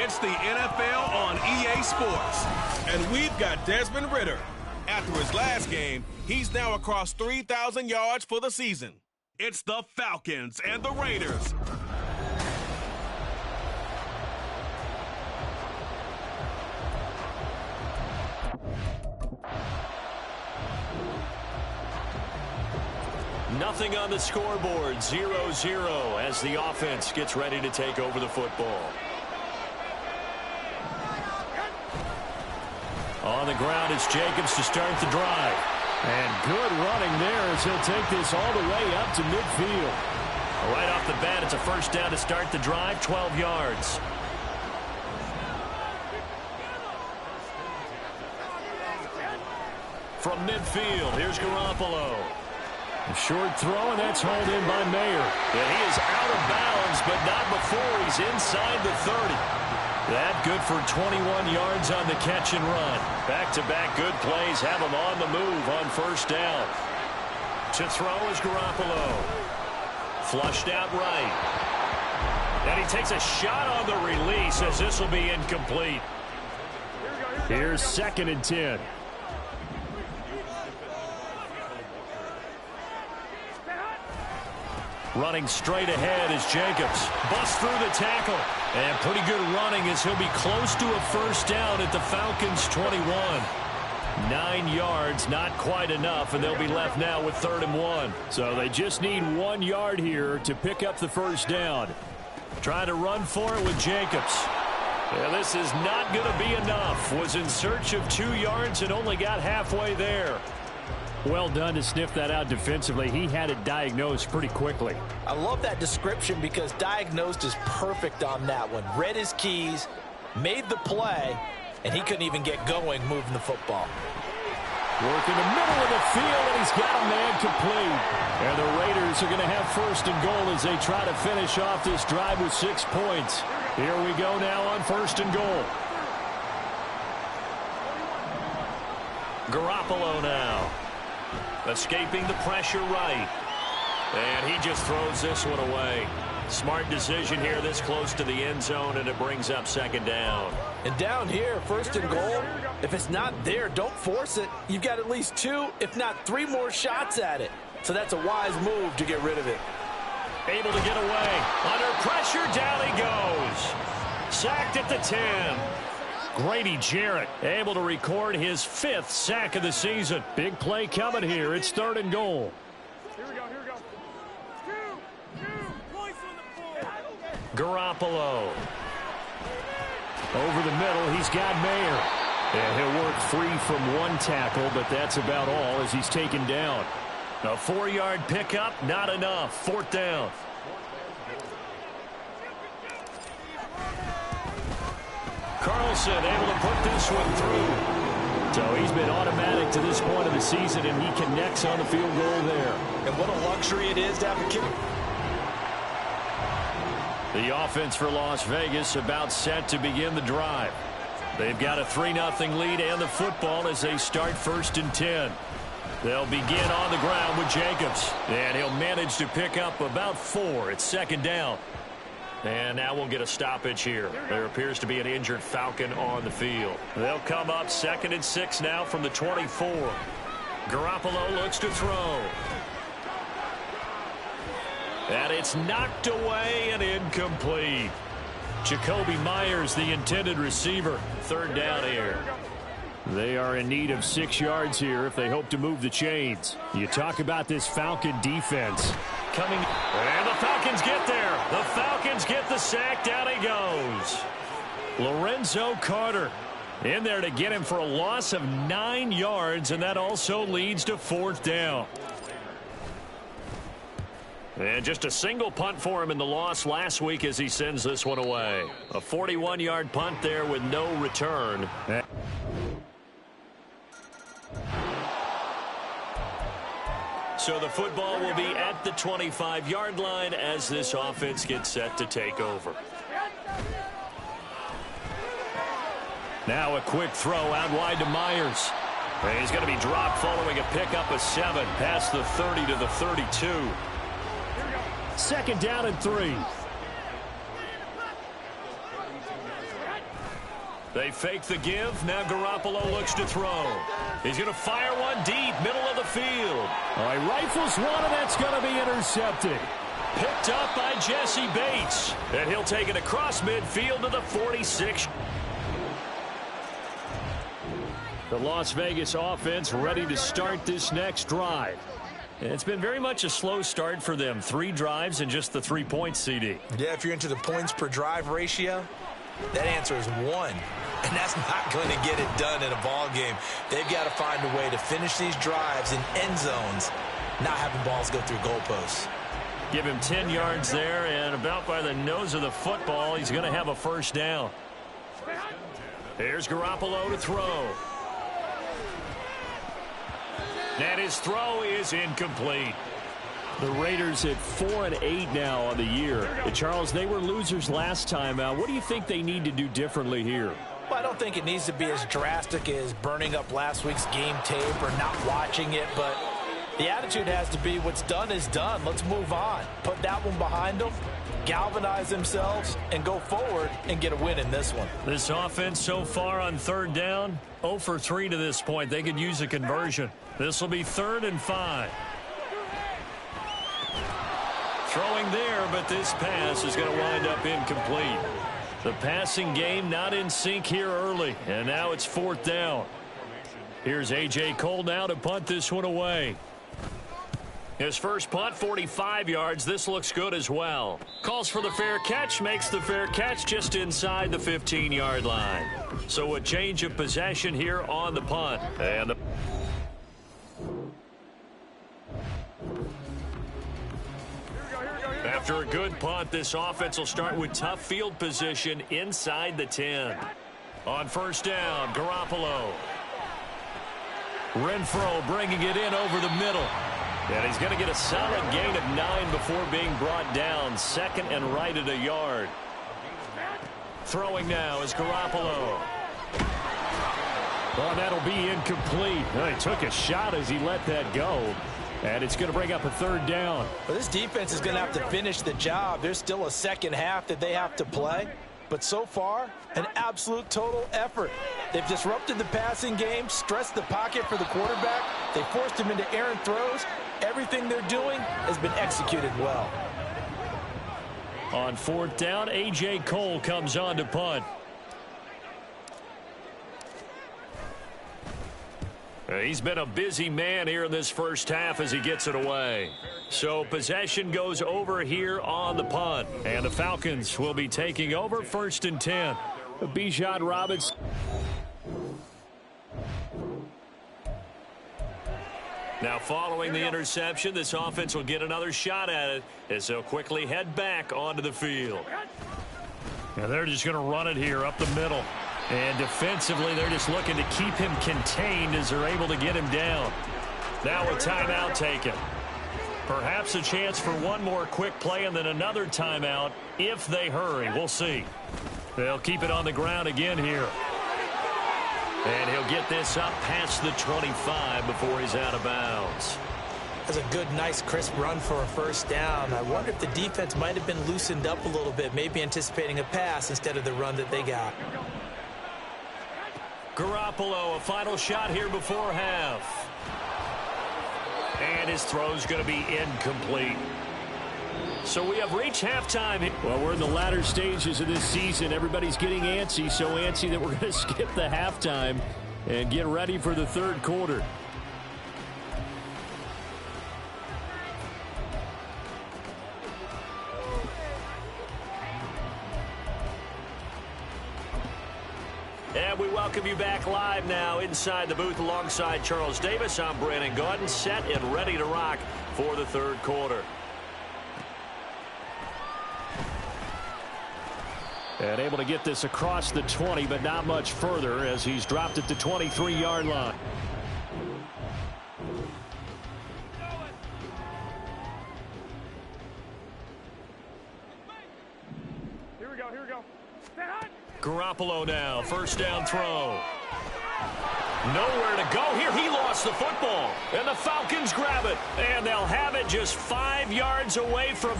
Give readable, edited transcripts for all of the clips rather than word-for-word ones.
It's the NFL on EA Sports. And we've got Desmond Ridder. After his last game, he's now across 3,000 yards for the season. It's the Falcons and the Raiders. Nothing on the scoreboard, 0-0 as the offense gets ready to take over the football. On the ground, it's Jacobs to start the drive. And good running there as he'll take this all the way up to midfield. Right off the bat, it's a first down to start the drive, 12 yards. From midfield, here's Garoppolo. A short throw, and that's hauled in by Mayer. And he is out of bounds, but not before he's inside the 30. That good for 21 yards on the catch and run. Back-to-back good plays have him on the move on first down. To throw is Garoppolo. Flushed out right. And he takes a shot on the release as this will be incomplete. Here's 2nd and 10. Running straight ahead is Jacobs. Busts through the tackle. And pretty good running as he'll be close to a first down at the Falcons' 21. 9 yards, not quite enough, and they'll be left now with 3rd and 1. So they just need 1 yard here to pick up the first down. Trying to run for it with Jacobs. Yeah, this is not going to be enough. Was in search of 2 yards and only got halfway there. Well done to sniff that out defensively. He had it diagnosed pretty quickly. I love that description because diagnosed is perfect on that one. Read his keys, made the play, and he couldn't even get going moving the football. Work in the middle of the field, and he's got a man complete. And the Raiders are going to have 1st and goal as they try to finish off this drive with 6 points. Here we go now on 1st and goal. Garoppolo now. Escaping the pressure right. And he just throws this one away. Smart decision here this close to the end zone, and it brings up 2nd down. And down here, 1st and goal, if it's not there, don't force it. You've got at least 2, if not 3 more shots at it. So that's a wise move to get rid of it. Able to get away. Under pressure, down he goes. Sacked at the 10. Grady Jarrett able to record his 5th sack of the season. Big play coming here. It's 3rd and goal. Here we go. Two points on the board. Garoppolo. Over the middle, he's got Mayer. And he'll work free from 1 tackle, but that's about all as he's taken down. A 4-yard pickup, not enough. 4th down. Carlson able to put this one through. So he's been automatic to this point of the season, and he connects on the field goal there. And what a luxury it is to have a kick. The offense for Las Vegas about set to begin the drive. They've got a 3-0 lead and the football as they start 1st and 10. They'll begin on the ground with Jacobs. And he'll manage to pick up about 4. It's 2nd down. And now we'll get a stoppage here. There appears to be an injured Falcon on the field. They'll come up 2nd and 6 now from the 24. Garoppolo looks to throw. And it's knocked away and incomplete. Jacoby Myers, the intended receiver. 3rd down here. They are in need of 6 yards here if they hope to move the chains. You talk about this Falcon defense. Coming, and the Falcons get there. The Falcons get the sack. Down he goes. Lorenzo Carter in there to get him for a loss of 9 yards, and that also leads to 4th down. And just a single punt for him in the loss last week as he sends this one away. A 41-yard punt there with no return. So the football will be at the 25-yard line as this offense gets set to take over. Now a quick throw out wide to Myers. And he's going to be dropped following a pickup of 7 past the 30 to the 32. 2nd down and 3. They fake the give. Now Garoppolo looks to throw. He's going to fire one deep, middle of the field. All right, rifles one, and that's going to be intercepted. Picked up by Jesse Bates. And he'll take it across midfield to the 46. The Las Vegas offense ready to start this next drive. It's been very much a slow start for them. 3 drives and just the 3 points, CD. Yeah, if you're into the points per drive ratio, that answer is 1. And that's not going to get it done in a ball game. They've got to find a way to finish these drives in end zones, not having balls go through goalposts. Give him 10 yards there, and about by the nose of the football, he's going to have a first down. Here's Garoppolo to throw. And his throw is incomplete. The Raiders at 4-8 now on the year. And Charles, they were losers last time out. What do you think they need to do differently here? Well, I don't think it needs to be as drastic as burning up last week's game tape or not watching it, but the attitude has to be what's done is done. Let's move on. Put that one behind them, galvanize themselves, and go forward and get a win in this one. This offense so far on 3rd down, 0 for 3 to this point. They could use a conversion. This will be 3rd and 5. Throwing there, but this pass is going to wind up incomplete. The passing game not in sync here early, and now it's 4th down. Here's A.J. Cole now to punt this one away. His first punt, 45 yards. This looks good as well. Calls for the fair catch, makes the fair catch just inside the 15-yard line. So a change of possession here on the punt. And after a good punt, this offense will start with tough field position inside the 10. On 1st down, Garoppolo. Renfro bringing it in over the middle. And he's going to get a solid gain of 9 before being brought down. 2nd and right at a yard. Throwing now is Garoppolo. Well, that'll be incomplete. Well, he took a shot as he let that go. And it's going to bring up a 3rd down. Well, this defense is going to have to finish the job. There's still a second half that they have to play. But so far, an absolute total effort. They've disrupted the passing game, stressed the pocket for the quarterback. They forced him into errant throws. Everything they're doing has been executed well. On 4th down, A.J. Cole comes on to punt. He's been a busy man here in this first half as he gets it away. So possession goes over here on the punt. And the Falcons will be taking over 1st and 10. Bijan Robinson. Now following the interception, this offense will get another shot at it as they'll quickly head back onto the field. And they're just going to run it here up the middle. And defensively, they're just looking to keep him contained as they're able to get him down. Now a timeout taken. Perhaps a chance for one more quick play and then another timeout if they hurry. We'll see. They'll keep it on the ground again here. And he'll get this up past the 25 before he's out of bounds. That's a good, nice, crisp run for a 1st down. I wonder if the defense might have been loosened up a little bit, maybe anticipating a pass instead of the run that they got. Garoppolo, a final shot here before half. And his throw's going to be incomplete. So we have reached halftime. Well, we're in the latter stages of this season. Everybody's getting antsy, so antsy that we're going to skip the halftime and get ready for the 3rd quarter. And we welcome you back live now inside the booth alongside Charles Davis. I'm Brandon Gaudin, set and ready to rock for the 3rd quarter. And able to get this across the 20, but not much further as he's dropped at the 23-yard line. Here we go. Garoppolo now, 1st down throw. Nowhere to go here. He lost the football. And the Falcons grab it. And they'll have it just 5 yards away from...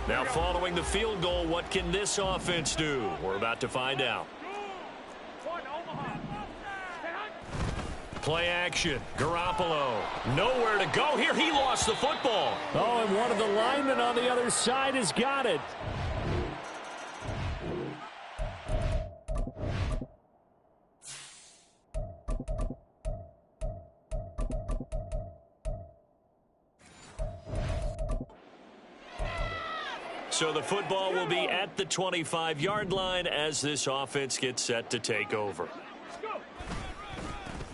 Now following the field goal, what can this offense do? We're about to find out. Play action. Garoppolo. Nowhere to go here. He lost the football. Oh, and one of the linemen on the other side has got it. So the football will be at the 25-yard line as this offense gets set to take over.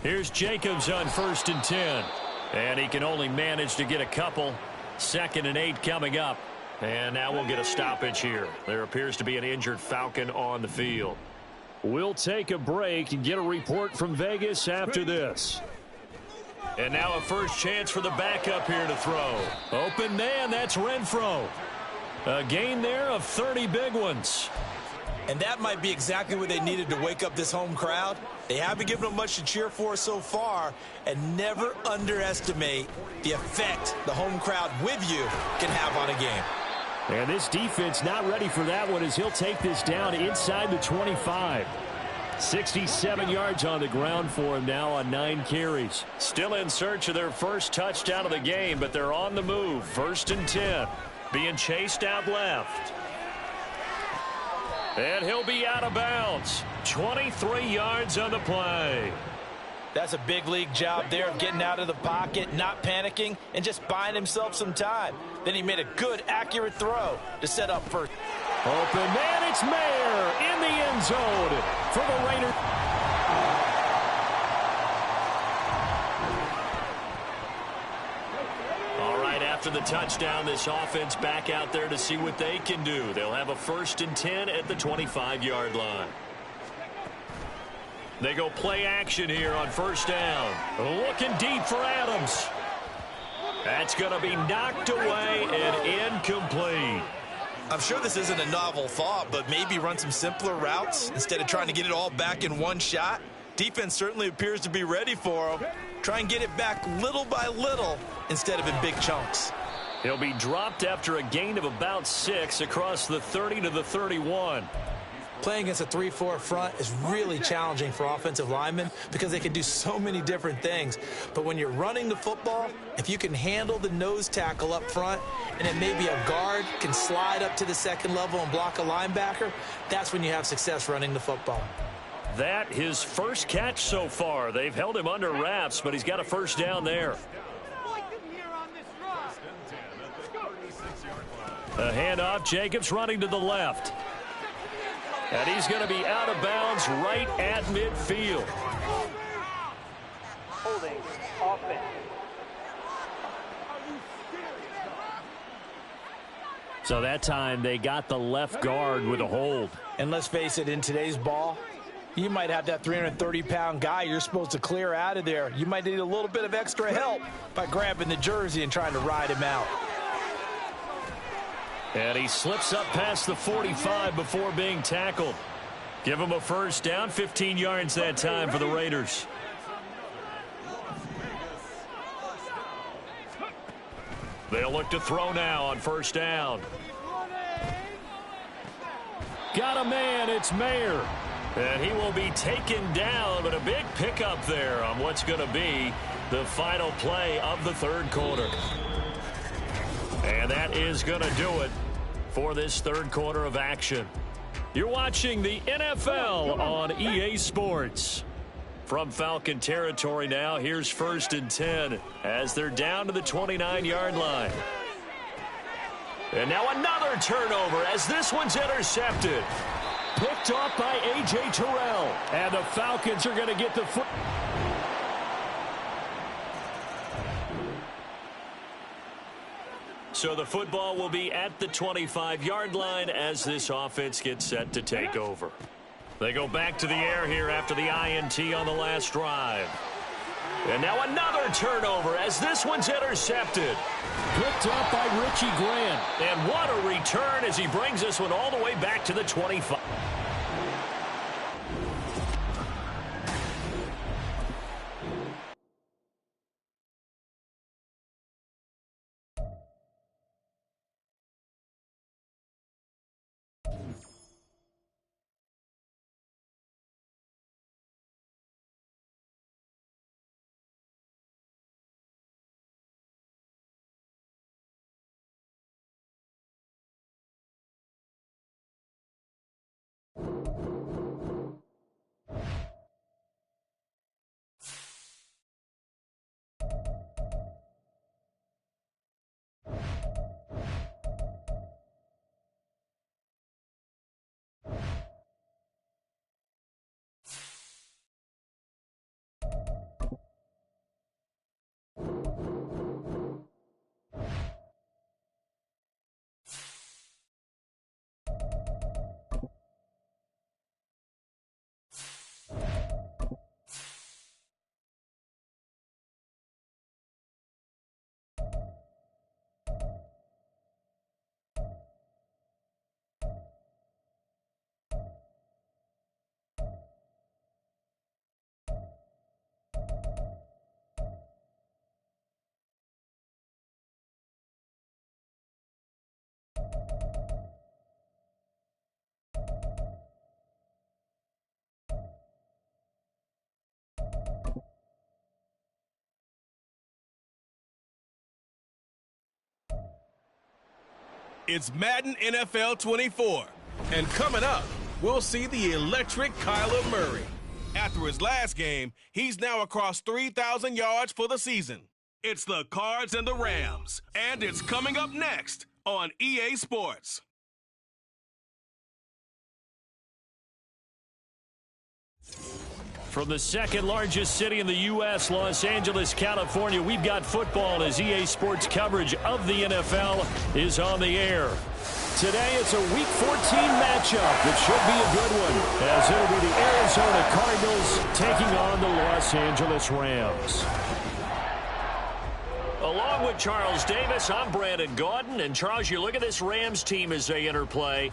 Here's Jacobs on 1st and 10. And he can only manage to get a couple. 2nd and 8 coming up. And now we'll get a stoppage here. There appears to be an injured Falcon on the field. We'll take a break and get a report from Vegas after this. And now a first chance for the backup here to throw. Open man, that's Renfro. A gain there of 30 big ones. And that might be exactly what they needed to wake up this home crowd. They haven't given them much to cheer for so far, and never underestimate the effect the home crowd with you can have on a game. And this defense not ready for that one as he'll take this down inside the 25. 67 yards on the ground for him now on 9 carries. Still in search of their first touchdown of the game, but they're on the move. 1st and 10. Being chased out left. And he'll be out of bounds. 23 yards on the play. That's a big league job there of getting out of the pocket, not panicking, and just buying himself some time. Then he made a good, accurate throw to set up first. Open man, it's Mayer in the end zone for the Raiders. After the touchdown, this offense back out there to see what they can do. They'll have a 1st and 10 at the 25-yard line. They go play action here on 1st down. Looking deep for Adams. That's going to be knocked away and incomplete. I'm sure this isn't a novel thought, but maybe run some simpler routes instead of trying to get it all back in one shot. Defense certainly appears to be ready for him. Try and get it back little by little instead of in big chunks. He'll be dropped after a gain of about 6 across the 30 to the 31. Playing against a 3-4 front is really challenging for offensive linemen because they can do so many different things. But when you're running the football, if you can handle the nose tackle up front and then maybe a guard can slide up to the 2nd level and block a linebacker, that's when you have success running the football. That his first catch so far. They've held him under wraps, but he's got a 1st down there. A handoff, Jacobs running to the left. And he's going to be out of bounds right at midfield. Holding offense. So that time they got the left guard with a hold. And let's face it, in today's ball, you might have that 330-pound guy you're supposed to clear out of there. You might need a little bit of extra help by grabbing the jersey and trying to ride him out. And he slips up past the 45 before being tackled. Give him a 1st down, 15 yards that time for the Raiders. They'll look to throw now on 1st down. Got a man, it's Mayer. And he will be taken down, but a big pickup there on what's going to be the final play of the 3rd quarter. And that is going to do it for this 3rd quarter of action. You're watching the NFL on EA Sports. From Falcon territory now, here's 1st and 10 as they're down to the 29-yard line. And now another turnover as this one's intercepted. Picked off by A.J. Terrell. And the Falcons are going to get the foot. So the football will be at the 25-yard line as this offense gets set to take over. They go back to the air here after the INT on the last drive. And now another turnover as this one's intercepted. Picked up by Richie Grant. And what a return as he brings this one all the way back to the 25. It's Madden NFL 24. And coming up, we'll see the electric Kyler Murray. After his last game, he's now across 3,000 yards for the season. It's the Cards and the Rams, and it's coming up next on EA Sports. From the second largest city in the U.S., Los Angeles, California, we've got football as EA Sports coverage of the NFL is on the air. Today it's a Week 14 matchup that should be a good one, as it'll be the Arizona Cardinals taking on the Los Angeles Rams. Along with Charles Davis, I'm Brandon Gaudin. And Charles, you look at this Rams team as they interplay.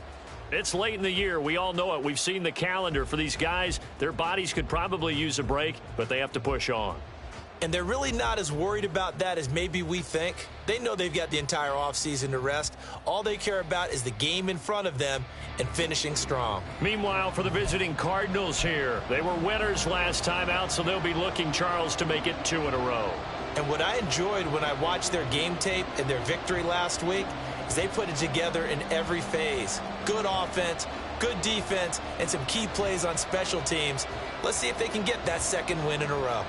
It's late in the year. We all know it. We've seen the calendar for these guys. Their bodies could probably use a break, but they have to push on. And they're really not as worried about that as maybe we think. They know they've got the entire offseason to rest. All they care about is the game in front of them and finishing strong. Meanwhile, for the visiting Cardinals here, they were winners last time out, so they'll be looking, Charles, to make it 2 in a row. And what I enjoyed when I watched their game tape and their victory last week is they put it together in every phase. Good offense, good defense, and some key plays on special teams. Let's see if they can get that second win in a row.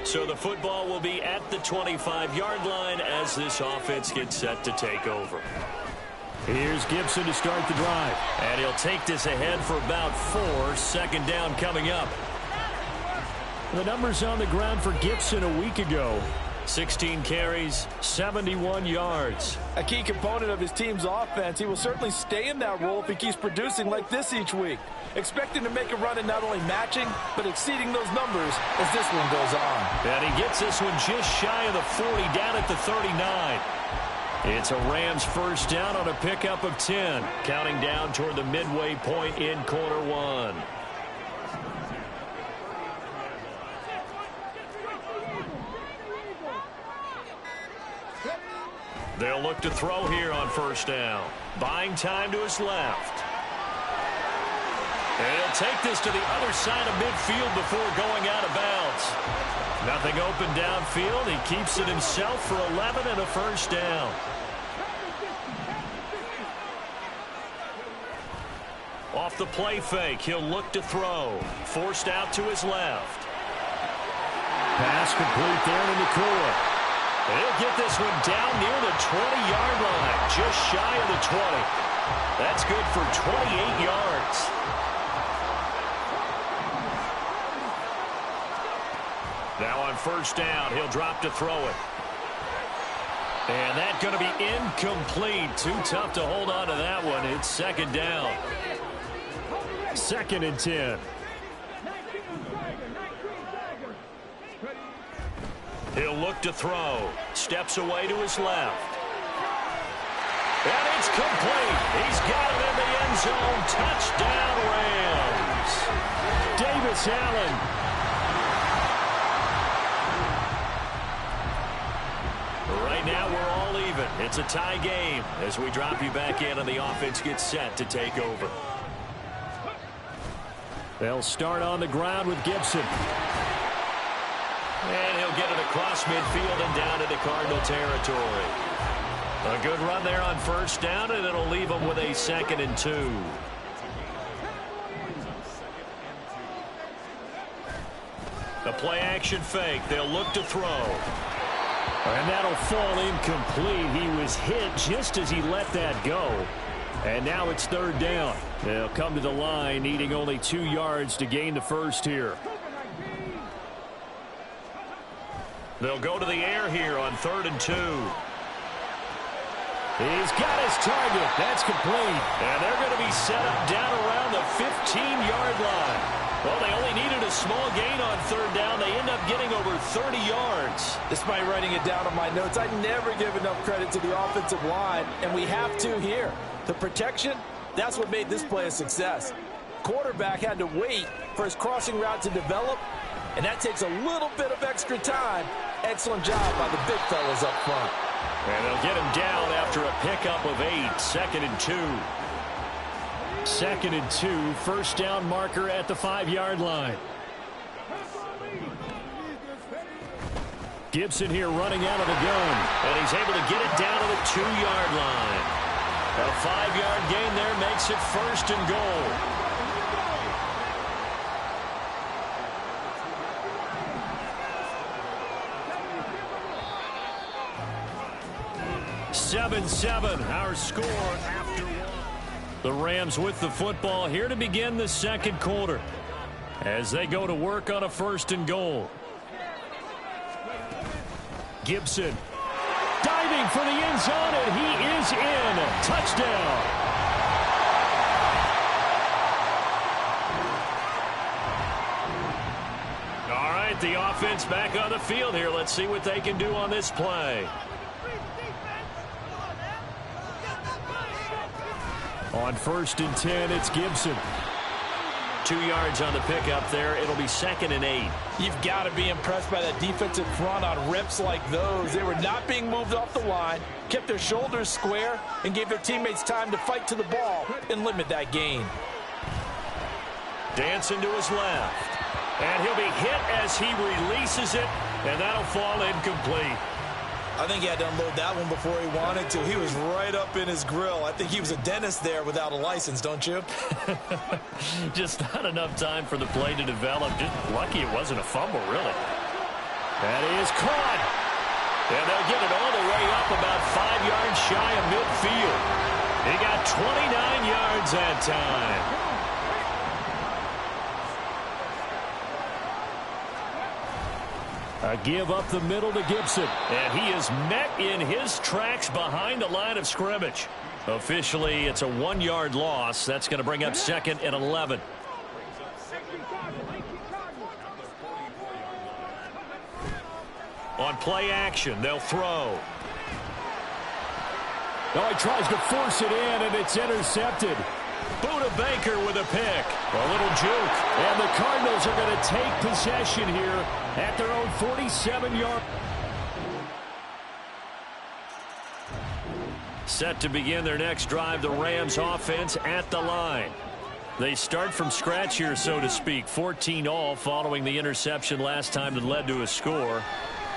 So the football will be at the 25-yard line as this offense gets set to take over. Here's Gibson to start the drive. And he'll take this ahead for about 4. Second down coming up. The numbers on the ground for Gibson a week ago. 16 carries, 71 yards. A key component of his team's offense. He will certainly stay in that role if he keeps producing like this each week. Expect him to make a run and not only matching, but exceeding those numbers as this one goes on. And he gets this one just shy of the 40, down at the 39. It's a Rams first down on a pickup of 10, counting down toward the midway point in quarter one. They'll look to throw here on first down. Buying time to his left. And he'll take this to the other side of midfield before going out of bounds. Nothing open downfield. He keeps it himself for 11 and a first down. Off the play fake, he'll look to throw. Forced out to his left. Pass complete there to Nakua. He'll get this one down near the 20-yard line, just shy of the 20. That's good for 28 yards. Now on first down, he'll drop to throw it. And that's going to be incomplete. Too tough to hold on to that one. It's second down. 2nd and 10. He'll look to throw. Steps away to his left. And it's complete. He's got it in the end zone. Touchdown, Rams. Davis Allen. Right now, we're all even. It's a tie game as we drop you back in and the offense gets set to take over. They'll start on the ground with Gibson. And he'll get it across midfield and down into Cardinal territory. A good run there on first down, and it'll leave them with a 2nd and 2. A play-action fake. They'll look to throw. And that'll fall incomplete. He was hit just as he let that go. And now it's 3rd down. They'll come to the line, needing only 2 yards to gain the first here. They'll go to the air here on 3rd and 2. He's got his target. That's complete. And they're going to be set up down around the 15-yard line. Well, they only needed a small gain on 3rd down. They end up getting over 30 yards. Despite writing it down on my notes, I never give enough credit to the offensive line, and we have to here. The protection, that's what made this play a success. Quarterback had to wait for his crossing route to develop, and that takes a little bit of extra time. Excellent job by the big fellas up front. And they'll get him down after a pickup of 8, 2nd and 2. 2nd and 2, first down marker at the 5-yard line. Gibson here running out of the gun. And he's able to get it down to the 2-yard line. A 5-yard gain there makes it 1st and goal. Seven, our score after 1. The Rams with the football here to begin the 2nd quarter as they go to work on a 1st and goal. Gibson diving for the end zone, and he is in. Touchdown. All right, the offense back on the field here. Let's see what they can do on this play. On 1st and 10, it's Gibson. 2 yards on the pickup there. It'll be 2nd and 8. You've got to be impressed by that defensive front on reps like those. They were not being moved off the line, kept their shoulders square, and gave their teammates time to fight to the ball and limit that gain. Dancing to his left. And he'll be hit as he releases it, and that'll fall incomplete. I think he had to unload that one before he wanted to. He was right up in his grill. I think he was a dentist there without a license, don't you? Just not enough time for the play to develop. Just lucky it wasn't a fumble, really. That is caught. And they'll get it all the way up about 5 yards shy of midfield. He got 29 yards that time. A give up the middle to Gibson. And he is met in his tracks behind the line of scrimmage. Officially, it's a 1-yard loss. That's going to bring up 2nd and 11. On play action, they'll throw. Oh, he tries to force it in, and it's intercepted. Buda Baker with a pick. A little juke. And the Cardinals are going to take possession here at their own 47-yard. Set to begin their next drive, the Rams offense at the line. They start from scratch here, so to speak. 14-all following the interception last time that led to a score.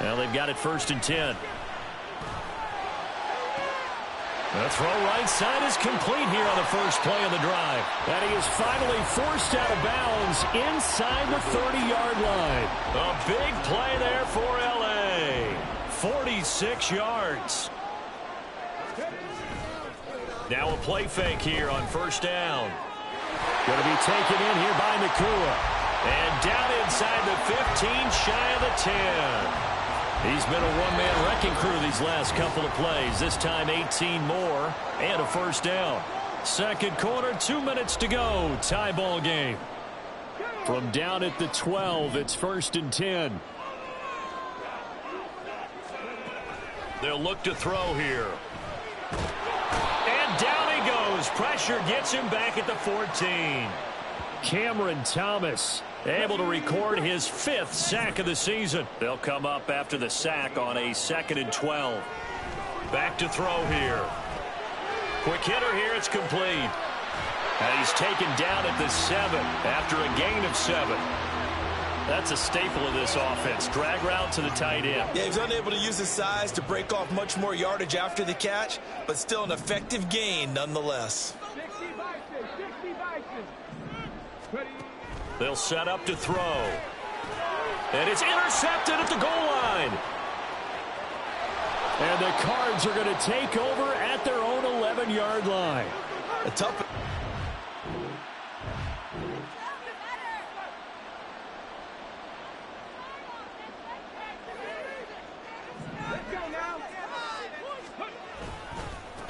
Now they've got it 1st and 10. The throw right side is complete here on the first play of the drive. And he is finally forced out of bounds inside the 30-yard line. A big play there for L.A. 46 yards. Now a play fake here on 1st down. Going to be taken in here by Nakua. And down inside the 15, shy of the 10. He's been a one-man wrecking crew these last couple of plays. This time 18 more and a 1st down. 2nd quarter, 2 minutes to go. Tie ball game. From down at the 12, it's 1st and 10. They'll look to throw here. And down he goes. Pressure gets him back at the 14. Cameron Thomas able to record his 5th sack of the season. They'll come up after the sack on a 2nd and 12. Back to throw here. Quick hitter here. It's complete. And he's taken down at the 7 after a gain of 7. That's a staple of this offense. Drag route to the tight end. Yeah, he's unable to use his size to break off much more yardage after the catch, but still an effective gain nonetheless. They'll set up to throw. And it's intercepted at the goal line. And the Cards are going to take over at their own 11-yard line. A tough...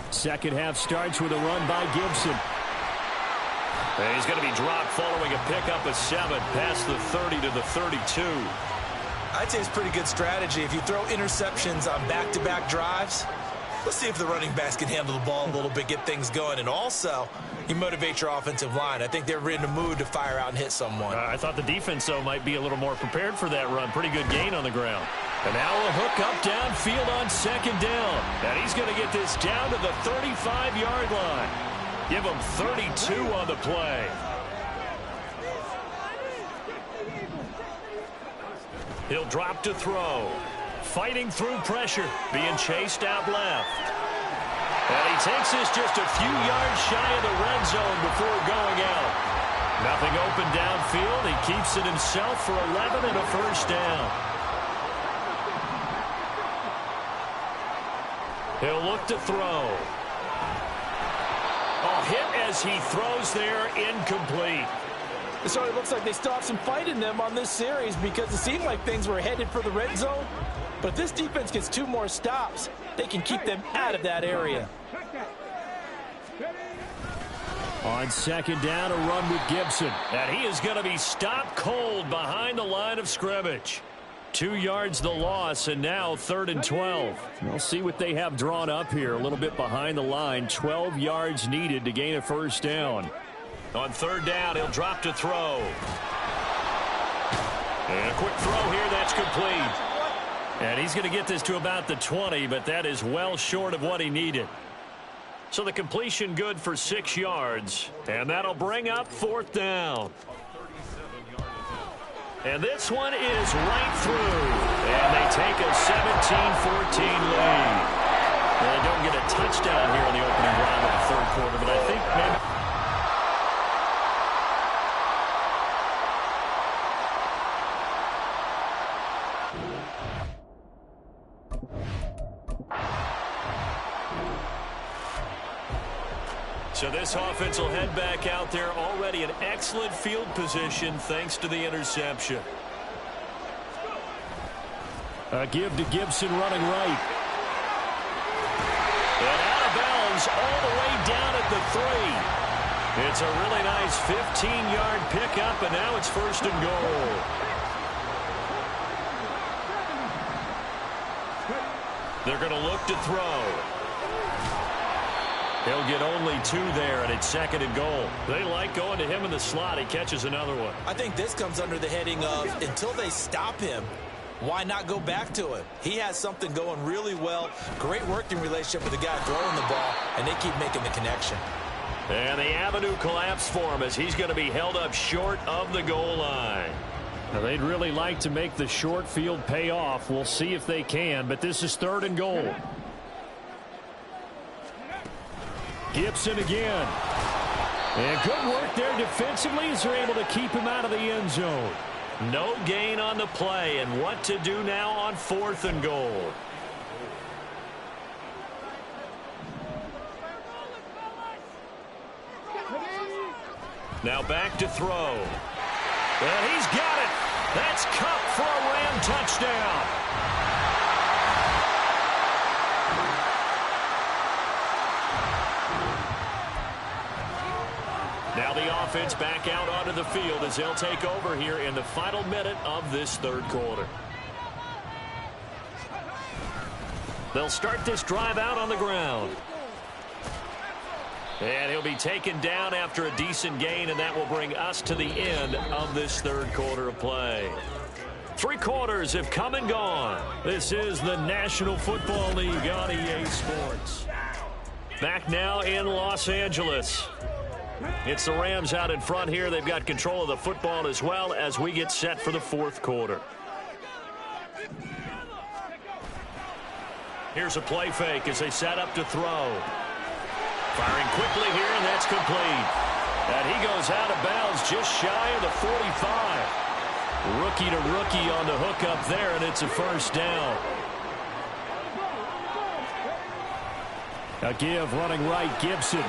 Second half starts with a run by Gibson. And he's going to be dropped following a pickup of 7 past the 30 to the 32. I'd say it's pretty good strategy. If you throw interceptions on back-to-back drives, let's see if the running backs can handle the ball a little bit, get things going, and also you motivate your offensive line. I think they're in the mood to fire out and hit someone. I thought the defense, though, might be a little more prepared for that run. Pretty good gain on the ground. And now a hook up downfield on 2nd down. And he's going to get this down to the 35-yard line. Give him 32 on the play. He'll drop to throw. Fighting through pressure. Being chased out left. And he takes this just a few yards shy of the red zone before going out. Nothing open downfield. He keeps it himself for 11 and a first down. He'll look to throw. A hit as he throws there, incomplete. So it looks like they still have some fight in them on this series because it seemed like things were headed for the red zone. But if this defense gets 2 more stops, they can keep them out of that area. On 2nd down, a run with Gibson. And he is going to be stopped cold behind the line of scrimmage. 2 yards the loss, and now 3rd and 12. We'll see what they have drawn up here. A little bit behind the line. 12 yards needed to gain a first down. On 3rd down, he'll drop to throw. And a quick throw here, that's complete. And he's going to get this to about the 20, but that is well short of what he needed. So the completion good for 6 yards, and that'll bring up 4th down. And this one is right through. And they take a 17-14 lead. Well, they don't get a touchdown here in the opening drive of the 3rd quarter, but I think maybe... So this offense will head back out there, already in excellent field position thanks to the interception. A give to Gibson running right. And out of bounds all the way down at the 3. It's a really nice 15-yard pickup, and now it's 1st and goal. They're going to look to throw. He'll get only 2 there, and it's 2nd and goal. They like going to him in the slot. He catches another one. I think this comes under the heading of, until they stop him, why not go back to him? He has something going really well. Great working relationship with the guy throwing the ball, and they keep making the connection. And the avenue collapsed for him as he's going to be held up short of the goal line. Now, they'd really like to make the short field pay off. We'll see if they can, but this is 3rd and goal. Gibson again. And good work there defensively as they're able to keep him out of the end zone. No gain on the play, and what to do now on 4th and goal. Now back to throw. And he's got it. That's Cup for a Ram touchdown. Now the offense back out onto the field as they'll take over here in the final minute of this 3rd quarter. They'll start this drive out on the ground. And he'll be taken down after a decent gain, and that will bring us to the end of this third quarter of play. 3 quarters have come and gone. This is the National Football League on EA Sports. Back now in Los Angeles. It's the Rams out in front here. They've got control of the football as well as we get set for the fourth quarter. Here's a play fake as they set up to throw. Firing quickly here, and that's complete. And he goes out of bounds just shy of the 45. Rookie to rookie on the hook up there, and it's a first down. A give running right, Gibson.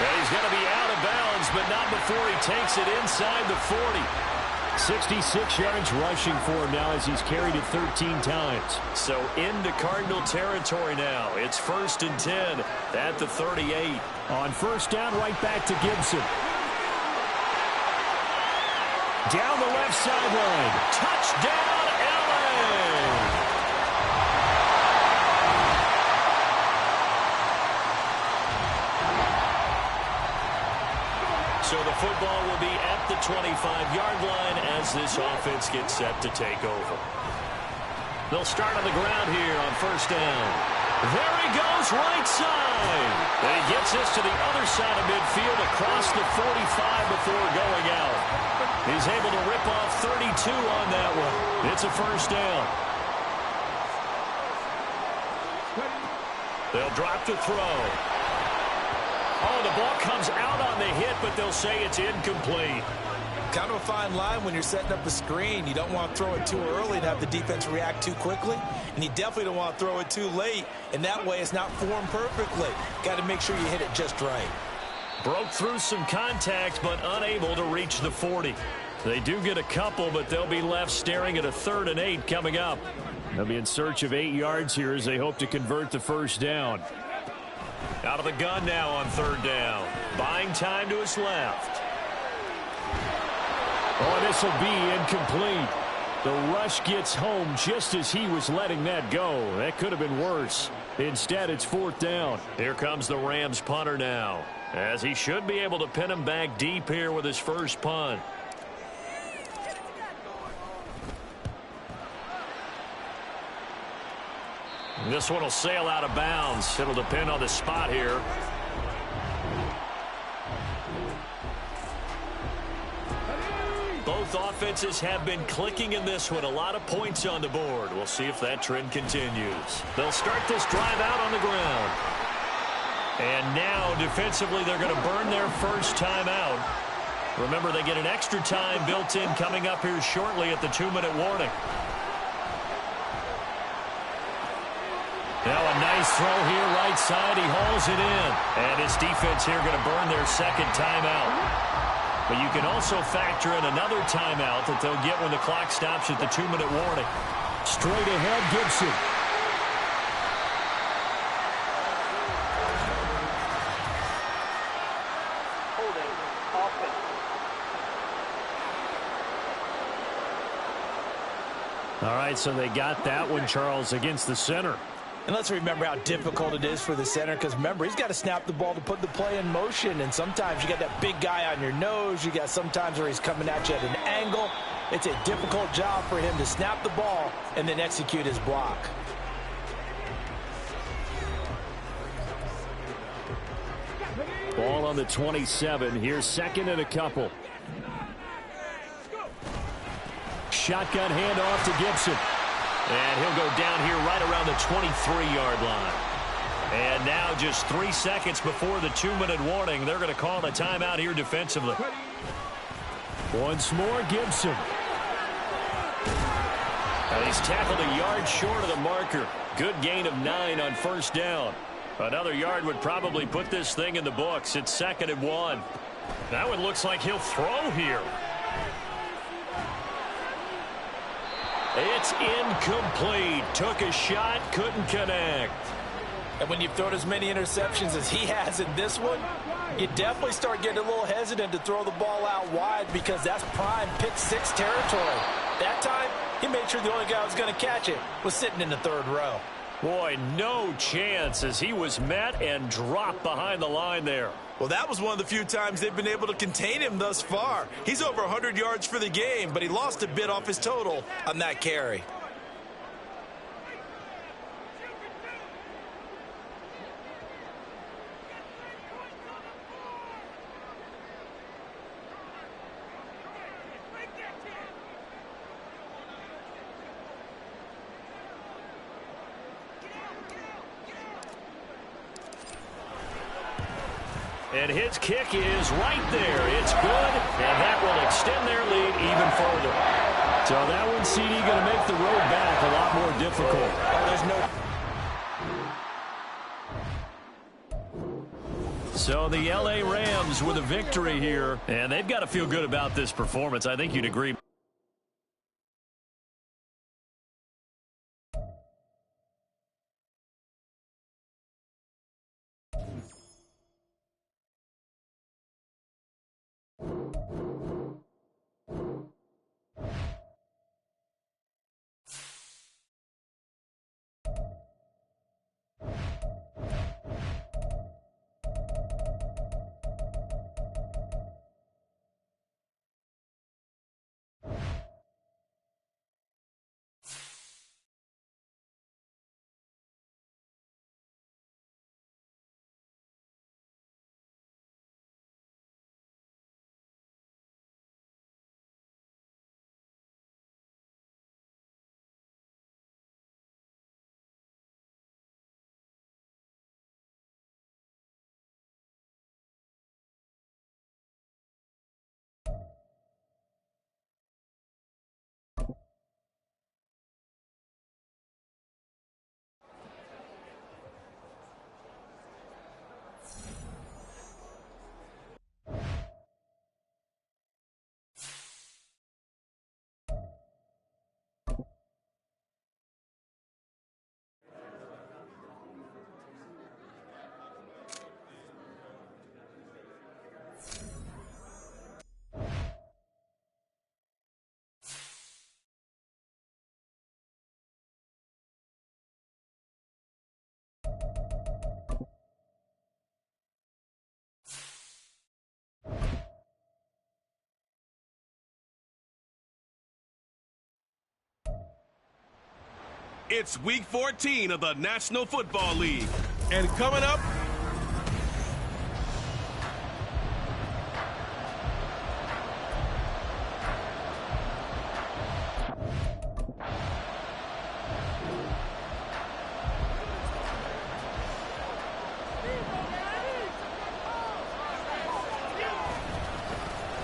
And he's going to be out of bounds, but not before he takes it inside the 40. 66 yards rushing for him now as he's carried it 13 times. So into Cardinal territory now. It's 1st and 10 at the 38. On first down, right back to Gibson. Down the left sideline. Touchdown, LA! So the football will be at the 25-yard line as this offense gets set to take over. They'll start on the ground here on first down. There he goes, right side. And he gets this to the other side of midfield across the 45 before going out. He's able to rip off 32 on that one. It's a first down. They'll drop to throw. Oh, the ball comes out on the hit, but they'll say it's incomplete. Kind of a fine line when you're setting up a screen. You don't want to throw it too early and have the defense react too quickly. And you definitely don't want to throw it too late. And that way it's not formed perfectly. Got to make sure you hit it just right. Broke through some contact, but unable to reach the 40. They do get a couple, but they'll be left staring at a 3rd and 8 coming up. They'll be in search of 8 yards here as they hope to convert the first down. Out of the gun now on 3rd down. Buying time to his left. Oh, this will be incomplete. The rush gets home just as he was letting that go. That could have been worse. Instead, it's 4th down. Here comes the Rams punter now, as he should be able to pin him back deep here with his first punt. This one will sail out of bounds. It'll depend on the spot here. Both offenses have been clicking in this one. A lot of points on the board. We'll see if that trend continues. They'll start this drive out on the ground. And now, defensively, they're going to burn their first time out. Remember, they get an extra time built in coming up here shortly at the 2-minute warning. Now a nice throw here, right side. He hauls it in. And his defense here going to burn their second timeout. But you can also factor in another timeout that they'll get when the clock stops at the 2-minute warning. Straight ahead, Gibson. All right, so they got that one, Charles, against the center. And let's remember how difficult it is for the center, because remember, he's got to snap the ball to put the play in motion, and sometimes you got that big guy on your nose. You got sometimes where he's coming at you at an angle. It's a difficult job for him to snap the ball and then execute his block. Ball on the 27. Here's 2nd and a couple. Shotgun handoff to Gibson. And he'll go down here right around the 23-yard line. And now just 3 seconds before the 2-minute warning, they're going to call a timeout here defensively. Once more, Gibson. And he's tackled a yard short of the marker. Good gain of 9 on first down. Another yard would probably put this thing in the books. It's 2nd and 1. That one looks like he'll throw here. It's incomplete. Took a shot, couldn't connect. And when you've thrown as many interceptions as he has in this one, you definitely start getting a little hesitant to throw the ball out wide, because that's prime pick 6 territory. That time, he made sure the only guy who was going to catch it was sitting in the 3rd row. Boy, no chance as he was met and dropped behind the line there. Well, that was one of the few times they've been able to contain him thus far. He's over 100 yards for the game, but he lost a bit off his total on that carry. And his kick is right there. It's good, and that will extend their lead even further. So that one, CD, going to make the road back a lot more difficult. There's no... So the L.A. Rams with a victory here, and they've got to feel good about this performance. I think you'd agree. It's Week 14 of the National Football League. And coming up,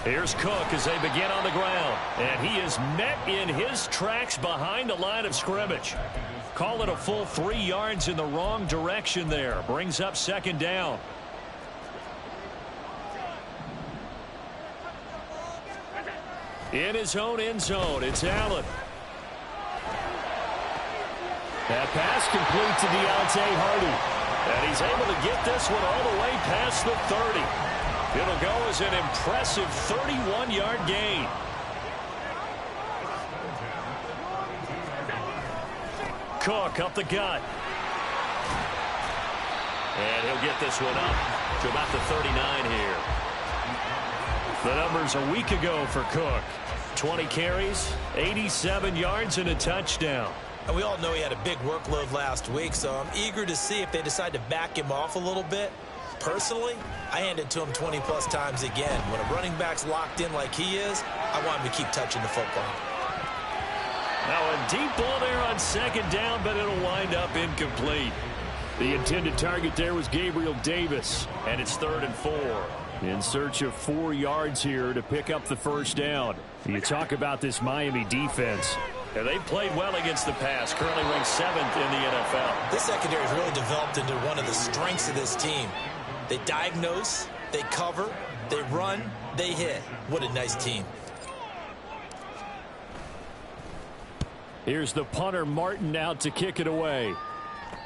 here's Cook as they begin on the ground. And he is met in his tracks behind the line of scrimmage. Call it a full 3 yards in the wrong direction there. Brings up second down. In his own end zone, it's Allen. That pass complete to Deontay Hardy. And he's able to get this one all the way past the 30. It'll go as an impressive 31-yard gain. Cook up the gut. And he'll get this one up to about the 39 here. The numbers a week ago for Cook. 20 carries, 87 yards, and a touchdown. And we all know he had a big workload last week, so I'm eager to see if they decide to back him off a little bit. Personally, I hand it to him 20-plus times again. When a running back's locked in like he is, I want him to keep touching the football. Now a deep ball there on second down, but it'll wind up incomplete. The intended target there was Gabriel Davis. And it's 3rd and 4. In search of 4 yards here to pick up the first down. You talk about this Miami defense. And they've played well against the pass, currently ranked 7th in the NFL. This secondary has really developed into one of the strengths of this team. They diagnose, they cover, they run, they hit. What a nice team. Here's the punter, Martin, out to kick it away.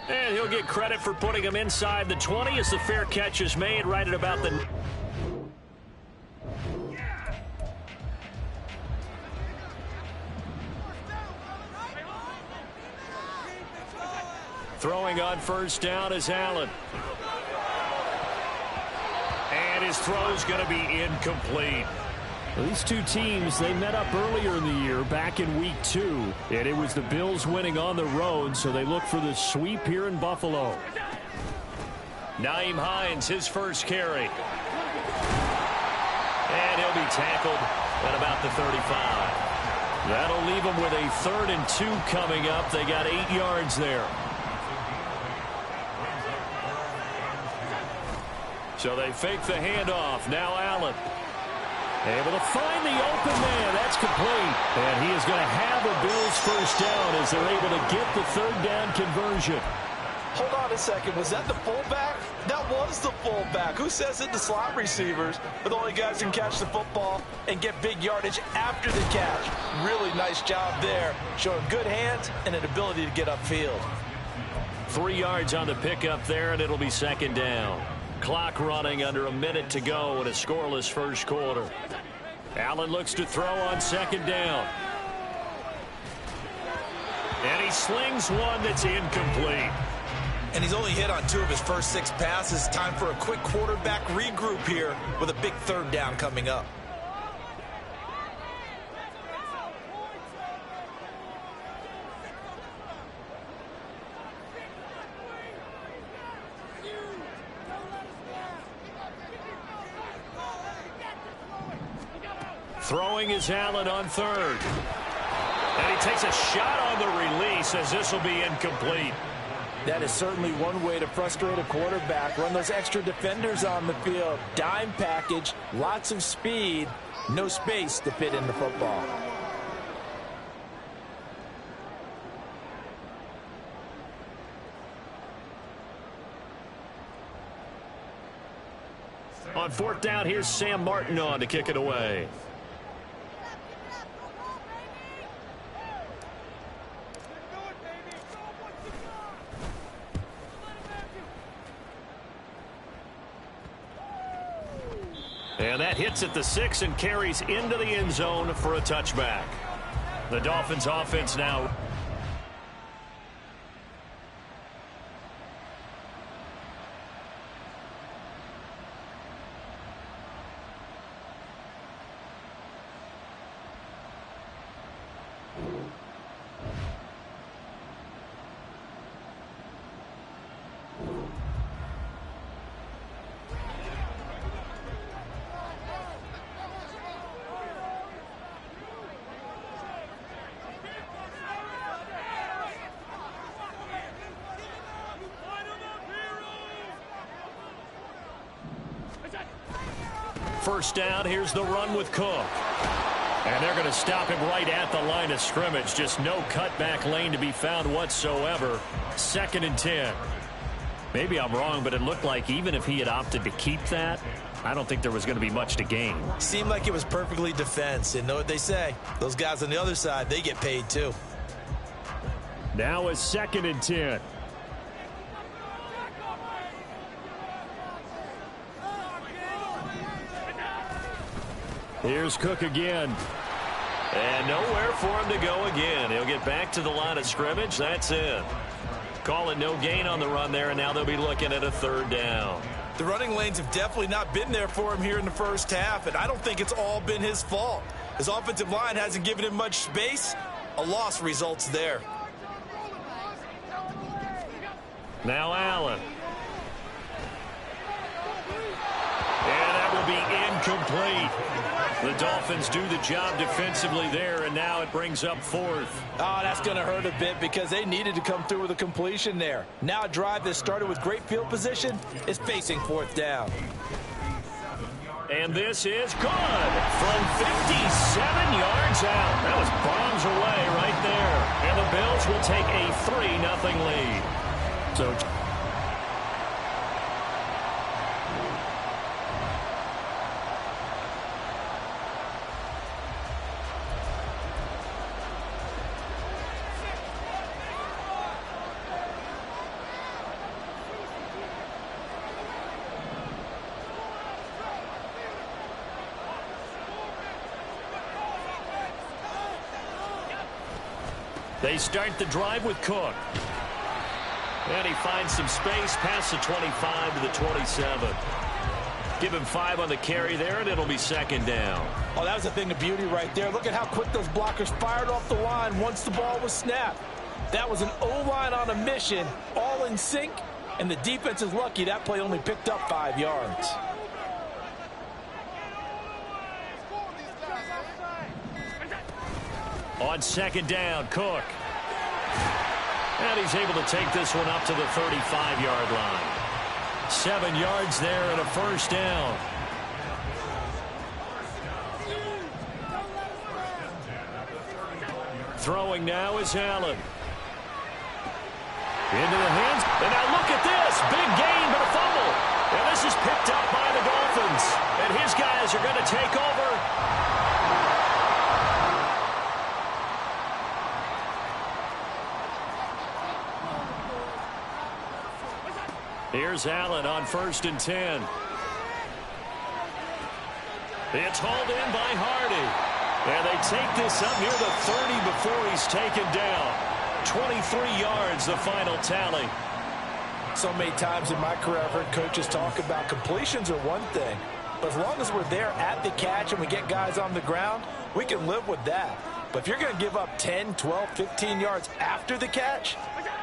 And he'll get credit for putting him inside the 20 as the fair catch is made right at about the... Throwing on first down is Allen. And his throw's going to be incomplete. Well, these two teams, they met up earlier in the year, back in Week 2. And it was the Bills winning on the road, so they look for the sweep here in Buffalo. Nyheim Hines, his first carry. And he'll be tackled at about the 35. That'll leave them with a 3rd and 2 coming up. They got 8 yards there. So they fake the handoff. Now Allen. Able to find the open man. That's complete. And he is going to have a Bills first down as they're able to get the 3rd down conversion. Hold on a second. Was that the fullback? That was the fullback. Who says it? The slot receivers are the only guys who can catch the football and get big yardage after the catch. Really nice job there, showing good hands and an ability to get upfield. 3 yards on the pickup there, and it'll be 2nd down. Clock running, under a minute to go in a scoreless first quarter. Allen looks to throw on 2nd down. And he slings one that's incomplete. And he's only hit on 2 of his first 6 passes. Time for a quick quarterback regroup here with a big 3rd down coming up. Throwing is Allen on 3rd. And he takes a shot on the release as this will be incomplete. That is certainly one way to frustrate a quarterback. Run those extra defenders on the field. Dime package, lots of speed, no space to fit in the football. On 4th down, here's Sam Martin on to kick it away. And that hits at the 6 and carries into the end zone for a touchback. The Dolphins offense now. First down, here's the run with Cook. And they're going to stop him right at the line of scrimmage. Just no cutback lane to be found whatsoever. 2nd and 10. Maybe I'm wrong, but it looked like even if he had opted to keep that, I don't think there was going to be much to gain. Seemed like it was perfectly defense. And know what they say? Those guys on the other side, they get paid too. Now a 2nd and 10. Here's Cook again. And nowhere for him to go again. He'll get back to the line of scrimmage. That's it. Call it no gain on the run there, and now they'll be looking at a 3rd down. The running lanes have definitely not been there for him here in the first half, and I don't think it's all been his fault. His offensive line hasn't given him much space. A loss results there. Now Allen. And that will be incomplete. The Dolphins do the job defensively there, and now it brings up 4th. Oh, that's going to hurt a bit because they needed to come through with a completion there. Now a drive that started with great field position is facing 4th down. And this is good from 57 yards out. That was bombs away right there. And the Bills will take a 3-0 lead. So they start the drive with Cook. And he finds some space past the 25 to the 27. Give him 5 on the carry there, and it'll be second down. Oh, that was a thing of beauty right there. Look at how quick those blockers fired off the line once the ball was snapped. That was an O-line on a mission, all in sync, and the defense is lucky that play only picked up 5 yards. On second down, Cook. And he's able to take this one up to the 35-yard line. 7 yards there and a first down. Throwing now is Allen. Into the hands. And now look at this. Big gain, but a fumble. And this is picked up by the Dolphins. And his guys are going to take over. Here's Allen on 1st and 10. It's hauled in by Hardy. And they take this up near the 30 before he's taken down. 23 yards, the final tally. So many times in my career, I've heard coaches talk about completions are one thing. But as long as we're there at the catch and we get guys on the ground, we can live with that. But if you're going to give up 10, 12, 15 yards after the catch,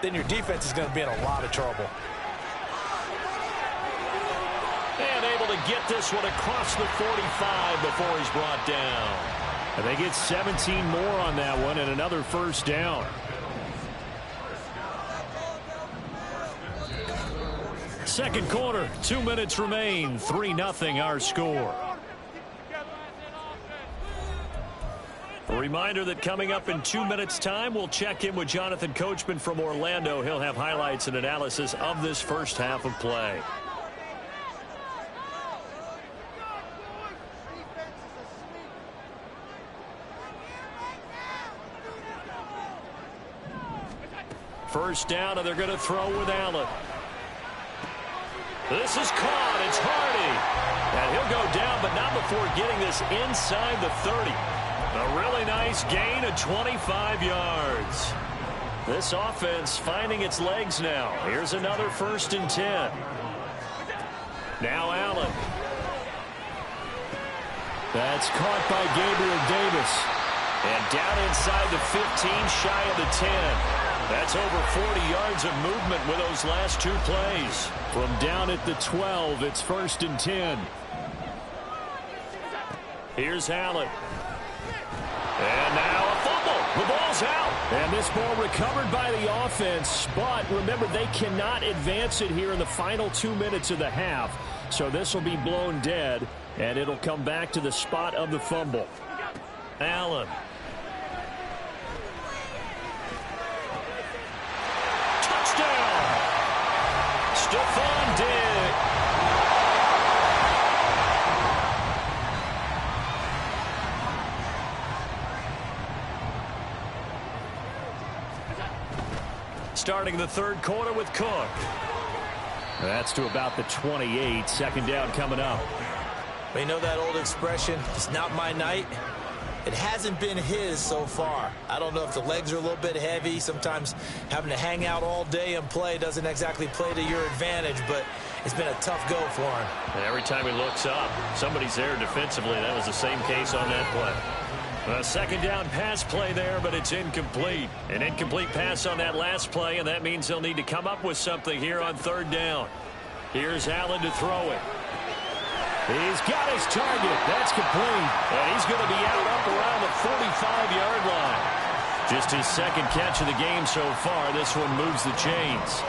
then your defense is going to be in a lot of trouble. And able to get this one across the 45 before he's brought down. And they get 17 more on that one and another first down. Second quarter, 2 minutes remain. 3-0 our score. A reminder that coming up in 2 minutes' time, we'll check in with Jonathan Coachman from Orlando. He'll have highlights and analysis of this first half of play. First down, and they're going to throw with Allen. This is caught. It's Hardy. And he'll go down, but not before getting this inside the 30. A really nice gain of 25 yards. This offense finding its legs now. Here's another 1st and 10. Now Allen. That's caught by Gabriel Davis. And down inside the 15, shy of the 10. That's over 40 yards of movement with those last 2 plays. From down at the 12, it's 1st and 10. Here's Allen. And now a fumble. The ball's out. And this ball recovered by the offense. But remember, they cannot advance it here in the final 2 minutes of the half. So this will be blown dead, and it'll come back to the spot of the fumble. Allen. Stephon Diggs. Starting the third quarter with Cook. That's to about the 28. Second down coming up. You know that old expression, it's not my night? It hasn't been his so far. I don't know if the legs are a little bit heavy. Sometimes having to hang out all day and play doesn't exactly play to your advantage, but it's been a tough go for him. And every time he looks up, somebody's there defensively. That was the same case on that play. A second down pass play there, but it's incomplete. An incomplete pass on that last play, and that means they'll need to come up with something here on third down. Here's Allen to throw it. He's got his target. That's complete. And he's going to be out up around the 45-yard line. Just his second catch of the game so far. This one moves the chains.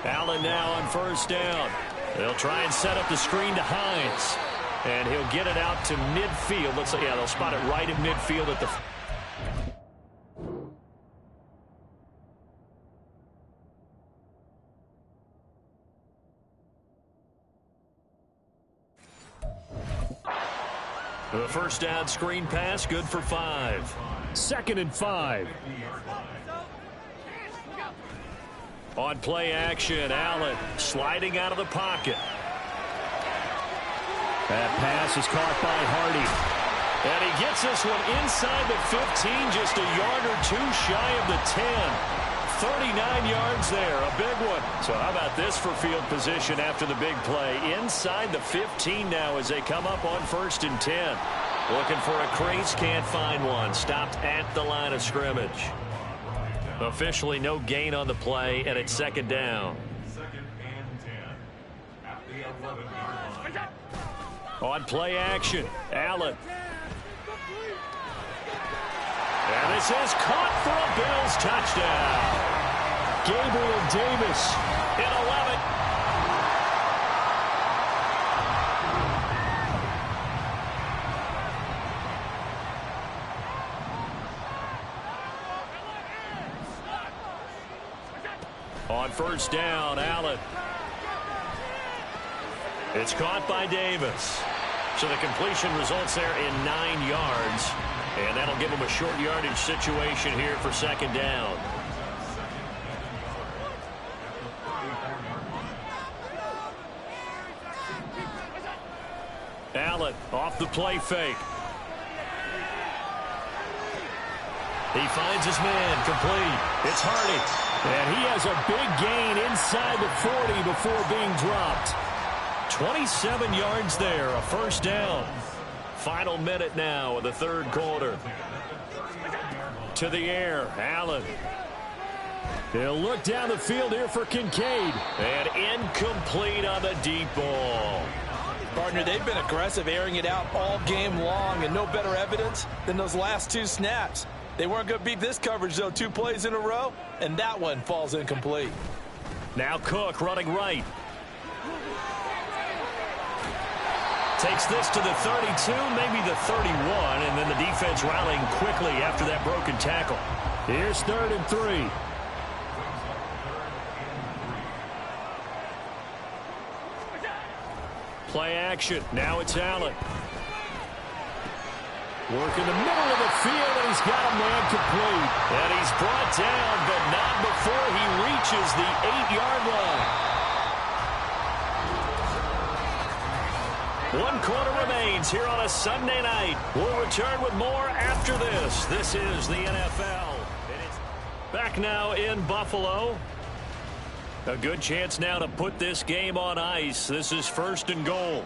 Allen now on first down. They'll try and set up the screen to Hines. And he'll get it out to midfield. Let's say, yeah, they'll spot it right at midfield at the... The first down screen pass, good for 5. 2nd and 5. On play action, Allen sliding out of the pocket. That pass is caught by Hardy. And he gets this one inside the 15, just a yard or two shy of the 10. 39 yards there, a big one. So how about this for field position after the big play? Inside the 15 now as they come up on 1st and 10. Looking for a crease, can't find one. Stopped at the line of scrimmage. Officially no gain on the play, and it's 2nd down. On play action, Allen. And this is caught for a Bills touchdown. Gabriel Davis in 11. On 1st down, Allen. It's caught by Davis. So the completion results there in 9 yards. And that'll give him a short yardage situation here for 2nd down. Allen off the play fake. He finds his man complete. It's Hardy. And he has a big gain inside the 40 before being dropped. 27 yards there, a 1st down. Final minute now of the 3rd quarter. To the air, Allen. He'll look down the field here for Kincaid. And incomplete on the deep ball. Partner, they've been aggressive, airing it out all game long, and no better evidence than those last 2 snaps. They weren't going to beat this coverage, though, 2 plays in a row, and that one falls incomplete. Now Cook running right. Takes this to the 32, maybe the 31, and then the defense rallying quickly after that broken tackle. Here's 3rd and 3. Play action. Now it's Allen. Work in the middle of the field, and he's got a man complete. And he's brought down, but not before he reaches the 8-yard line. 1 quarter remains here on a Sunday night. We'll return with more after this. This is the NFL. Back now in Buffalo. A good chance now to put this game on ice. This is 1st and goal.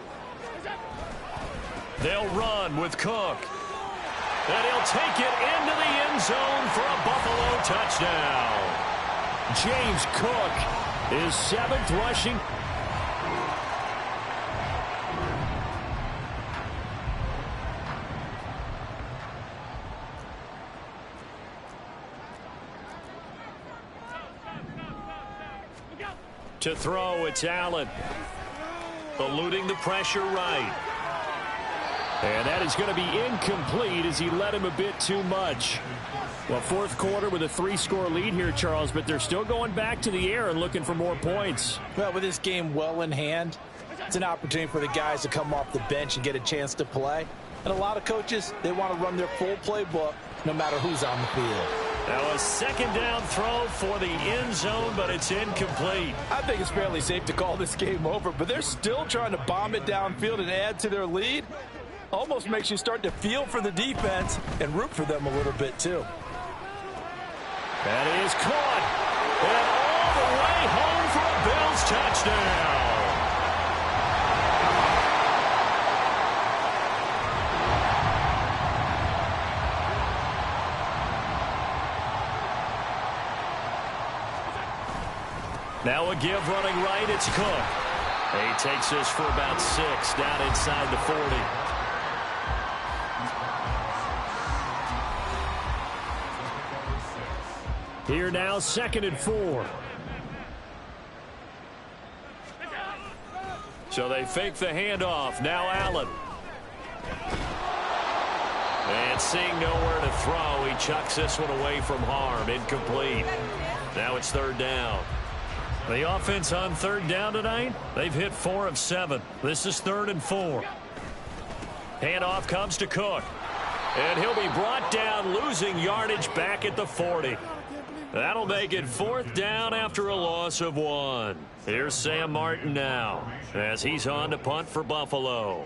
They'll run with Cook. And he'll take it into the end zone for a Buffalo touchdown. James Cook is 7th rushing. To throw, it's Allen. Eluding the pressure right. And that is going to be incomplete as he led him a bit too much. Well, 4th quarter with a 3-score lead here, Charles, but they're still going back to the air and looking for more points. Well, with this game well in hand, it's an opportunity for the guys to come off the bench and get a chance to play. And a lot of coaches, they want to run their full playbook no matter who's on the field. Now a 2nd down throw for the end zone, but it's incomplete. I think it's fairly safe to call this game over, but they're still trying to bomb it downfield and add to their lead. Almost makes you start to feel for the defense and root for them a little bit, too. That is caught. And all the way home for a Bills touchdown. Now a give running right, it's Cook. He takes this for about 6 down inside the 40. Here now, 2nd and 4. So they fake the handoff. Now Allen. And seeing nowhere to throw, he chucks this one away from harm. Incomplete. Now it's 3rd down. The offense on 3rd down tonight, they've hit 4 of 7. This is 3rd and 4. Handoff comes to Cook. And he'll be brought down, losing yardage back at the 40. That'll make it 4th down after a loss of 1. Here's Sam Martin now as he's on to punt for Buffalo.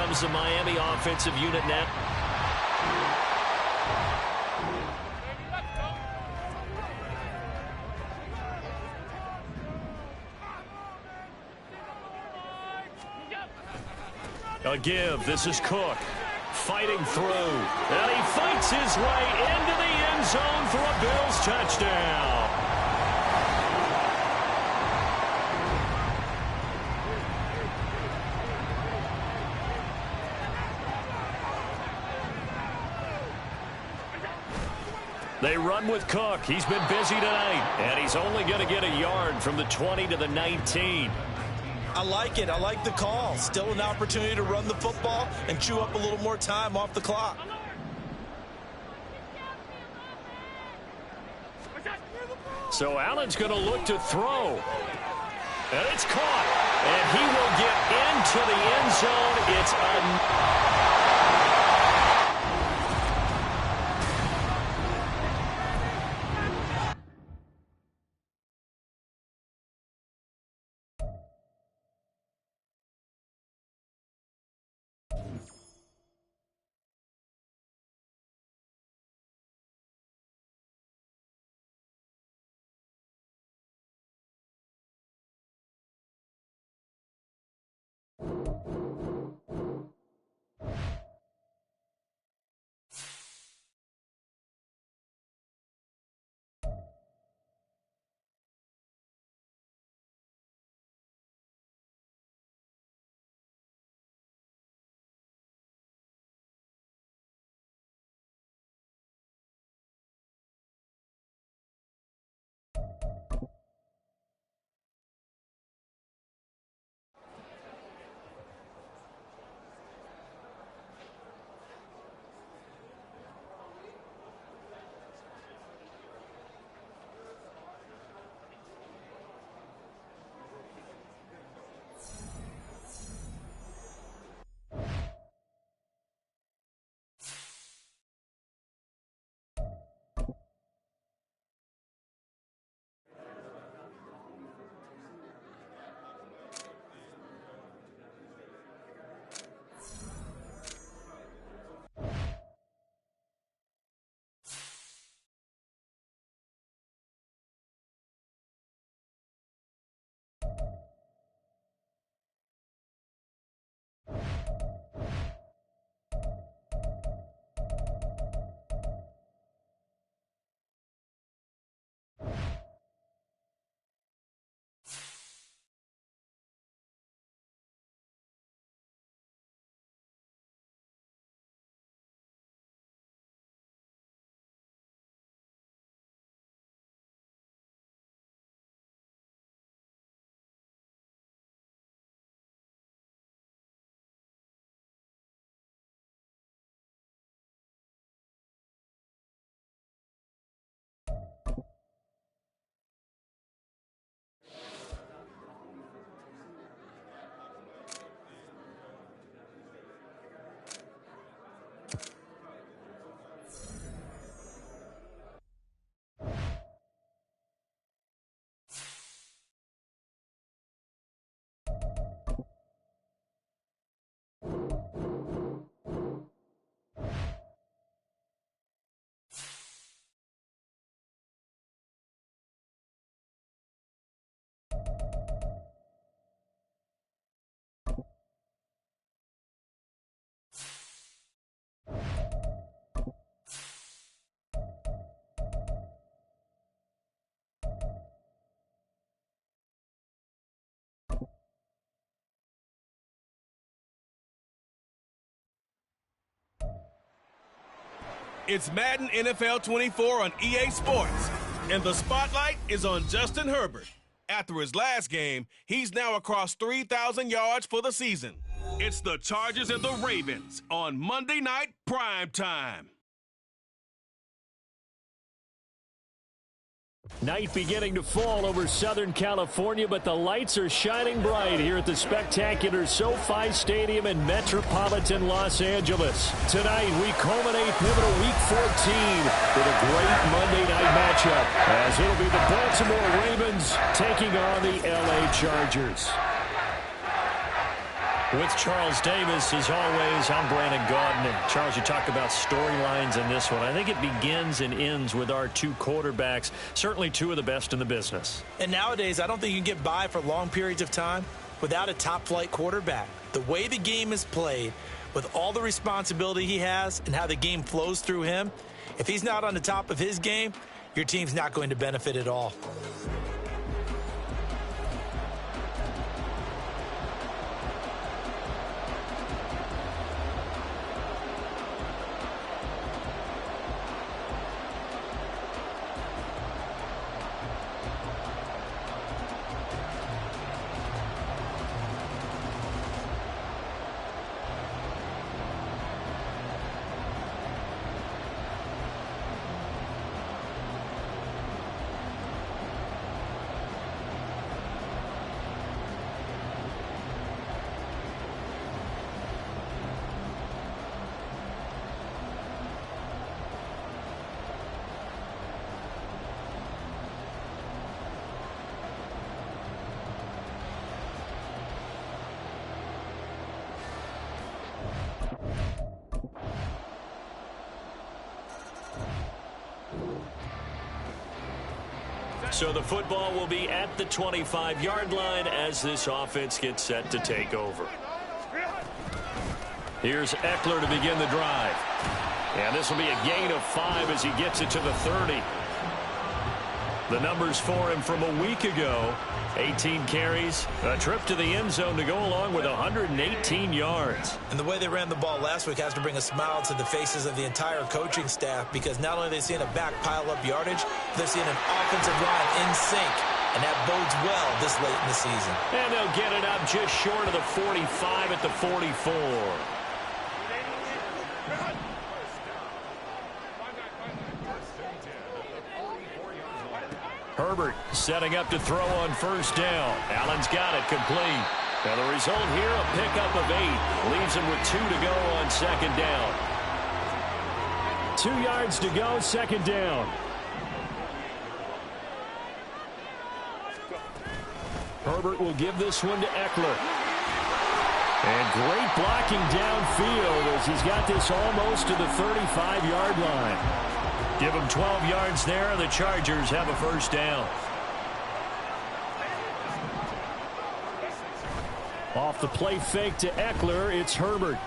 comes the Miami offensive unit now. A give. This is Cook. Fighting through. And he fights his way into the end zone for a Bills touchdown. They run with Cook. He's been busy tonight. And he's only going to get a yard from the 20 to the 19. I like it. I like the call. Still an opportunity to run the football and chew up a little more time off the clock. So Allen's going to look to throw. And it's caught. And he will get into the end zone. It's a... It's Madden NFL 24 on EA Sports, and the spotlight is on Justin Herbert. After his last game, he's now across 3,000 yards for the season. It's the Chargers and the Ravens on Monday Night Prime Time. Night beginning to fall over Southern California, but the lights are shining bright here at the spectacular SoFi Stadium in metropolitan Los Angeles. Tonight, we culminate pivotal Week 14 with a great Monday night matchup, as it'll be the Baltimore Ravens taking on the LA Chargers. With Charles Davis, as always, I'm Brandon Gaudin. And Charles, you talk about storylines in this one. I think it begins and ends with our two quarterbacks, certainly two of the best in the business. And nowadays, I don't think you can get by for long periods of time without a top-flight quarterback. The way the game is played, with all the responsibility he has and how the game flows through him, if he's not on the top of his game, your team's not going to benefit at all. So the football will be at the 25-yard line as this offense gets set to take over. Here's Eckler to begin the drive. And this will be a gain of 5 as he gets it to the 30. The numbers for him from a week ago: 18 carries, a trip to the end zone to go along with 118 yards. And the way they ran the ball last week has to bring a smile to the faces of the entire coaching staff, because not only are they seeing a back pile up yardage, they're seeing an offensive line in sync, and that bodes well this late in the season. And they'll get it up just short of the 45 at the 44. Herbert setting up to throw on first down. Allen's got it complete. Now the result here, a pickup of 8. Leaves him with 2 to go on second down. 2 yards to go, second down. Herbert will give this one to Eckler. And great blocking downfield as he's got this almost to the 35-yard line. Give him 12 yards there. The Chargers have a first down. Off the play fake to Eckler, it's Herbert.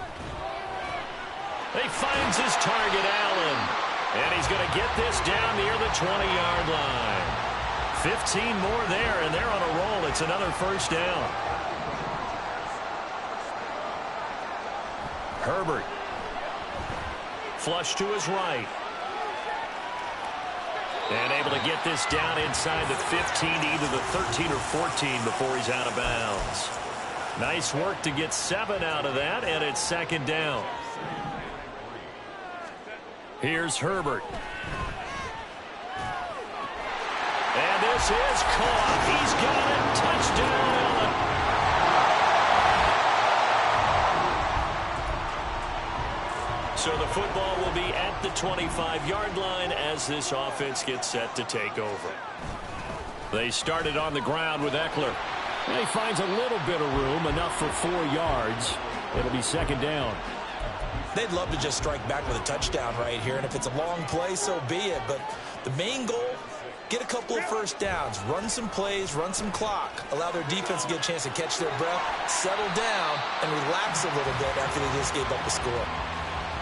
He finds his target, Allen. And he's going to get this down near the 20-yard line. 15 more there, and they're on a roll. It's another first down. Herbert. Flush to his right. And able to get this down inside the 15 to either the 13 or 14 before he's out of bounds. Nice work to get 7 out of that, and it's second down. Here's Herbert. And this is caught. He's got it. Touchdown, Allen. So the football will be at the 25-yard line as this offense gets set to take over. They started on the ground with Eckler. And he finds a little bit of room, enough for 4 yards. It'll be second down. They'd love to just strike back with a touchdown right here, and if it's a long play, so be it. But the main goal, get a couple of first downs, run some plays, run some clock, allow their defense to get a chance to catch their breath, settle down, and relax a little bit after they just gave up the score.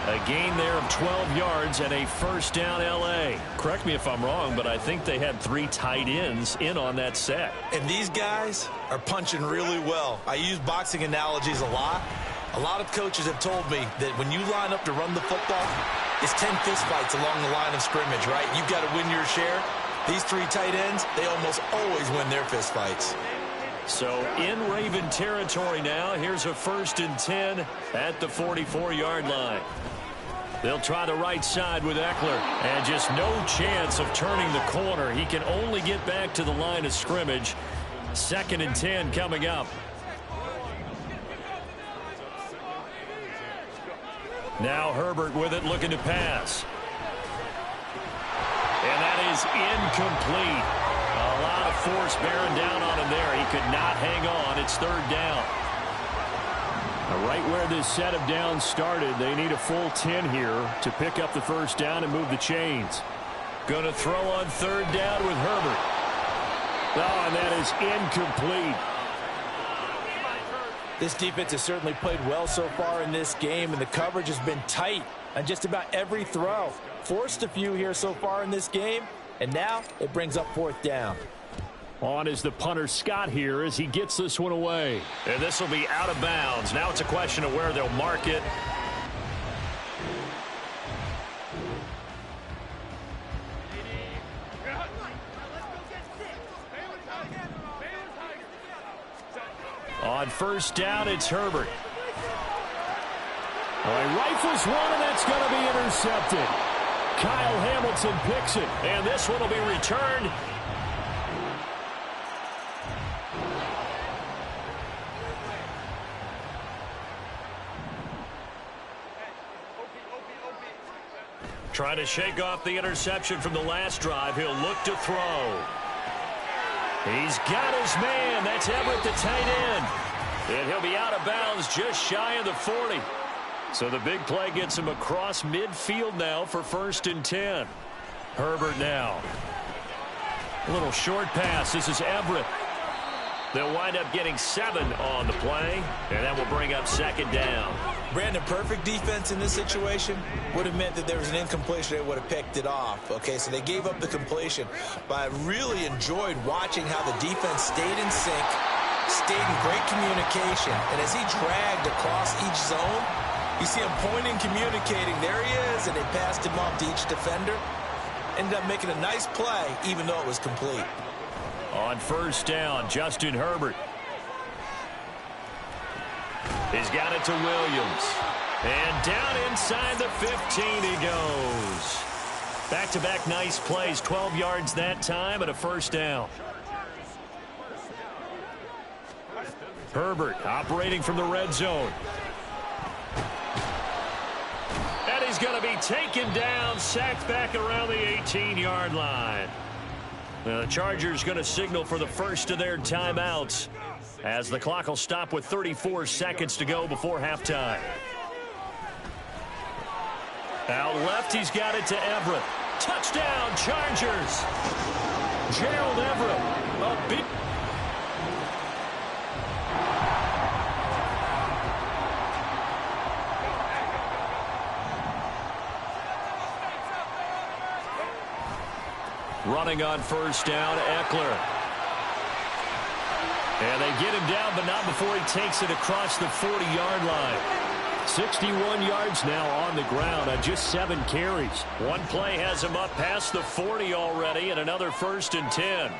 A gain there of 12 yards and a first down, L.A. Correct me if I'm wrong, but I think they had 3 tight ends in on that set. And these guys are punching really well. I use boxing analogies a lot. A lot of coaches have told me that when you line up to run the football, it's 10 fistfights along the line of scrimmage, right? You've got to win your share. These 3 tight ends, they almost always win their fistfights. So in Raven territory now, here's a 1st and 10 at the 44-yard line. They'll try the right side with Eckler, and just no chance of turning the corner. He can only get back to the line of scrimmage. 2nd and 10 coming up. Now Herbert with it, looking to pass. And that is incomplete. A lot of force bearing down on him there. He could not hang on. It's 3rd down. Right where this set of downs started, they need a full 10 here to pick up the first down and move the chains. Going to throw on third down with Herbert. Oh, and that is incomplete. This defense has certainly played well so far in this game, and the coverage has been tight on just about every throw. Forced a few here so far in this game, and now it brings up fourth down. On is the punter Scott here as he gets this one away. And this will be out of bounds. Now it's a question of where they'll mark it. On first down, it's Herbert. Well, he rifles one, and that's going to be intercepted. Kyle Hamilton picks it. And this one will be returned. Trying to shake off the interception from the last drive. He'll look to throw. He's got his man. That's Everett, the tight end. And he'll be out of bounds just shy of the 40. So the big play gets him across midfield now for 1st and 10. Herbert now. A little short pass. This is Everett. They'll wind up getting 7 on the play, and that will bring up 2nd down. Brandon, perfect defense in this situation would have meant that there was an incompletion. They would have picked it off. Okay, so they gave up the completion. But I really enjoyed watching how the defense stayed in sync, stayed in great communication. And as he dragged across each zone, you see him pointing, communicating. There he is, and they passed him off to each defender. Ended up making a nice play, even though it was complete. On first down, Justin Herbert. He's got it to Williams. And down inside the 15 he goes. Back-to-back nice plays, 12 yards that time and a first down. Herbert operating from the red zone. And he's going to be taken down, sacked back around the 18-yard line. The Chargers going to signal for the first of their timeouts as the clock will stop with 34 seconds to go before halftime. Out left, he's got it to Everett. Touchdown, Chargers. Gerald Everett, a big... Running on first down, Eckler. And they get him down, but not before he takes it across the 40-yard line. 61 yards now on the ground on just 7 carries. One play has him up past the 40 already, and another 1st and 10.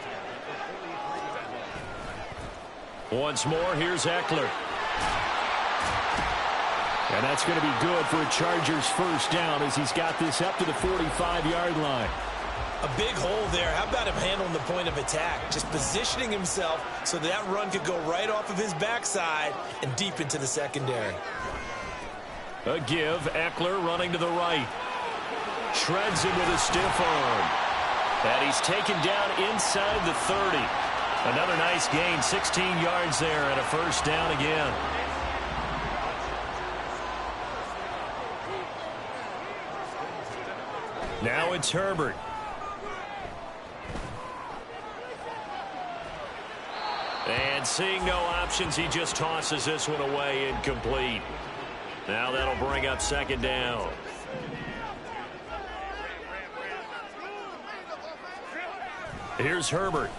Once more, here's Eckler. And that's going to be good for a Chargers first down as he's got this up to the 45-yard line. A big hole there. How about him handling the point of attack? Just positioning himself so that run could go right off of his backside and deep into the secondary. A give. Eckler running to the right. Shreds him with a stiff arm. And he's taken down inside the 30. Another nice gain. 16 yards there and a first down again. Now it's Herbert. And seeing no options, he just tosses this one away, incomplete. Now that'll bring up 2nd down. Here's Herbert.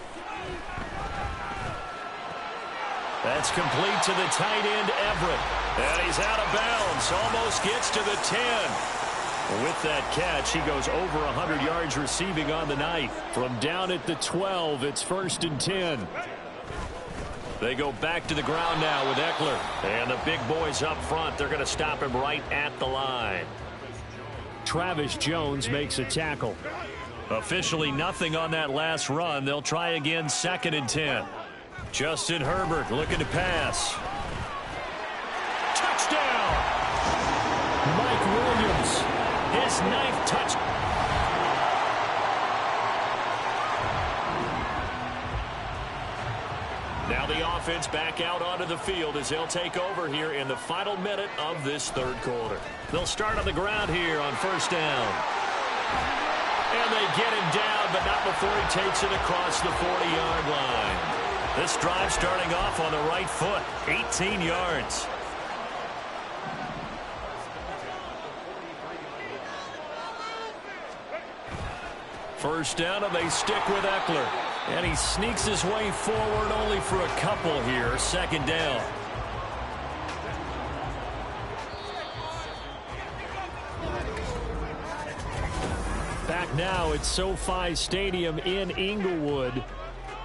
That's complete to the tight end, Everett. And he's out of bounds, almost gets to the 10. With that catch, he goes over 100 yards receiving on the night. From down at the 12, it's 1st and 10. They go back to the ground now with Eckler. And the big boys up front, they're going to stop him right at the line. Travis Jones makes a tackle. Officially nothing on that last run. They'll try again, 2nd and 10. Justin Herbert looking to pass. Touchdown! Mike Williams. His 9th touchdown. Now the offense back out onto the field as they'll take over here in the final minute of this third quarter. They'll start on the ground here on first down. And they get him down, but not before he takes it across the 40-yard line. This drive starting off on the right foot, 18 yards. First down, and they stick with Eckler. And he sneaks his way forward only for a couple here. Second down. Back now at SoFi Stadium in Inglewood.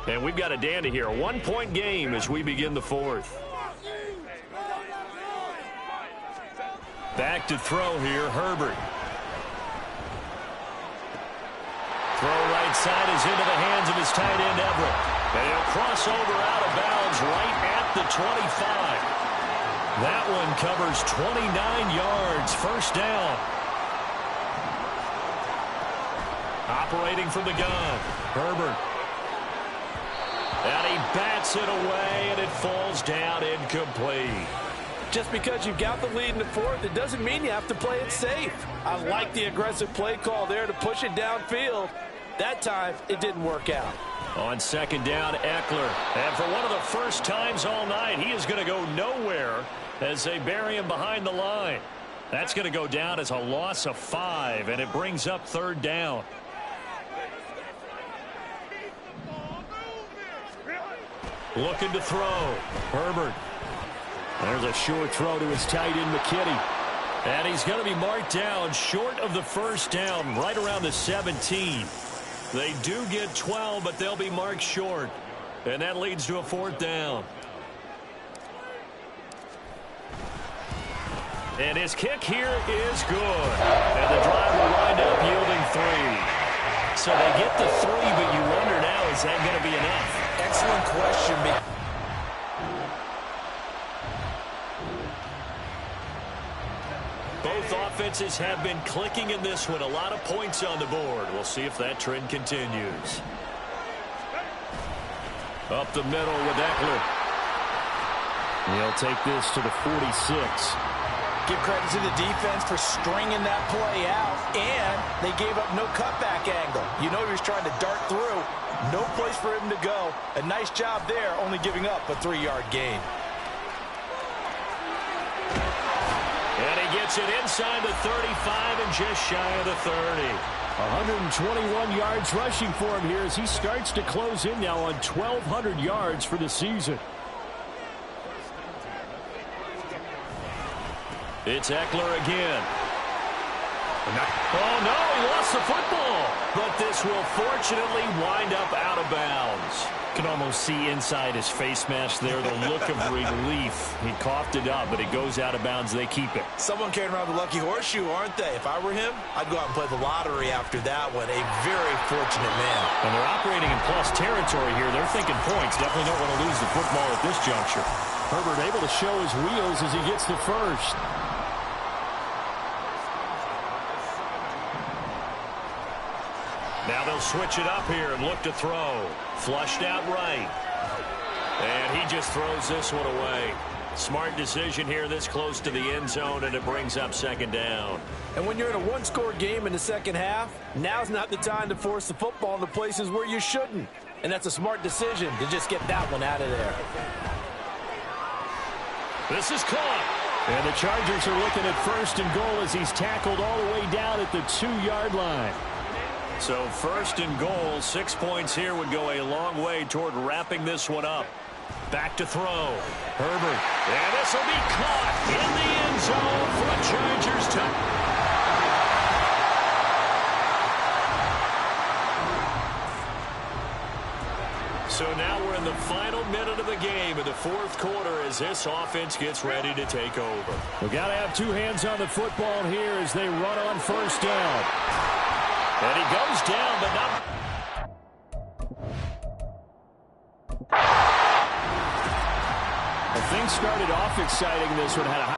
And we've got a dandy here. A one-point game as we begin the fourth. Back to throw here, Herbert. Throw right side is into the hands of his tight end, Everett. And he'll cross over out of bounds right at the 25. That one covers 29 yards. First down. Operating from the gun, Herbert. And he bats it away, and it falls down incomplete. Just because you've got the lead in the fourth, it doesn't mean you have to play it safe. I like the aggressive play call there to push it downfield. That time, it didn't work out. On second down, Eckler. And for one of the first times all night, he is going to go nowhere as they bury him behind the line. That's going to go down as a loss of 5, and it brings up third down. Looking to throw. Herbert. There's a short throw to his tight end, McKinney. And he's going to be marked down short of the first down, right around the 17. They do get 12, but they'll be marked short. And that leads to a fourth down. And his kick here is good. And the drive will wind up yielding 3. So they get the 3, but you wonder now, is that going to be enough? Excellent question. Both offenses have been clicking in this one. A lot of points on the board. We'll see if that trend continues. Up the middle with Eckler. He'll take this to the 46. Give credit to the defense for stringing that play out, and they gave up no cutback angle. You know he was trying to dart through. No place for him to go. A nice job there, only giving up a 3-yard gain. And he gets it inside the 35 and just shy of the 30. 121 yards rushing for him here as he starts to close in now on 1,200 yards for the season. It's Eckler again. Oh, no, he lost the football. But this will fortunately wind up out of bounds. You can almost see inside his face mask there the look of relief. He coughed it up, but it goes out of bounds. They keep it. Someone carrying around the lucky horseshoe, aren't they? If I were him, I'd go out and play the lottery after that one. A very fortunate man. And they're operating in plus territory here. They're thinking points. Definitely don't want to lose the football at this juncture. Herbert able to show his wheels as he gets the first. Now they'll switch it up here and look to throw. Flushed out right. And he just throws this one away. Smart decision here this close to the end zone, and it brings up second down. And when you're in a one-score game in the second half, now's not the time to force the football in the places where you shouldn't. And that's a smart decision to just get that one out of there. This is caught. And the Chargers are looking at first and goal as he's tackled all the way down at the 2-yard line. So first and goal, 6 points here would go a long way toward wrapping this one up. Back to throw. Herbert. And this will be caught in the end zone for a Chargers touchdown. So now we're in the final minute of the game in the fourth quarter as this offense gets ready to take over. We've got to have two hands on the football here as they run on first down. And he goes down, but not... Things started off exciting. This one had a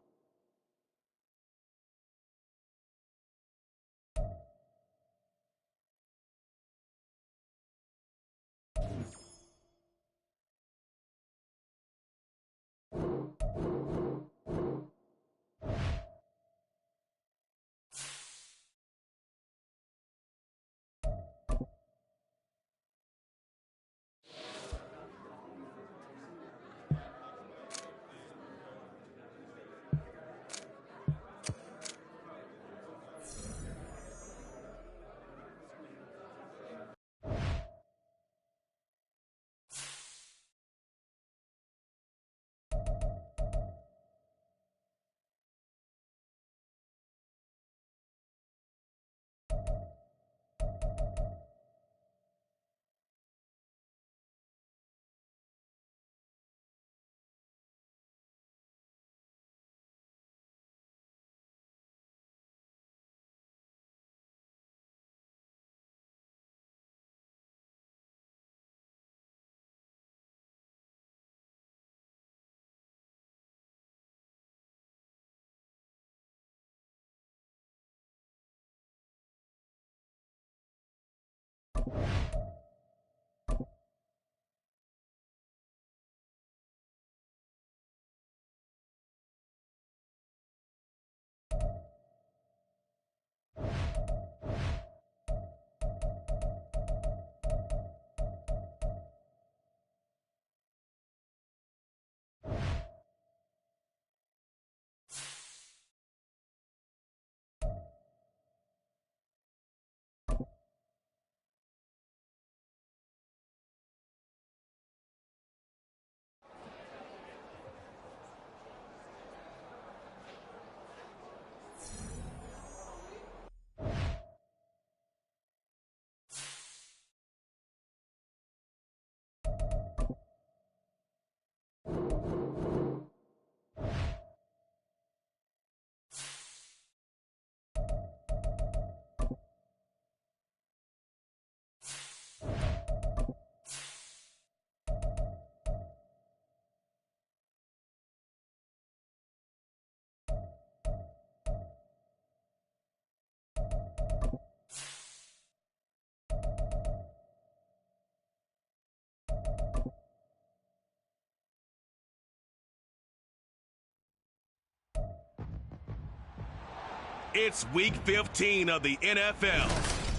It's Week 15 of the NFL.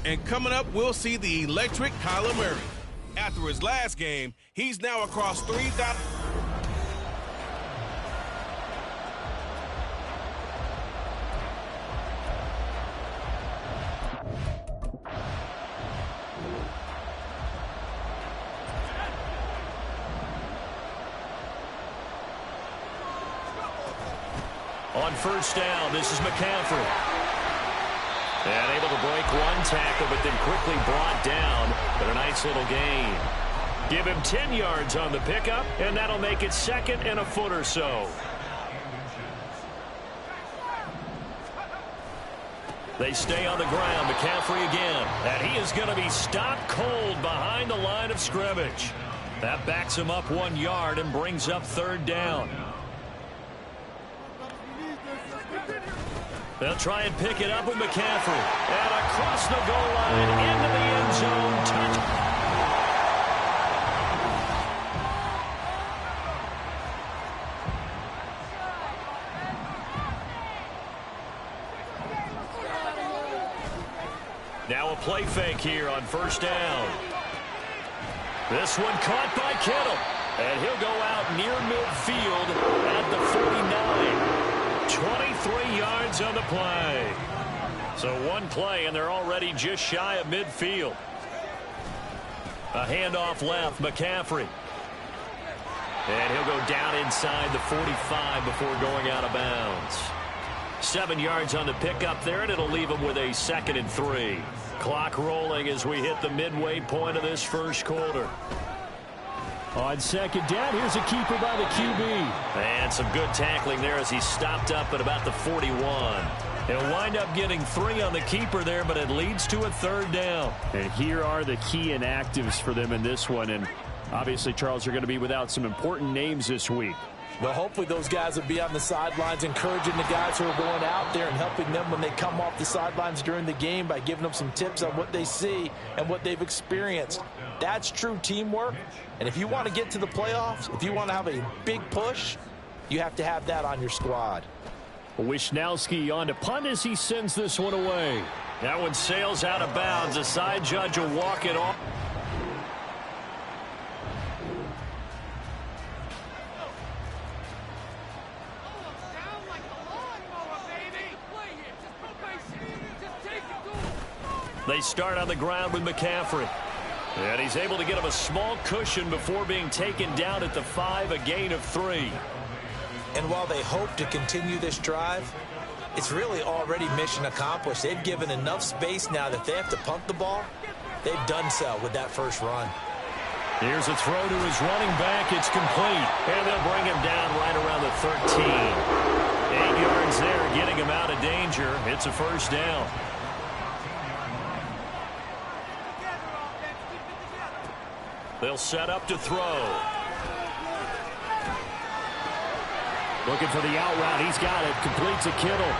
And coming up, we'll see the electric Kyler Murray. After his last game, he's now across 3,000. On first down, this is McCaffrey. And able to break one tackle, but then quickly brought down. But a nice little gain. Give him 10 yards on the pickup, and that'll make it second and a foot or so. They stay on the ground. McCaffrey again. And he is going to be stopped cold behind the line of scrimmage. That backs him up 1 yard and brings up third down. They'll try and pick it up with McCaffrey. And across the goal line into the end zone. Touch. Now a play fake here on first down. This one caught by Kittle. And he'll go out near midfield at the 49. 23 yards on the play. So one play, and they're already just shy of midfield. A handoff left, McCaffrey. And he'll go down inside the 45 before going out of bounds. 7 yards on the pickup there, and it'll leave him with a 2nd and 3. Clock rolling as we hit the midway point of this first quarter. On second down, here's a keeper by the QB. And some good tackling there as he stopped up at about the 41. He'll wind up getting 3 on the keeper there, but it leads to a third down. And here are the key inactives for them in this one. And obviously, Charles, are going to be without some important names this week. Well, hopefully those guys will be on the sidelines encouraging the guys who are going out there and helping them when they come off the sidelines during the game by giving them some tips on what they see and what they've experienced. That's true teamwork. And if you want to get to the playoffs, if you want to have a big push, You have to have that on your squad. Wisnowski on to punt as he sends this one away. That one sails out of bounds. The side judge will walk it off. They start on the ground with McCaffrey. And he's able to get him a small cushion before being taken down at the 5, a gain of 3. And while they hope to continue this drive, it's really already mission accomplished. They've given enough space now that they have to punt the ball. They've done so with that first run. Here's a throw to his running back. It's complete. And they'll bring him down right around the 13. 8 yards there, getting him out of danger. It's a first down. They'll set up to throw. Looking for the out route. He's got it. Complete to Kittle.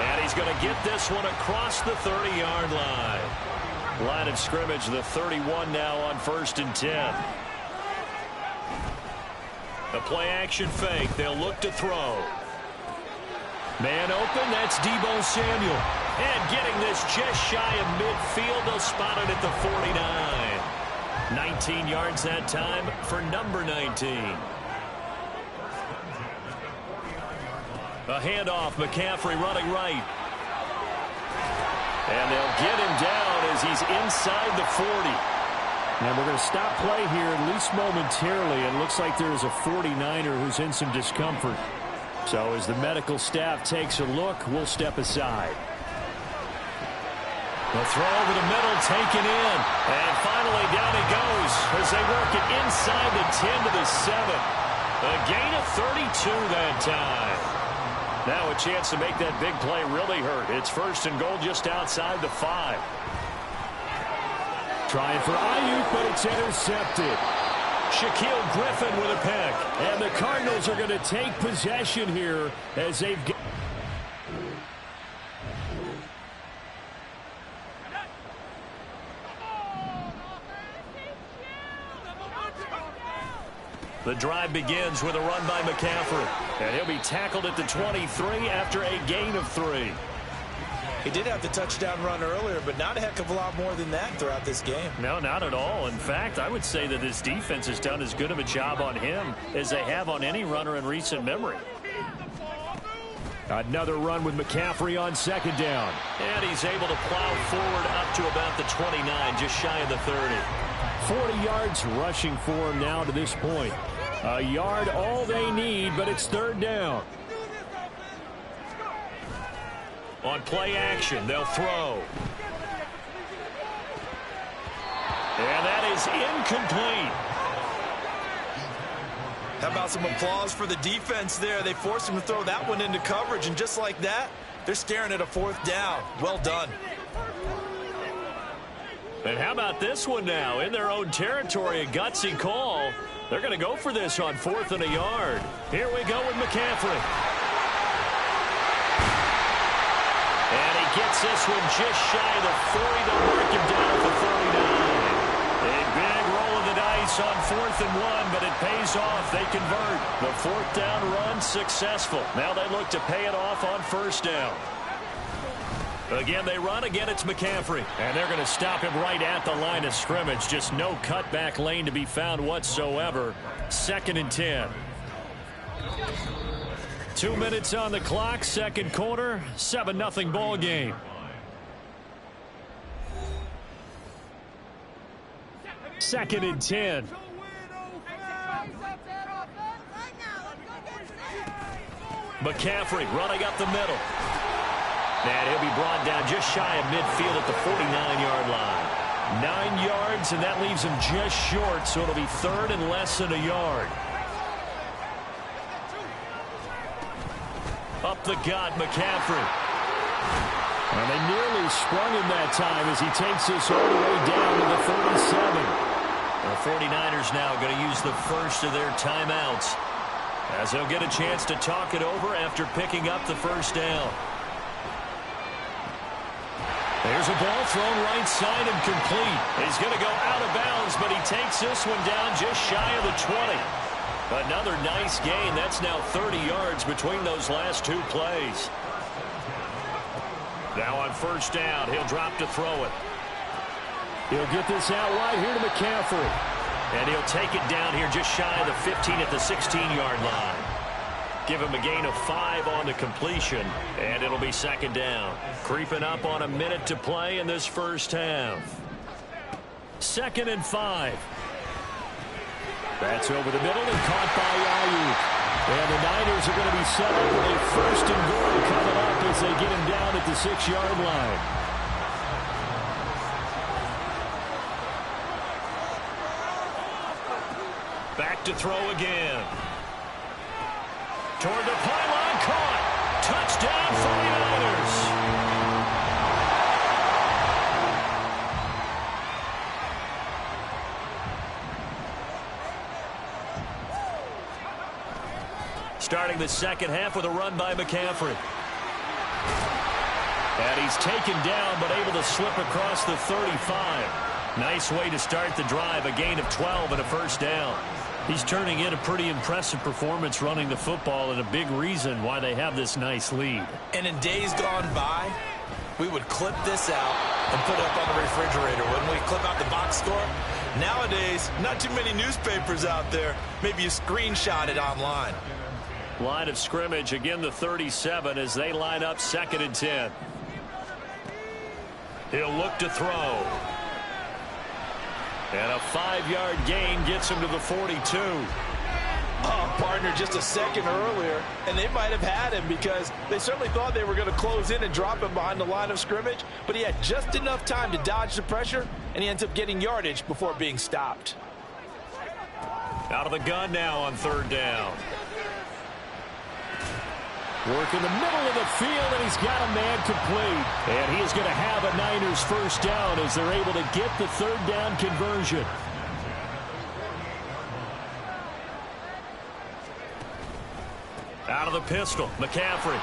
And he's going to get this one across the 30-yard line. Line of scrimmage, the 31 now on 1st and 10. A play-action fake. They'll look to throw. Man open. That's Deebo Samuel. And getting this just shy of midfield. They'll spot it at the 49. 19 yards that time for number 19. A handoff, McCaffrey running right. And they'll get him down as he's inside the 40. And we're going to stop play here, at least momentarily. It looks like there's a 49er who's in some discomfort. So as the medical staff takes a look, we'll step aside. The throw over the middle, taken in. And finally down he goes as they work it inside the 10 to the 7. A gain of 32 that time. Now a chance to make that big play really hurt. It's 1st and goal just outside the 5. Trying for Ayuk, but it's intercepted. Shaquille Griffin with a pick. And the Cardinals are going to take possession here as they've got... The drive begins with a run by McCaffrey. And he'll be tackled at the 23 after a gain of 3. He did have the touchdown run earlier, but not a heck of a lot more than that throughout this game. No, not at all. In fact, I would say that this defense has done as good of a job on him as they have on any runner in recent memory. Another run with McCaffrey on 2nd down. And he's able to plow forward up to about the 29, just shy of the 30. 40 yards rushing for him now to this point. A yard all they need, but it's 3rd down. On play action, they'll throw. And that is incomplete. How about some applause for the defense there? They forced him to throw that one into coverage, and just like that, they're staring at a 4th down. Well done. And how about this one now? In their own territory, a gutsy call. They're going to go for this on 4th and a yard. Here we go with McCaffrey. And he gets this one just shy of the 40. They'll mark him down at the 39. A big roll of the dice on 4th and 1, but it pays off. They convert. The 4th down run successful. Now they look to pay it off on 1st down. Again, they run. Again, it's McCaffrey. And they're going to stop him right at the line of scrimmage. Just no cutback lane to be found whatsoever. 2nd and 10. 2 minutes on the clock. 2nd quarter. 7-0 ball game. Second and 10. McCaffrey running up the middle. And he'll be brought down just shy of midfield at the 49-yard line. 9 yards, and that leaves him just short, so it'll be 3rd and less than a yard. Up the gut, McCaffrey. And they nearly sprung him that time as he takes this all the way down to the 37. The 49ers now going to use the first of their timeouts as they'll get a chance to talk it over after picking up the 1st down. There's a ball thrown right side and complete. He's going to go out of bounds, but he takes this one down just shy of the 20. Another nice gain. That's now 30 yards between those last two plays. Now on first down, he'll drop to throw it. He'll get this out wide here to McCaffrey. And he'll take it down here just shy of the 15 at the 16-yard line. Give him a gain of 5 on the completion, and it'll be second down. Creeping up on a minute to play in this first half. 2nd and 5. That's over the middle and caught by Ayuk. And the Niners are going to be set up with a 1st and goal coming up as they get him down at the 6-yard line. Back to throw again. Toward the pylon, caught. Touchdown, 49ers. Starting the second half with a run by McCaffrey. And he's taken down but able to slip across the 35. Nice way to start the drive, a gain of 12 and a first down. He's turning in a pretty impressive performance running the football and a big reason why they have this nice lead. And in days gone by, we would clip this out and put it up on the refrigerator. Wouldn't we clip out the box score? Nowadays, not too many newspapers out there. Maybe you screenshot it online. Line of scrimmage, again the 37 as they line up 2nd and 10. He'll look to throw. And a 5-yard gain gets him to the 42. Oh, partner, just a second earlier, and they might have had him because they certainly thought they were going to close in and drop him behind the line of scrimmage, but he had just enough time to dodge the pressure, and he ends up getting yardage before being stopped. Out of the gun now on 3rd down. Work in the middle of the field, and he's got a man complete. And he is going to have a Niners first down as they're able to get the 3rd down conversion. Out of the pistol, McCaffrey.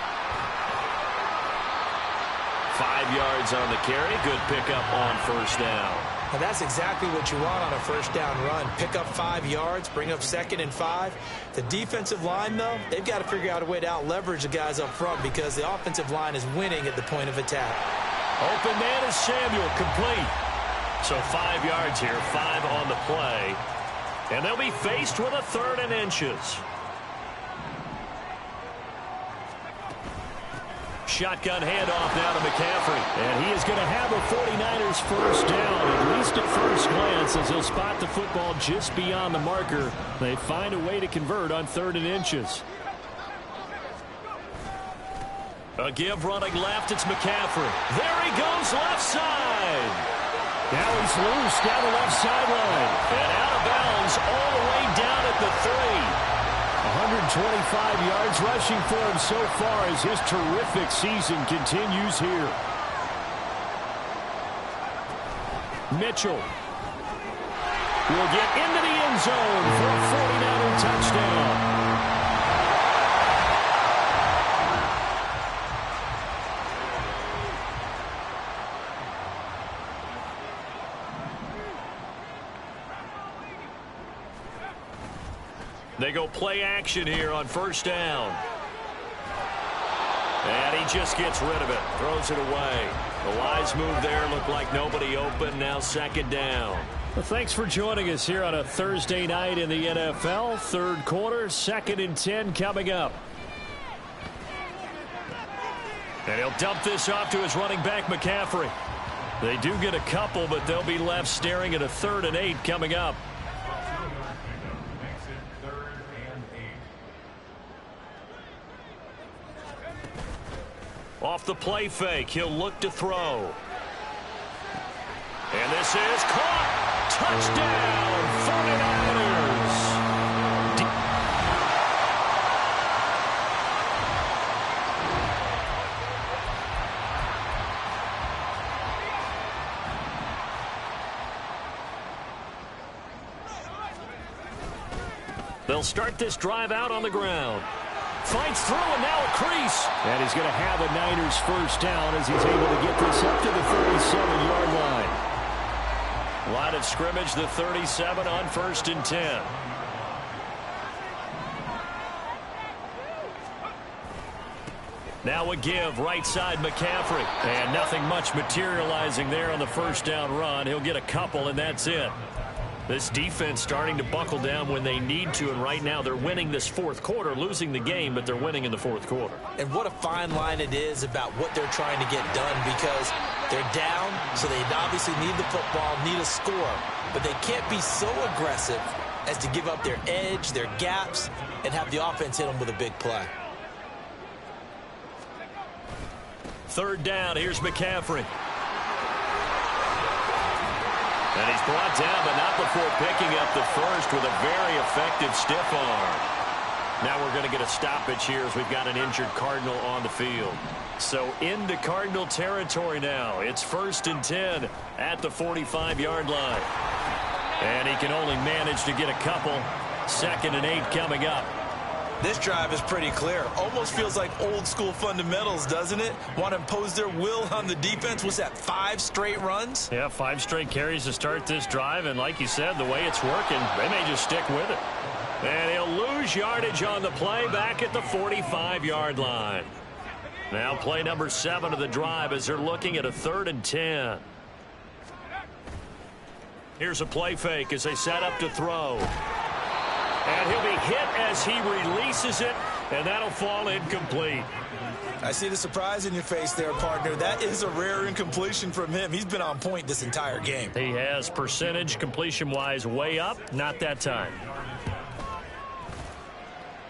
5 yards on the carry. Good pickup on first down. Now that's exactly what you want on a first down run. Pick up 5 yards, bring up 2nd and 5. The defensive line, though, they've got to figure out a way to out-leverage the guys up front because the offensive line is winning at the point of attack. Open man is Samuel, complete. So 5 yards here, 5 on the play. And they'll be faced with a 3rd and inches. Shotgun handoff now to McCaffrey. And he is going to have a 49ers first down, at least at first glance, as he'll spot the football just beyond the marker. They find a way to convert on 3rd and inches. A give running left, it's McCaffrey. There he goes, left side. Now he's loose down the left sideline. And out of bounds all the way down at the 3. 125 yards rushing for him so far as his terrific season continues here. Mitchell will get into the end zone for a 49er touchdown. They go play action here on first down. And he just gets rid of it. Throws it away. The wise move there. Looked like nobody open. Now 2nd down. Well, thanks for joining us here on a Thursday night in the NFL. 3rd quarter, 2nd and 10 coming up. And he'll dump this off to his running back, McCaffrey. They do get a couple, but they'll be left staring at a 3rd and 8 coming up. Off the play fake, he'll look to throw. And this is caught. Touchdown, 49ers. They'll start this drive out on the ground. Fights through and now a crease. And he's going to have a Niners first down as he's able to get this up to the 37-yard line. Line of scrimmage, the 37 on 1st and 10. Now a give, right side McCaffrey. And nothing much materializing there on the first down run. He'll get a couple, and that's it. This defense starting to buckle down when they need to, and right now they're winning this fourth quarter, losing the game, but they're winning in the fourth quarter. And what a fine line it is about what they're trying to get done, because they're down, so they obviously need the football, need a score, but they can't be so aggressive as to give up their edge, their gaps, and have the offense hit them with a big play. Third down, here's McCaffrey. And he's brought down, but not before picking up the first with a very effective stiff arm. Now we're going to get a stoppage here as we've got an injured Cardinal on the field. So into Cardinal territory now. It's 1st and 10 at the 45-yard line. And he can only manage to get a couple. 2nd and 8 coming up. This drive is pretty clear. Almost feels like old school fundamentals, doesn't it? Want to impose their will on the defense. Was that 5 straight runs? Yeah, 5 straight carries to start this drive. And like you said, the way it's working, they may just stick with it. And he'll lose yardage on the play back at the 45-yard line. Now play number 7 of the drive as they're looking at a 3rd and 10. Here's a play fake as they set up to throw. And he'll be hit as he releases it, and that'll fall incomplete. I see the surprise in your face there, partner. That is a rare incompletion from him. He's been on point this entire game. He has percentage completion-wise way up, not that time.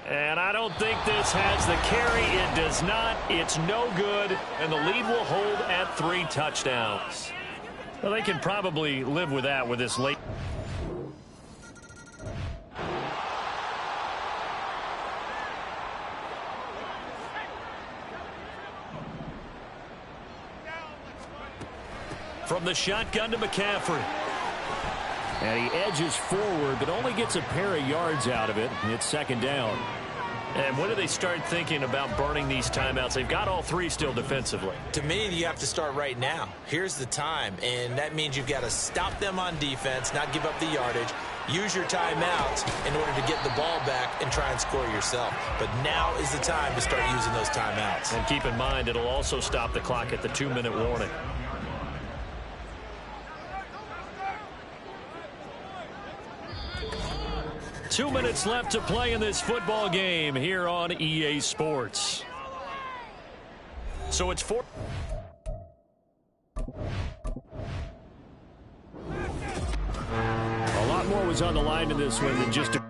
And I don't think this has the carry. It does not. It's no good, and the lead will hold at 3 touchdowns. Well, they can probably live with that with this late. From the shotgun to McCaffrey. And he edges forward, but only gets a pair of yards out of it. It's 2nd down. And when do they start thinking about burning these timeouts? They've got all 3 still defensively. To me, you have to start right now. Here's the time, and that means you've got to stop them on defense, not give up the yardage, use your timeouts in order to get the ball back and try and score yourself. But now is the time to start using those timeouts. And keep in mind, it'll also stop the clock at the 2-minute warning. Two minutes left to play in this football game here on EA Sports. So it's 4. A lot more was on the line in this one than just a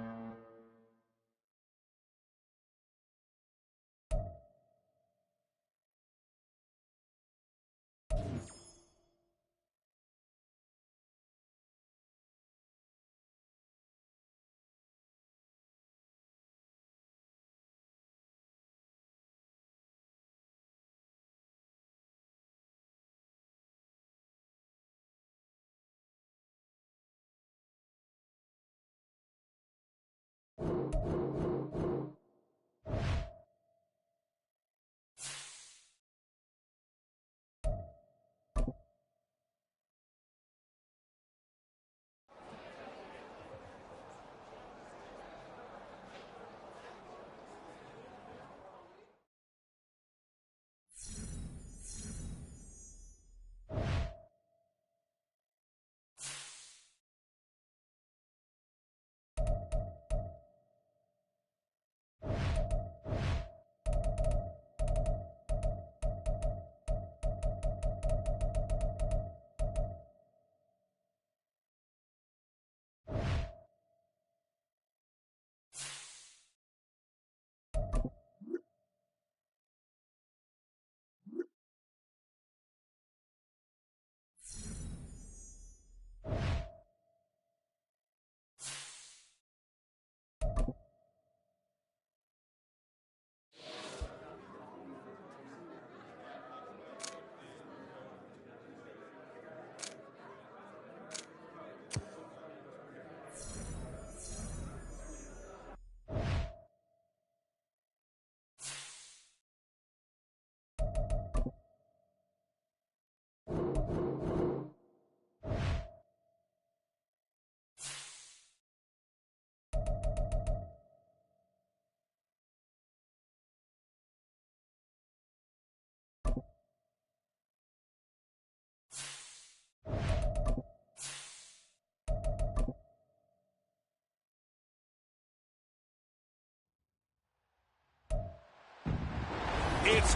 It's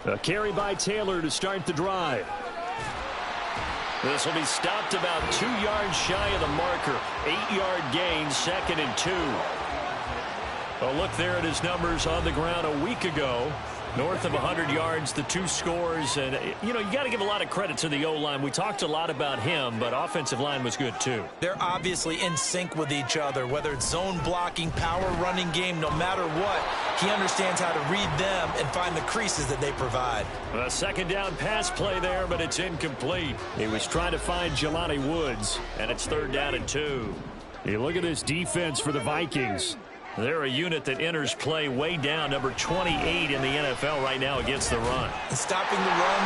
A carry by Taylor to start the drive. This will be stopped about 2 yards shy of the marker. 8-yard gain, 2nd and 2. A look there at his numbers on the ground a week ago. North of 100 yards, the 2 scores. And, you got to give a lot of credit to the O-line. We talked a lot about him, but offensive line was good, too. They're obviously in sync with each other, whether it's zone blocking, power running game, no matter what. He understands how to read them and find the creases that they provide. A 2nd down pass play there, but it's incomplete. He was trying to find Jelani Woods. And it's 3rd down and 2. You look at this defense for the Vikings. They're a unit that enters play way down, number 28 in the NFL right now against the run. And stopping the run.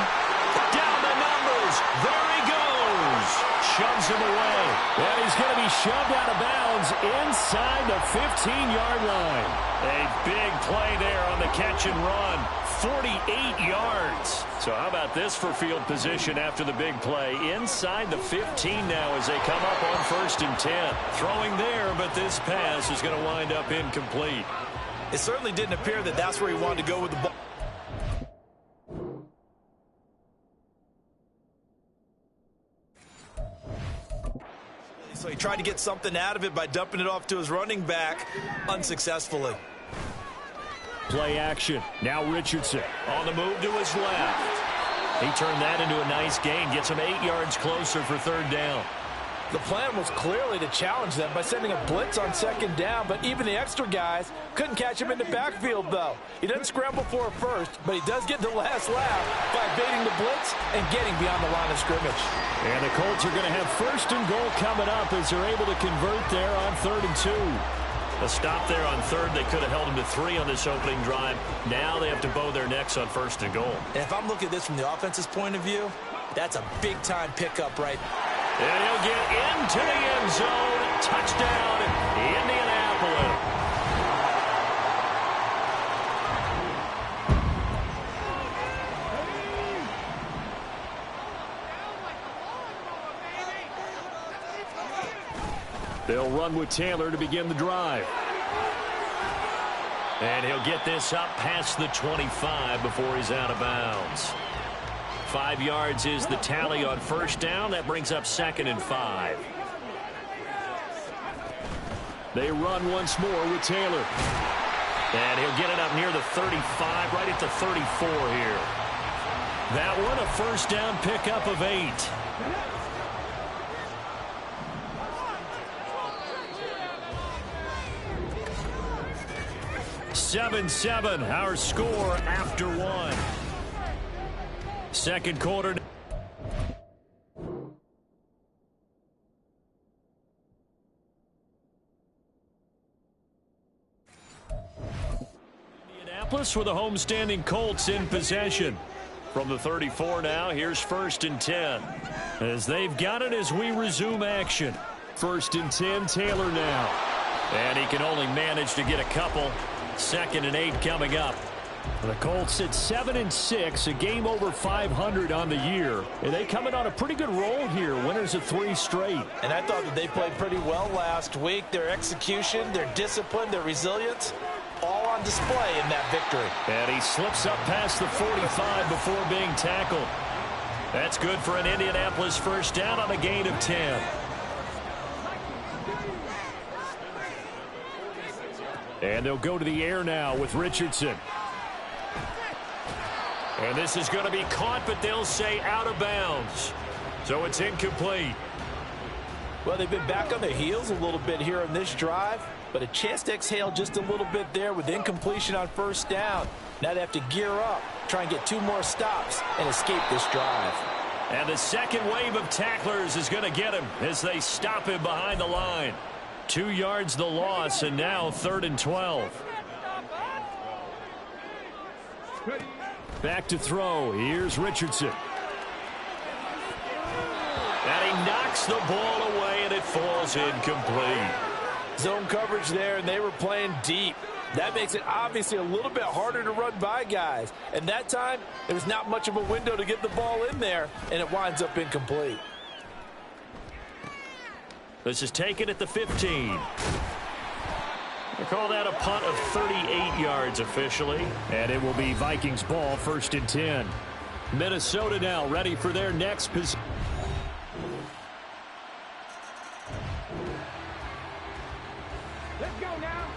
Down the numbers. There he goes. Shoves him away. And he's going to be shoved out of bounds inside the 15-yard line. A big play there on the catch and run. 48 yards. So how about this for field position after the big play? Inside the 15 now as they come up on 1st and 10. Throwing there, but this pass is going to wind up incomplete. It certainly didn't appear that that's where he wanted to go with the ball. So he tried to get something out of it by dumping it off to his running back unsuccessfully. Play action. Now Richardson. On the move to his left. He turned that into a nice gain. Gets him 8 yards closer for 3rd down. The plan was clearly to challenge them by sending a blitz on 2nd down, but even the extra guys couldn't catch him in the backfield, though. He doesn't scramble for a first, but he does get the last laugh by evading the blitz and getting beyond the line of scrimmage. And the Colts are going to have 1st and goal coming up as they're able to convert there on 3rd and 2. A stop there on 3rd. They could have held him to 3 on this opening drive. Now they have to bow their necks on 1st and goal. And if I'm looking at this from the offense's point of view, that's a big-time pickup right there. And he'll get into the end zone. Touchdown, Indianapolis. They'll run with Taylor to begin the drive. And he'll get this up past the 25 before he's out of bounds. 5 yards is the tally on 1st down. That brings up 2nd and 5. They run once more with Taylor. And he'll get it up near the 35, right at the 34 here. That one, a 1st down pickup of 8. Seven, our score after 1. 2nd quarter. Indianapolis with the homestanding Colts in possession. From the 34 now, here's 1st and 10. As they've got it as we resume action. 1st and 10, Taylor now. And he can only manage to get a couple. 2nd and 8 coming up. The Colts at 7-6, a game over 500 on the year. And they coming on a pretty good roll here, winners of 3 straight. And I thought that they played pretty well last week. Their execution, their discipline, their resilience, all on display in that victory. And he slips up past the 45 before being tackled. That's good for an Indianapolis 1st down on a gain of 10. And they'll go to the air now with Richardson. And this is going to be caught, but they'll say out of bounds. So it's incomplete. Well, they've been back on their heels a little bit here in this drive, but a chance to exhale just a little bit there with incompletion on 1st down. Now they have to gear up, try and get 2 more stops and escape this drive. And the 2nd wave of tacklers is going to get him as they stop him behind the line. 2 yards the loss, and now 3rd and 12. Back to throw. Here's Richardson. And he knocks the ball away, and it falls incomplete. Zone coverage there, and they were playing deep. That makes it obviously a little bit harder to run by guys. And that time, there was not much of a window to get the ball in there, and it winds up incomplete. This is taken at the 15. They call that a punt of 38 yards officially. And it will be Vikings ball, 1st and 10. Minnesota now ready for their next position. Let's go now.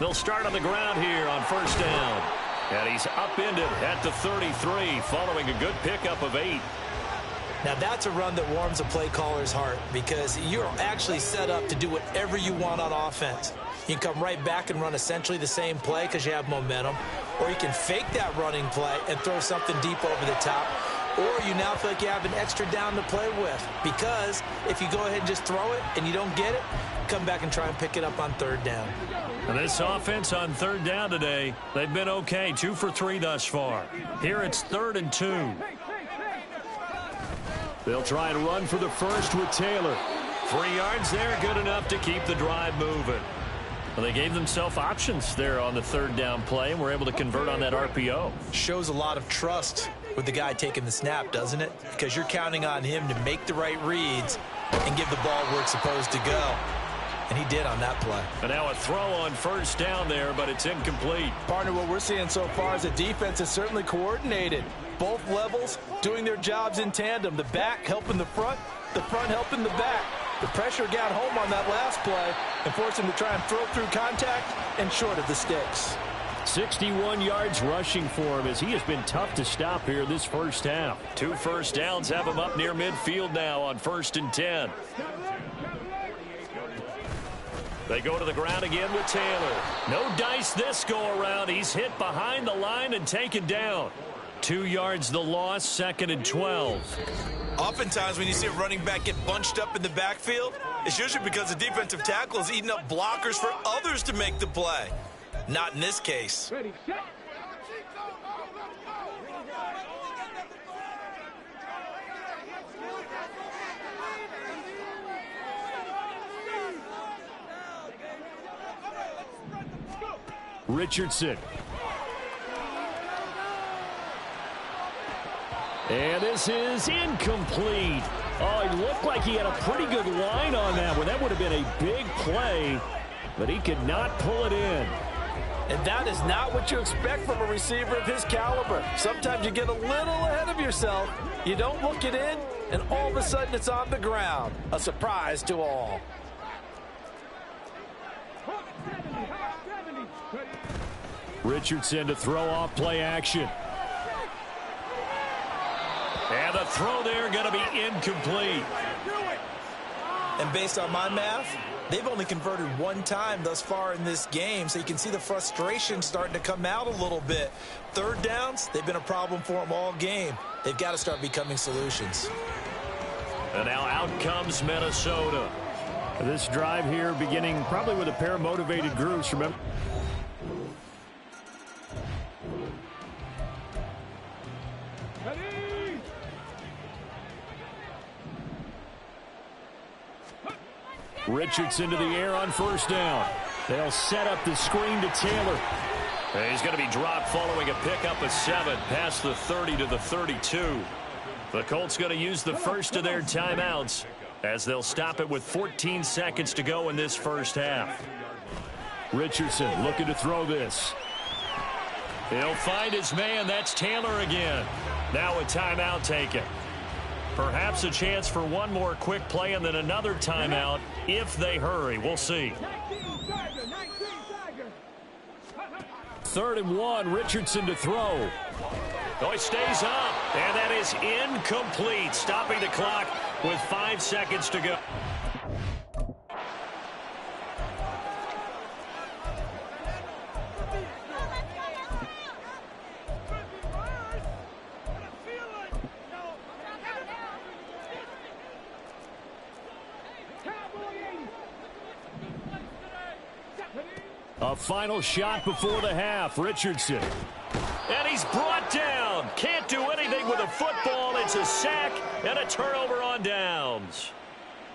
They'll start on the ground here on 1st down. And he's upended at the 33 following a good pickup of 8. Now that's a run that warms a play caller's heart because you're actually set up to do whatever you want on offense. You can come right back and run essentially the same play because you have momentum, or you can fake that running play and throw something deep over the top, or you now feel like you have an extra down to play with because if you go ahead and just throw it and you don't get it, come back and try and pick it up on 3rd down. And this offense on 3rd down today, they've been okay, 2 for 3 thus far. Here it's 3rd and 2. They'll try and run for the first with Taylor. 3 yards there, good enough to keep the drive moving. Well, they gave themselves options there on the 3rd down play and were able to convert on that RPO. Shows a lot of trust with the guy taking the snap, doesn't it? Because you're counting on him to make the right reads and give the ball where it's supposed to go. And he did on that play. And now a throw on 1st down there, but it's incomplete. Partner, what we're seeing so far is the defense is certainly coordinated. Both levels doing their jobs in tandem. The back helping the front helping the back. The pressure got home on that last play and forced him to try and throw through contact and short of the sticks. 61 yards rushing for him as he has been tough to stop here this 1st half. 2 first downs have him up near midfield now on 1st and 10. They go to the ground again with Taylor. No dice this go-around. He's hit behind the line and taken down. 2 yards the loss, 2nd and 12. Oftentimes when you see a running back get bunched up in the backfield, it's usually because the defensive tackle is eating up blockers for others to make the play. Not in this case. Ready, set. Richardson. And this is incomplete. Oh, he looked like he had a pretty good line on that one. That would have been a big play, but he could not pull it in. And that is not what you expect from a receiver of his caliber. Sometimes you get a little ahead of yourself. You don't look it in, and all of a sudden it's on the ground. A surprise to all. Richardson to throw off play action. And the throw there going to be incomplete. And based on my math, they've only converted 1 time thus far in this game, so you can see the frustration starting to come out a little bit. 3rd downs, they've been a problem for them all game. They've got to start becoming solutions. And now out comes Minnesota. This drive here beginning probably with a pair of motivated groups. Remember, Richardson to the air on 1st down. They'll set up the screen to Taylor. And he's going to be dropped following a pickup of 7 past the 30 to the 32. The Colts going to use the first of their timeouts as they'll stop it with 14 seconds to go in this 1st half. Richardson looking to throw this. He'll find his man. That's Taylor again. Now a timeout taken. Perhaps a chance for one more quick play and then another timeout if they hurry. We'll see. 3rd and 1, Richardson to throw. Oh, he stays up, and that is incomplete, stopping the clock with 5 seconds to go. A final shot before the half. Richardson. And he's brought down. Can't do anything with a football. It's a sack and a turnover on downs.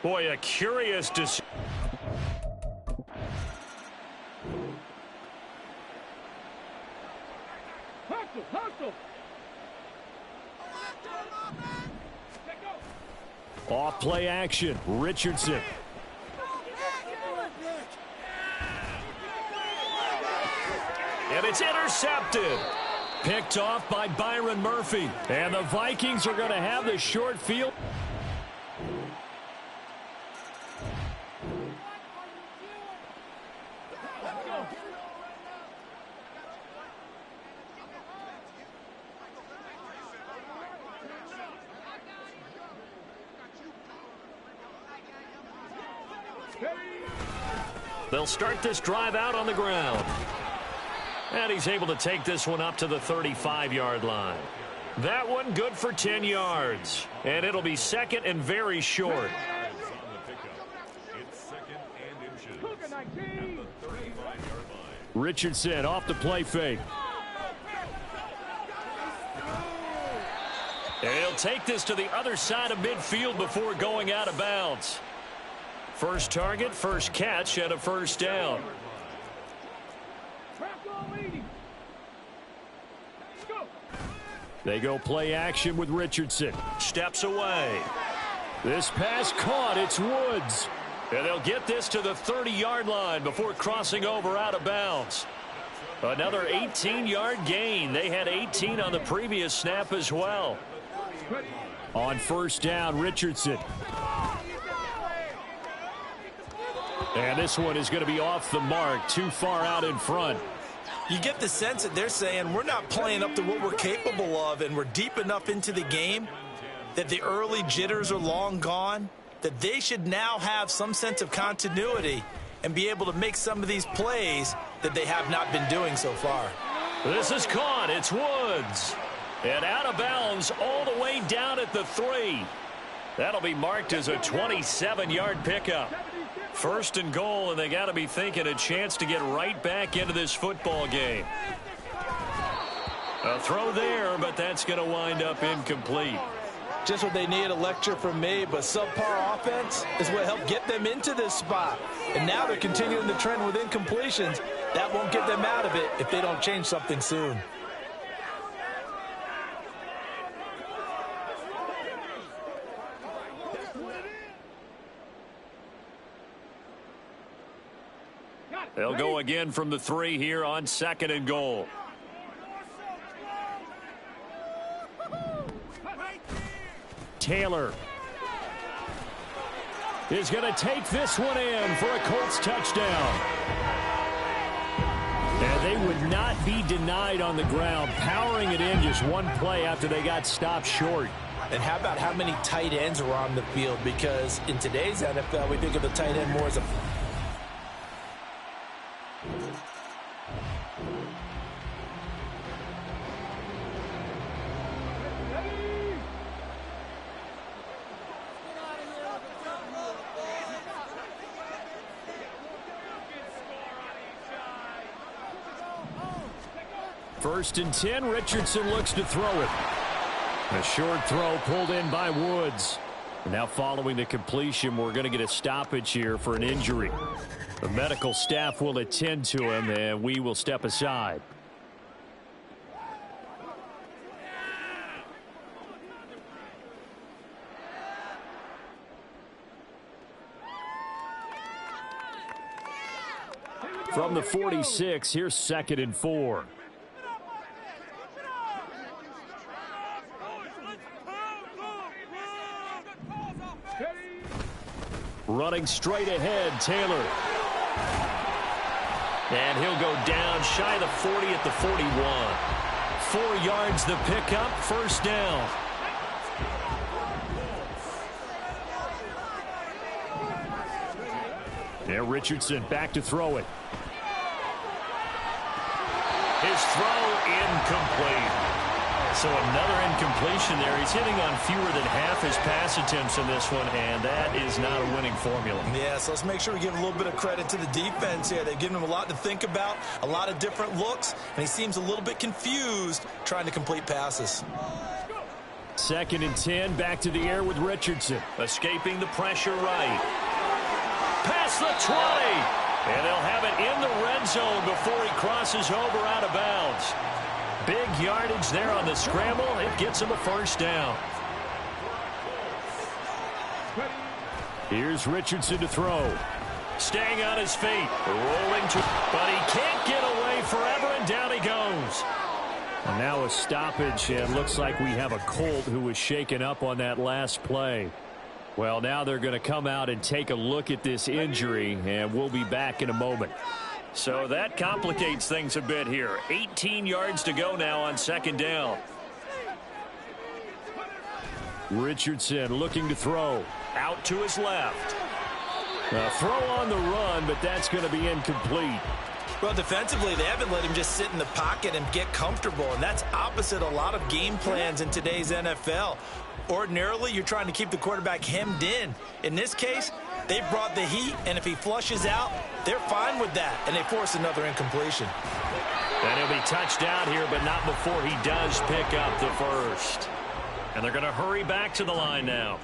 Boy, a curious decision. Hustle, hustle. Off play action. Richardson. And it's intercepted. Picked off by Byron Murphy. And the Vikings are going to have the short field. They'll start this drive out on the ground. And he's able to take this one up to the 35-yard line. That one good for 10 yards. And it'll be second and very short. Richardson off the play fake. And he'll take this to the other side of midfield before going out of bounds. First target, first catch, and a first down. They go play action with Richardson. Steps away. This pass caught. It's Woods. And they'll get this to the 30-yard line before crossing over out of bounds. Another 18-yard gain. They had 18 on the previous snap as well. On first down, Richardson. And this one is going to be off the mark, too far out in front. You get the sense that they're saying we're not playing up to what we're capable of, and we're deep enough into the game that the early jitters are long gone, that they should now have some sense of continuity and be able to make some of these plays that they have not been doing so far. This is caught. It's Woods. And out of bounds all the way down at the 3. That'll be marked as a 27-yard pickup. First and goal, and they got to be thinking a chance to get right back into this football game. A throw there, but that's going to wind up incomplete. Just what they need, a lecture from me, but subpar offense is what helped get them into this spot. And now they're continuing the trend with incompletions. That won't get them out of it if they don't change something soon. They'll go again from the 3 here on second and goal. Taylor is going to take this one in for a Colts touchdown. And they would not be denied on the ground, powering it in just one play after they got stopped short. And how about how many tight ends are on the field? Because in today's NFL, we think of the tight end more as a... First and 10, Richardson looks to throw it. A short throw pulled in by Woods. Now following the completion, we're going to get a stoppage here for an injury. The medical staff will attend to him, and we will step aside. From the 46, here's second and 4. Running straight ahead, Taylor. And he'll go down shy of the 40 at the 41. 4 yards the pickup, first down. And Richardson back to throw it. His throw incomplete. So another incompletion there. He's hitting on fewer than half his pass attempts in this one, and that is not a winning formula. Yeah, so let's make sure we give a little bit of credit to the defense here. They've given him a lot to think about, a lot of different looks, and he seems a little bit confused trying to complete passes. Second and 10, back to the air with Richardson. Escaping the pressure right. Past the 20. And they'll have it in the red zone before he crosses over out of bounds. Big yardage there on the scramble. It gets him a first down. Here's Richardson to throw. Staying on his feet. Rolling to, but he can't get away forever, and down he goes. And now a stoppage, and looks like we have a Colt who was shaken up on that last play. Well, now they're going to come out and take a look at this injury, and we'll be back in a moment. So that complicates things a bit here. 18 yards to go now on second down. Richardson looking to throw. Out to his left. A throw on the run, but that's going to be incomplete. Well, defensively, they haven't let him just sit in the pocket and get comfortable, and that's opposite a lot of game plans in today's NFL. Ordinarily, you're trying to keep the quarterback hemmed in. In this case, they brought the heat, and if he flushes out, they're fine with that, and they force another incompletion. And he'll be touched down here, but not before he does pick up the first. And they're going to hurry back to the line now.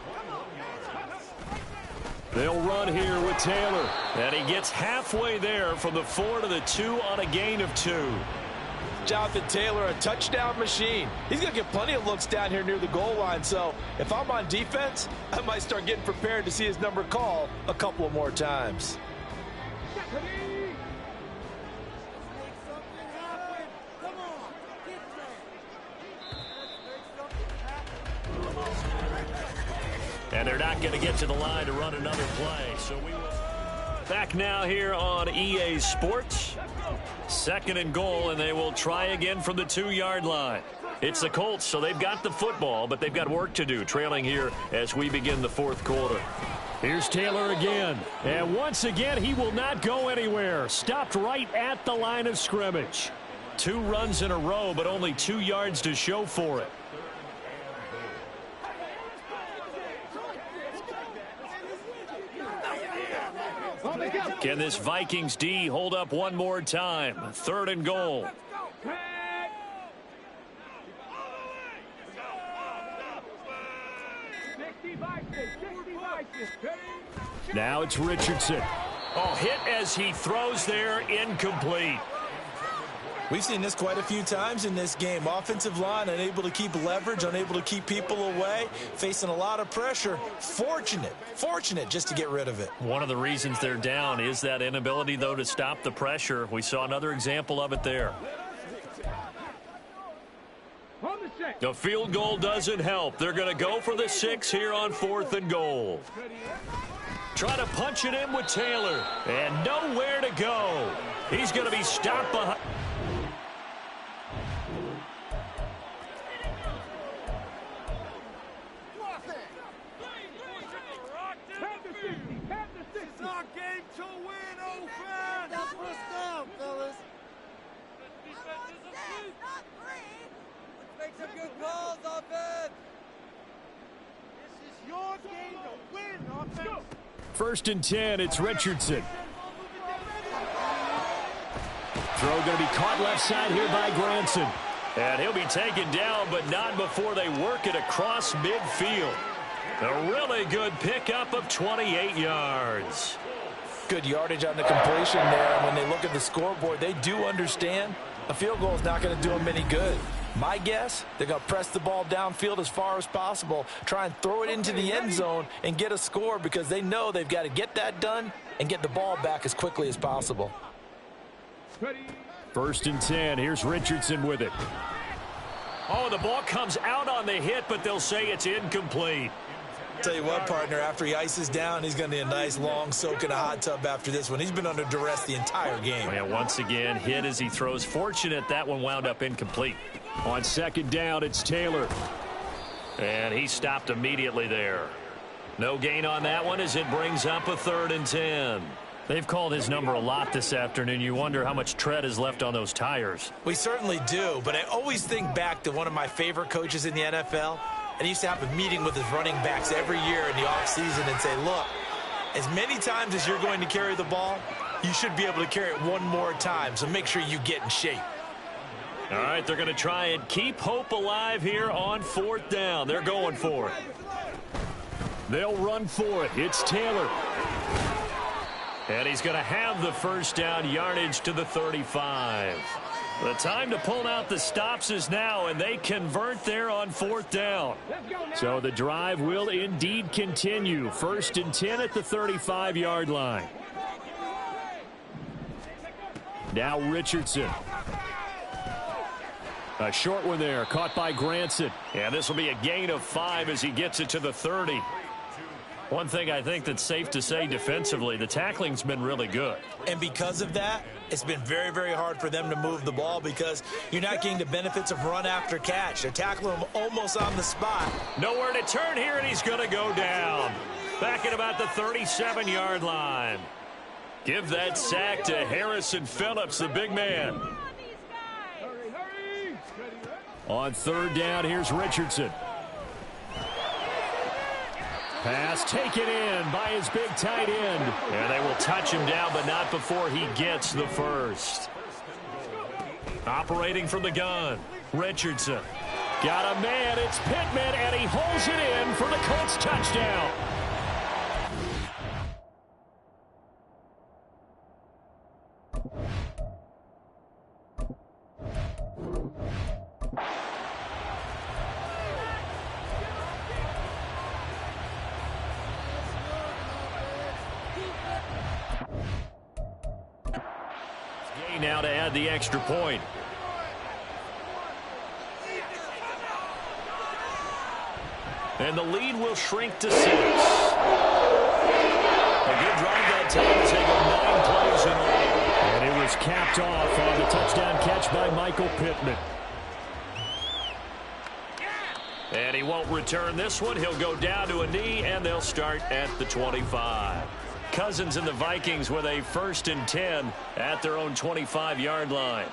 They'll run here with Taylor. And he gets halfway there from the 4 to the 2 on a gain of 2. Jonathan Taylor, a touchdown machine. He's going to get plenty of looks down here near the goal line. So if I'm on defense, I might start getting prepared to see his number called a couple of more times. And they're not going to get to the line to run another play. So we will back now here on EA Sports. Second and goal, and they will try again from the 2-yard line. It's the Colts, so they've got the football, but they've got work to do, trailing here as we begin the fourth quarter. Here's Taylor again. And once again, he will not go anywhere. Stopped right at the line of scrimmage. 2 runs in a row, but only 2 yards to show for it. Can this Vikings D hold up one more time? 3rd and goal. Now it's Richardson. Oh, hit as he throws there, incomplete. We've seen this quite a few times in this game. Offensive line unable to keep leverage, unable to keep people away, facing a lot of pressure. Fortunate just to get rid of it. One of the reasons they're down is that inability, though, to stop the pressure. We saw another example of it there. The field goal doesn't help. They're going to go for the 6 here on 4th and goal. Try to punch it in with Taylor, and nowhere to go. He's going to be stopped behind. First and 10, it's Richardson. Throw going to be caught left side here by Granson. And he'll be taken down, but not before they work it across midfield. A really good pickup of 28 yards. Good yardage on the completion there. And when they look at the scoreboard, they do understand a field goal is not going to do them any good. My guess, they're going to press the ball downfield as far as possible, try and throw it into the end zone and get a score because they know they've got to get that done and get the ball back as quickly as possible. First and 10, here's Richardson with it. Oh, the ball comes out on the hit, but they'll say it's incomplete. Tell you what, partner, after he ices down, he's going to need a nice long soak in a hot tub after this one. He's been under duress the entire game. Yeah, once again, hit as he throws. Fortunate that one wound up incomplete. On second down, it's Taylor. And he stopped immediately there. No gain on that one as it brings up a 3rd and 10. They've called his number a lot this afternoon. You wonder how much tread is left on those tires. We certainly do, but I always think back to one of my favorite coaches in the NFL. And he used to have a meeting with his running backs every year in the offseason and say, look, as many times as you're going to carry the ball, you should be able to carry it one more time, so make sure you get in shape. All right, they're going to try and keep hope alive here on 4th down. They're going for it. They'll run for it. It's Taylor. And he's going to have the first down, yardage to the 35. The time to pull out the stops is now, and they convert there on 4th down. So the drive will indeed continue. 1st and 10 at the 35-yard line. Now Richardson. A short one there, caught by Granson. And this will be a gain of 5 as he gets it to the 30. One thing I think that's safe to say defensively, the tackling's been really good. And because of that, it's been very, very hard for them to move the ball because you're not getting the benefits of run after catch. They're tackling him almost on the spot. Nowhere to turn here, and he's going to go down. Back at about the 37-yard line. Give that sack to Harrison Phillips, the big man. On 3rd down, here's Richardson. Pass taken in by his big tight end. And they will touch him down, but not before he gets the first. Operating from the gun, Richardson. Got a man, it's Pittman, and he holds it in for the Colts touchdown. Now to add the extra point. And the lead will shrink to 6. A good drive that time as they go 9 plays in all. And it was capped off on the touchdown catch by Michael Pittman. And he won't return this one. He'll go down to a knee, and they'll start at the 25. Cousins and the Vikings with a 1st and 10 at their own 25-yard line.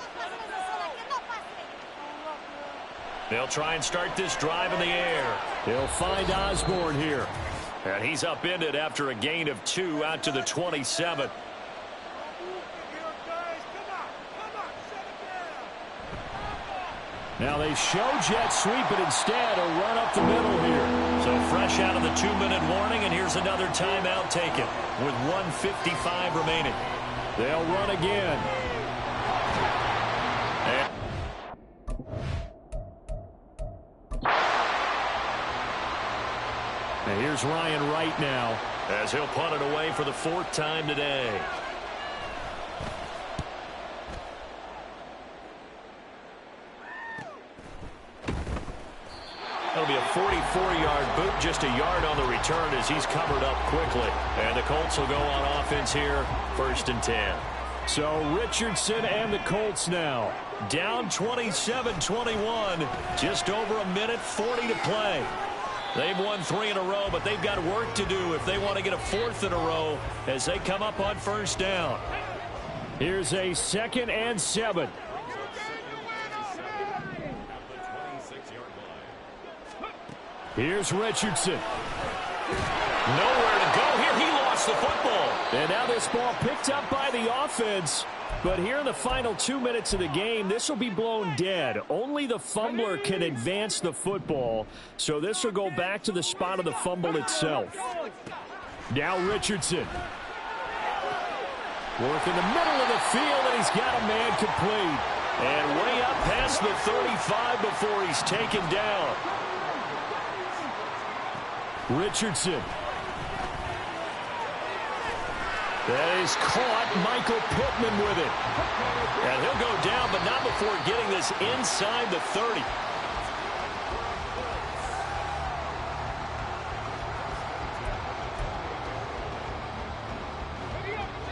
They'll try and start this drive in the air. He'll find Osborne here. And he's upended after a gain of 2 out to the 27. Now they show jet sweep, but instead a run up the middle here. So fresh out of the 2-minute warning, and here's another timeout taken with 1:55 remaining. They'll run again. And here's Ryan Wright now as he'll punt it away for the 4th time today. That'll be a 44-yard boot, just a yard on the return as he's covered up quickly. And the Colts will go on offense here, 1st and 10. So Richardson and the Colts now down 27-21, just over 1:40 to play. They've won 3 in a row, but they've got work to do if they want to get a 4th in a row as they come up on 1st down. Here's a 2nd and 7. Here's Richardson. Nowhere to go here. He lost the football. And now this ball picked up by the offense. But here in the final 2 minutes of the game, this will be blown dead. Only the fumbler can advance the football. So this will go back to the spot of the fumble itself. Now Richardson. Work in the middle of the field, and he's got a man complete. And way up past the 35 before he's taken down. Richardson. That is caught. Michael Pittman with it. And he'll go down, but not before getting this inside the 30.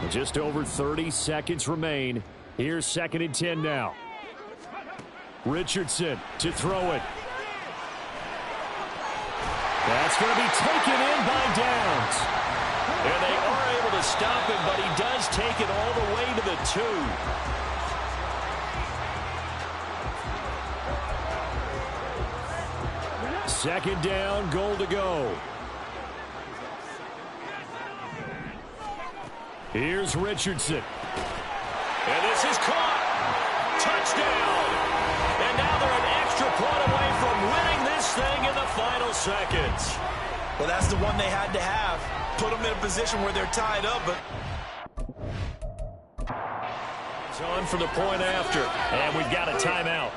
Just over 30 seconds remain. Here's 2nd and 10 now. Richardson to throw it. That's going to be taken in by Downs. And they are able to stop him, but he does take it all the way to the 2. 2nd down, goal to go. Here's Richardson. And this is caught. Touchdown. And now they're an extra point away from winning this thing in the final seconds. Well, that's the one they had to have. Put them in a position where they're tied up. But so On for the point after, and we've got a timeout.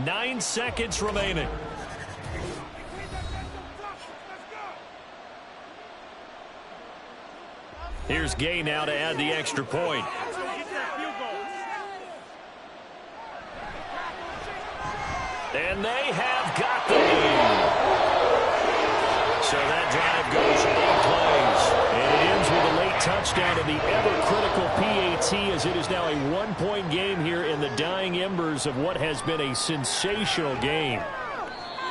9 seconds remaining. Here's Gay now to add the extra point. And they have got the lead. So that drive goes 8 plays. And it ends with a late touchdown to the ever-critical PAT, as it is now a one-point game here in the dying embers of what has been a sensational game.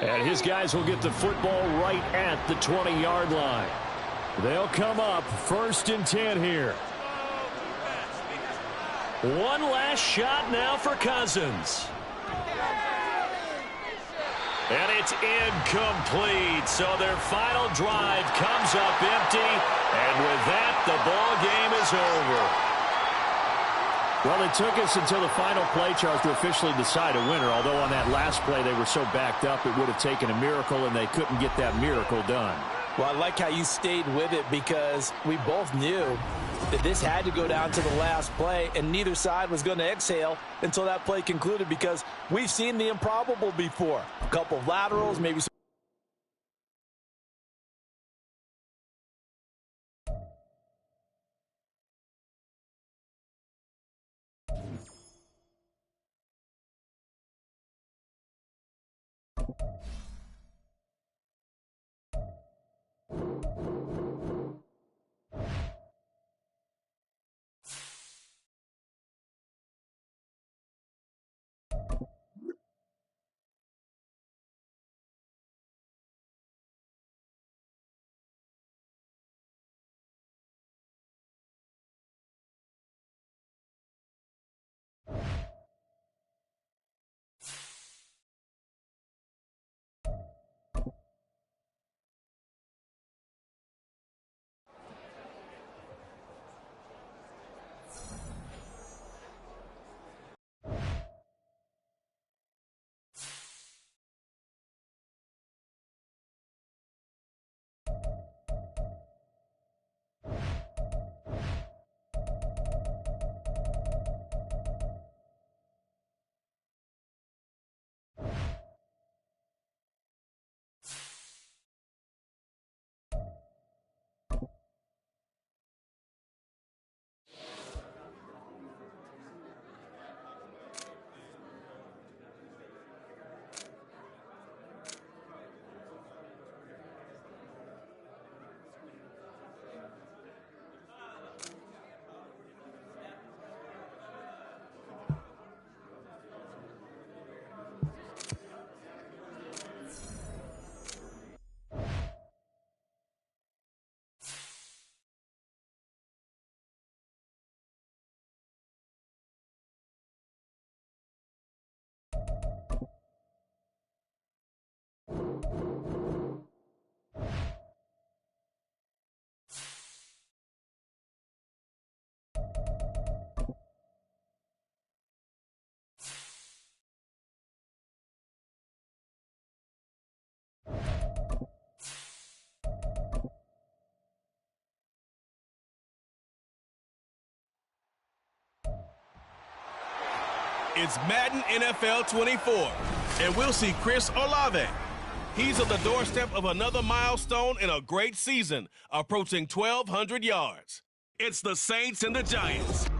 And his guys will get the football right at the 20-yard line. They'll come up 1st and 10 here. One last shot now for Cousins. And it's incomplete. So their final drive comes up empty. And with that, the ball game is over. Well, it took us until the final play, Charles, to officially decide a winner. Although on that last play they were so backed up, it would have taken a miracle, and they couldn't get that miracle done. Well, I like how you stayed with it, because we both knew that this had to go down to the last play, and neither side was going to exhale until that play concluded, because we've seen the improbable before. A couple of laterals, maybe some. It's Madden NFL 24, and we'll see Chris Olave. He's at the doorstep of another milestone in a great season, approaching 1,200 yards. It's the Saints and the Giants.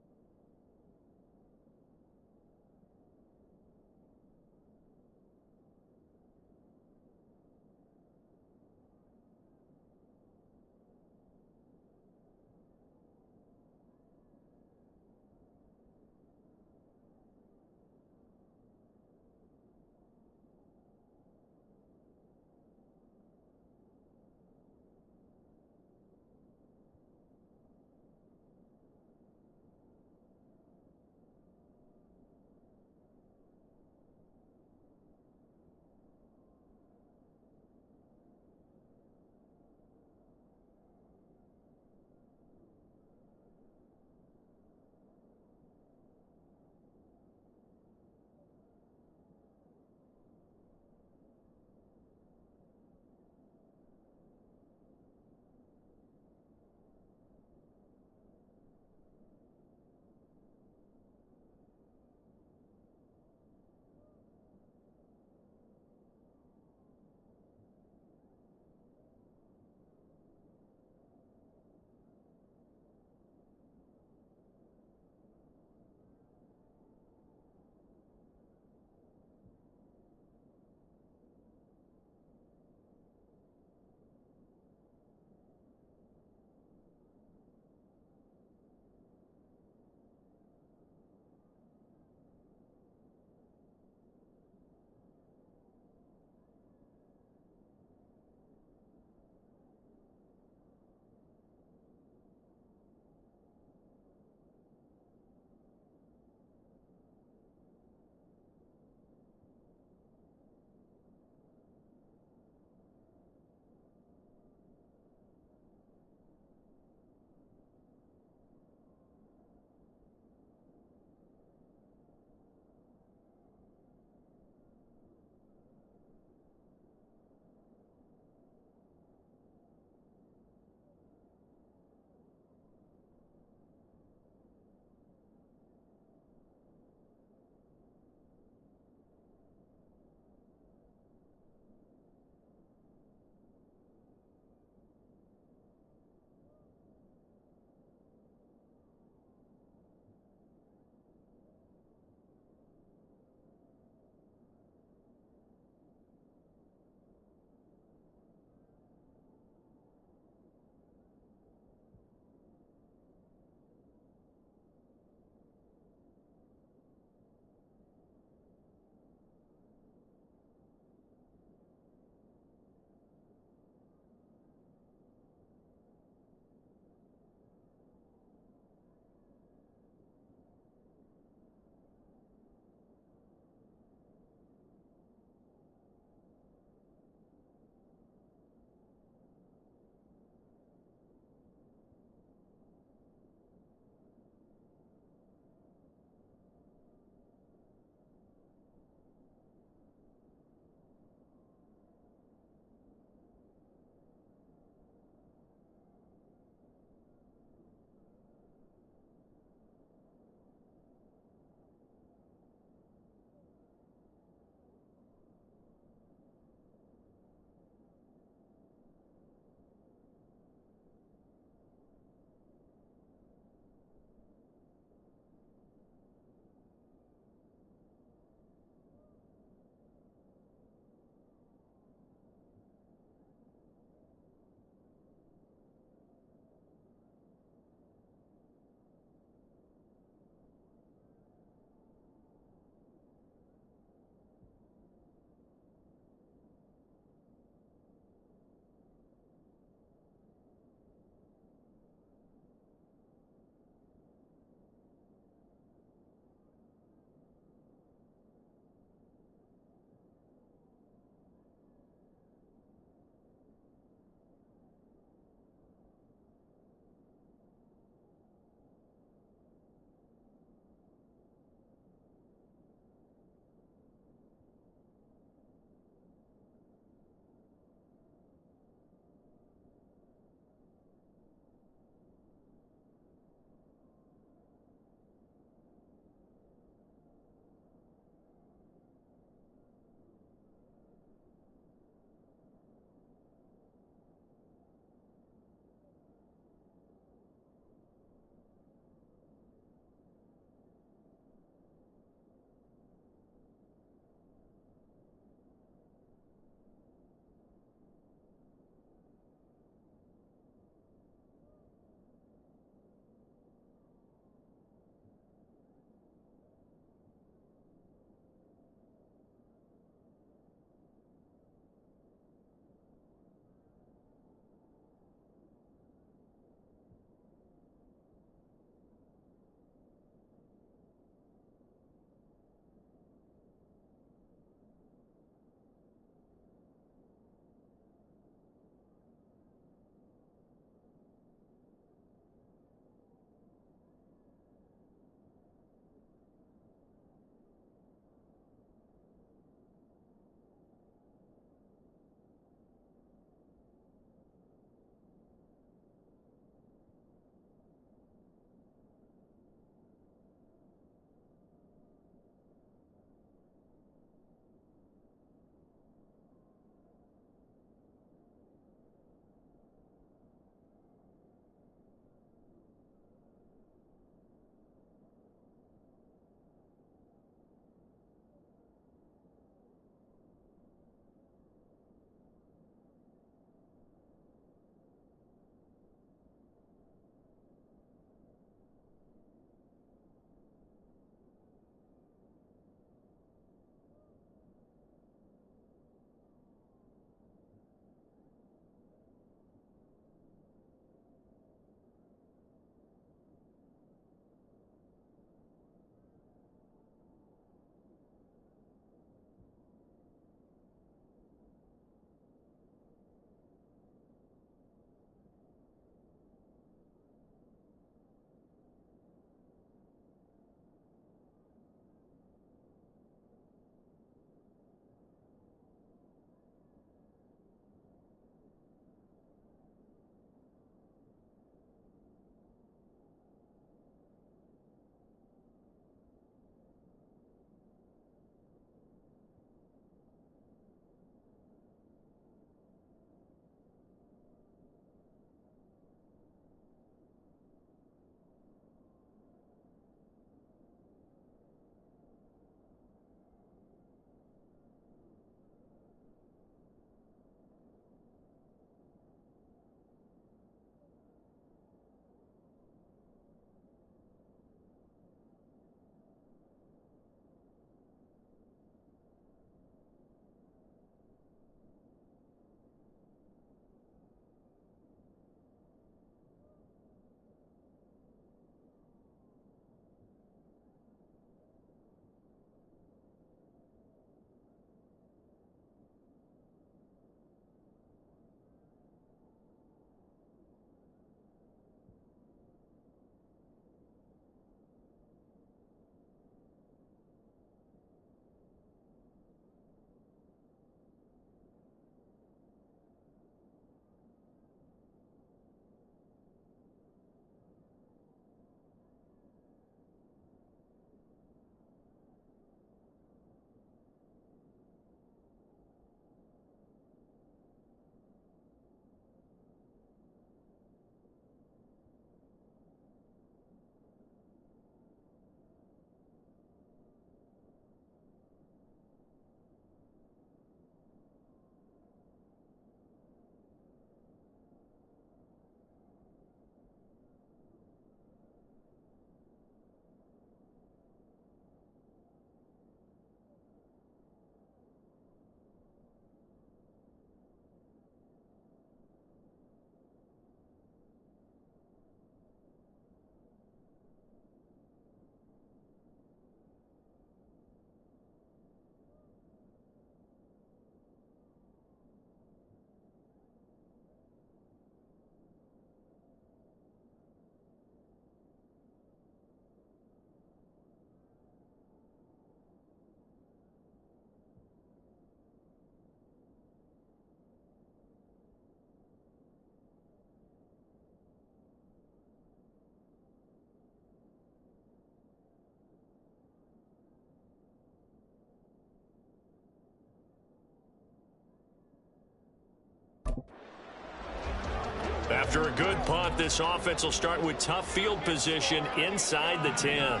After a good punt, this offense will start with tough field position inside the 10.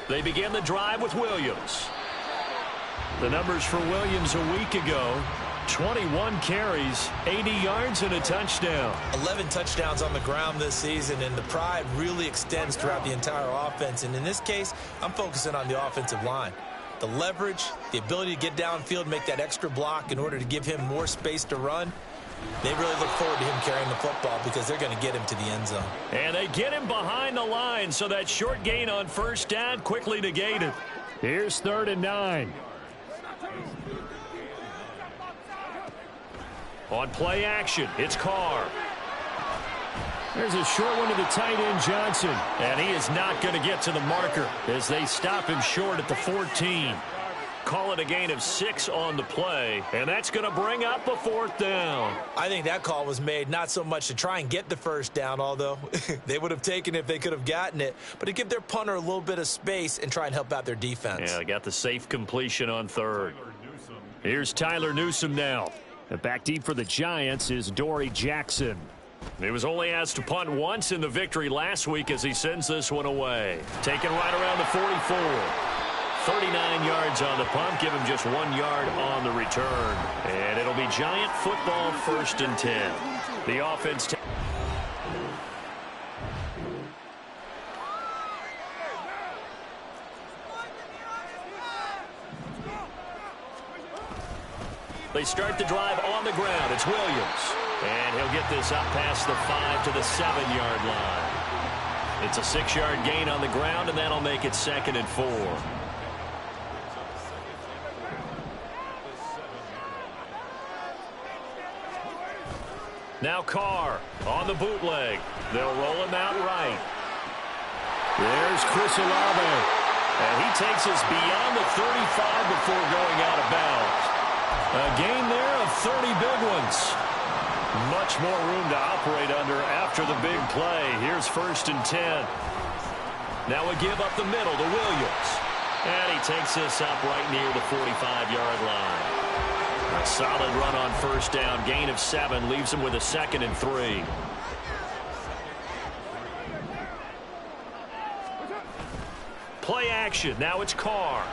They begin the drive with Williams. The numbers for Williams a week ago: 21 carries, 80 yards, and a touchdown. 11 touchdowns on the ground this season, and the pride really extends throughout the entire offense. And in this case, I'm focusing on the offensive line. The leverage, the ability to get downfield, make that extra block in order to give him more space to run. They really look forward to him carrying the football because they're going to get him to the end zone. And they get him behind the line, so that short gain on first down quickly negated. Here's 3rd and 9. On play action, it's Carr. There's a short one to the tight end, Johnson. And he is not going to get to the marker as they stop him short at the 14. Call it a gain of 6 on the play, and that's going to bring up a 4th down. I think that call was made not so much to try and get the first down, although they would have taken it if they could have gotten it, but to give their punter a little bit of space and try and help out their defense. Yeah, they got the safe completion on 3rd. Here's Tyler Newsome now. And back deep for the Giants is Dory Jackson. He was only asked to punt once in the victory last week as he sends this one away. Taken right around the 44. 39 yards on the punt, give him just 1 yard on the return. And it'll be Giant football, 1st and 10. The offense. They start the drive on the ground. It's Williams. And he'll get this up past the 5 to the 7-yard line. It's a 6-yard gain on the ground, and that'll make it 2nd and 4. Now Carr on the bootleg. They'll roll him out right. There's Chris Olave. And he takes us beyond the 35 before going out of bounds. A gain there of 30 big ones. Much more room to operate under after the big play. Here's 1st and 10. Now a give up the middle to Williams. And he takes this up right near the 45-yard line. A solid run on 1st down. Gain of 7 leaves him with a 2nd and 3. Play action. Now it's Carr.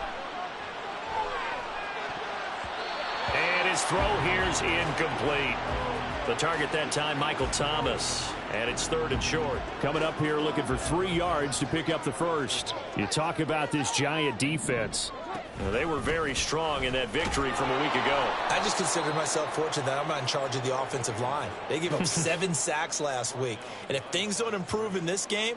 And his throw here's incomplete. The target that time, Michael Thomas. And it's 3rd and short. Coming up here looking for 3 yards to pick up the first. You talk about this Giant defense. Well, they were very strong in that victory from a week ago. I just consider myself fortunate that I'm not in charge of the offensive line. They gave up 7 sacks last week. And if things don't improve in this game,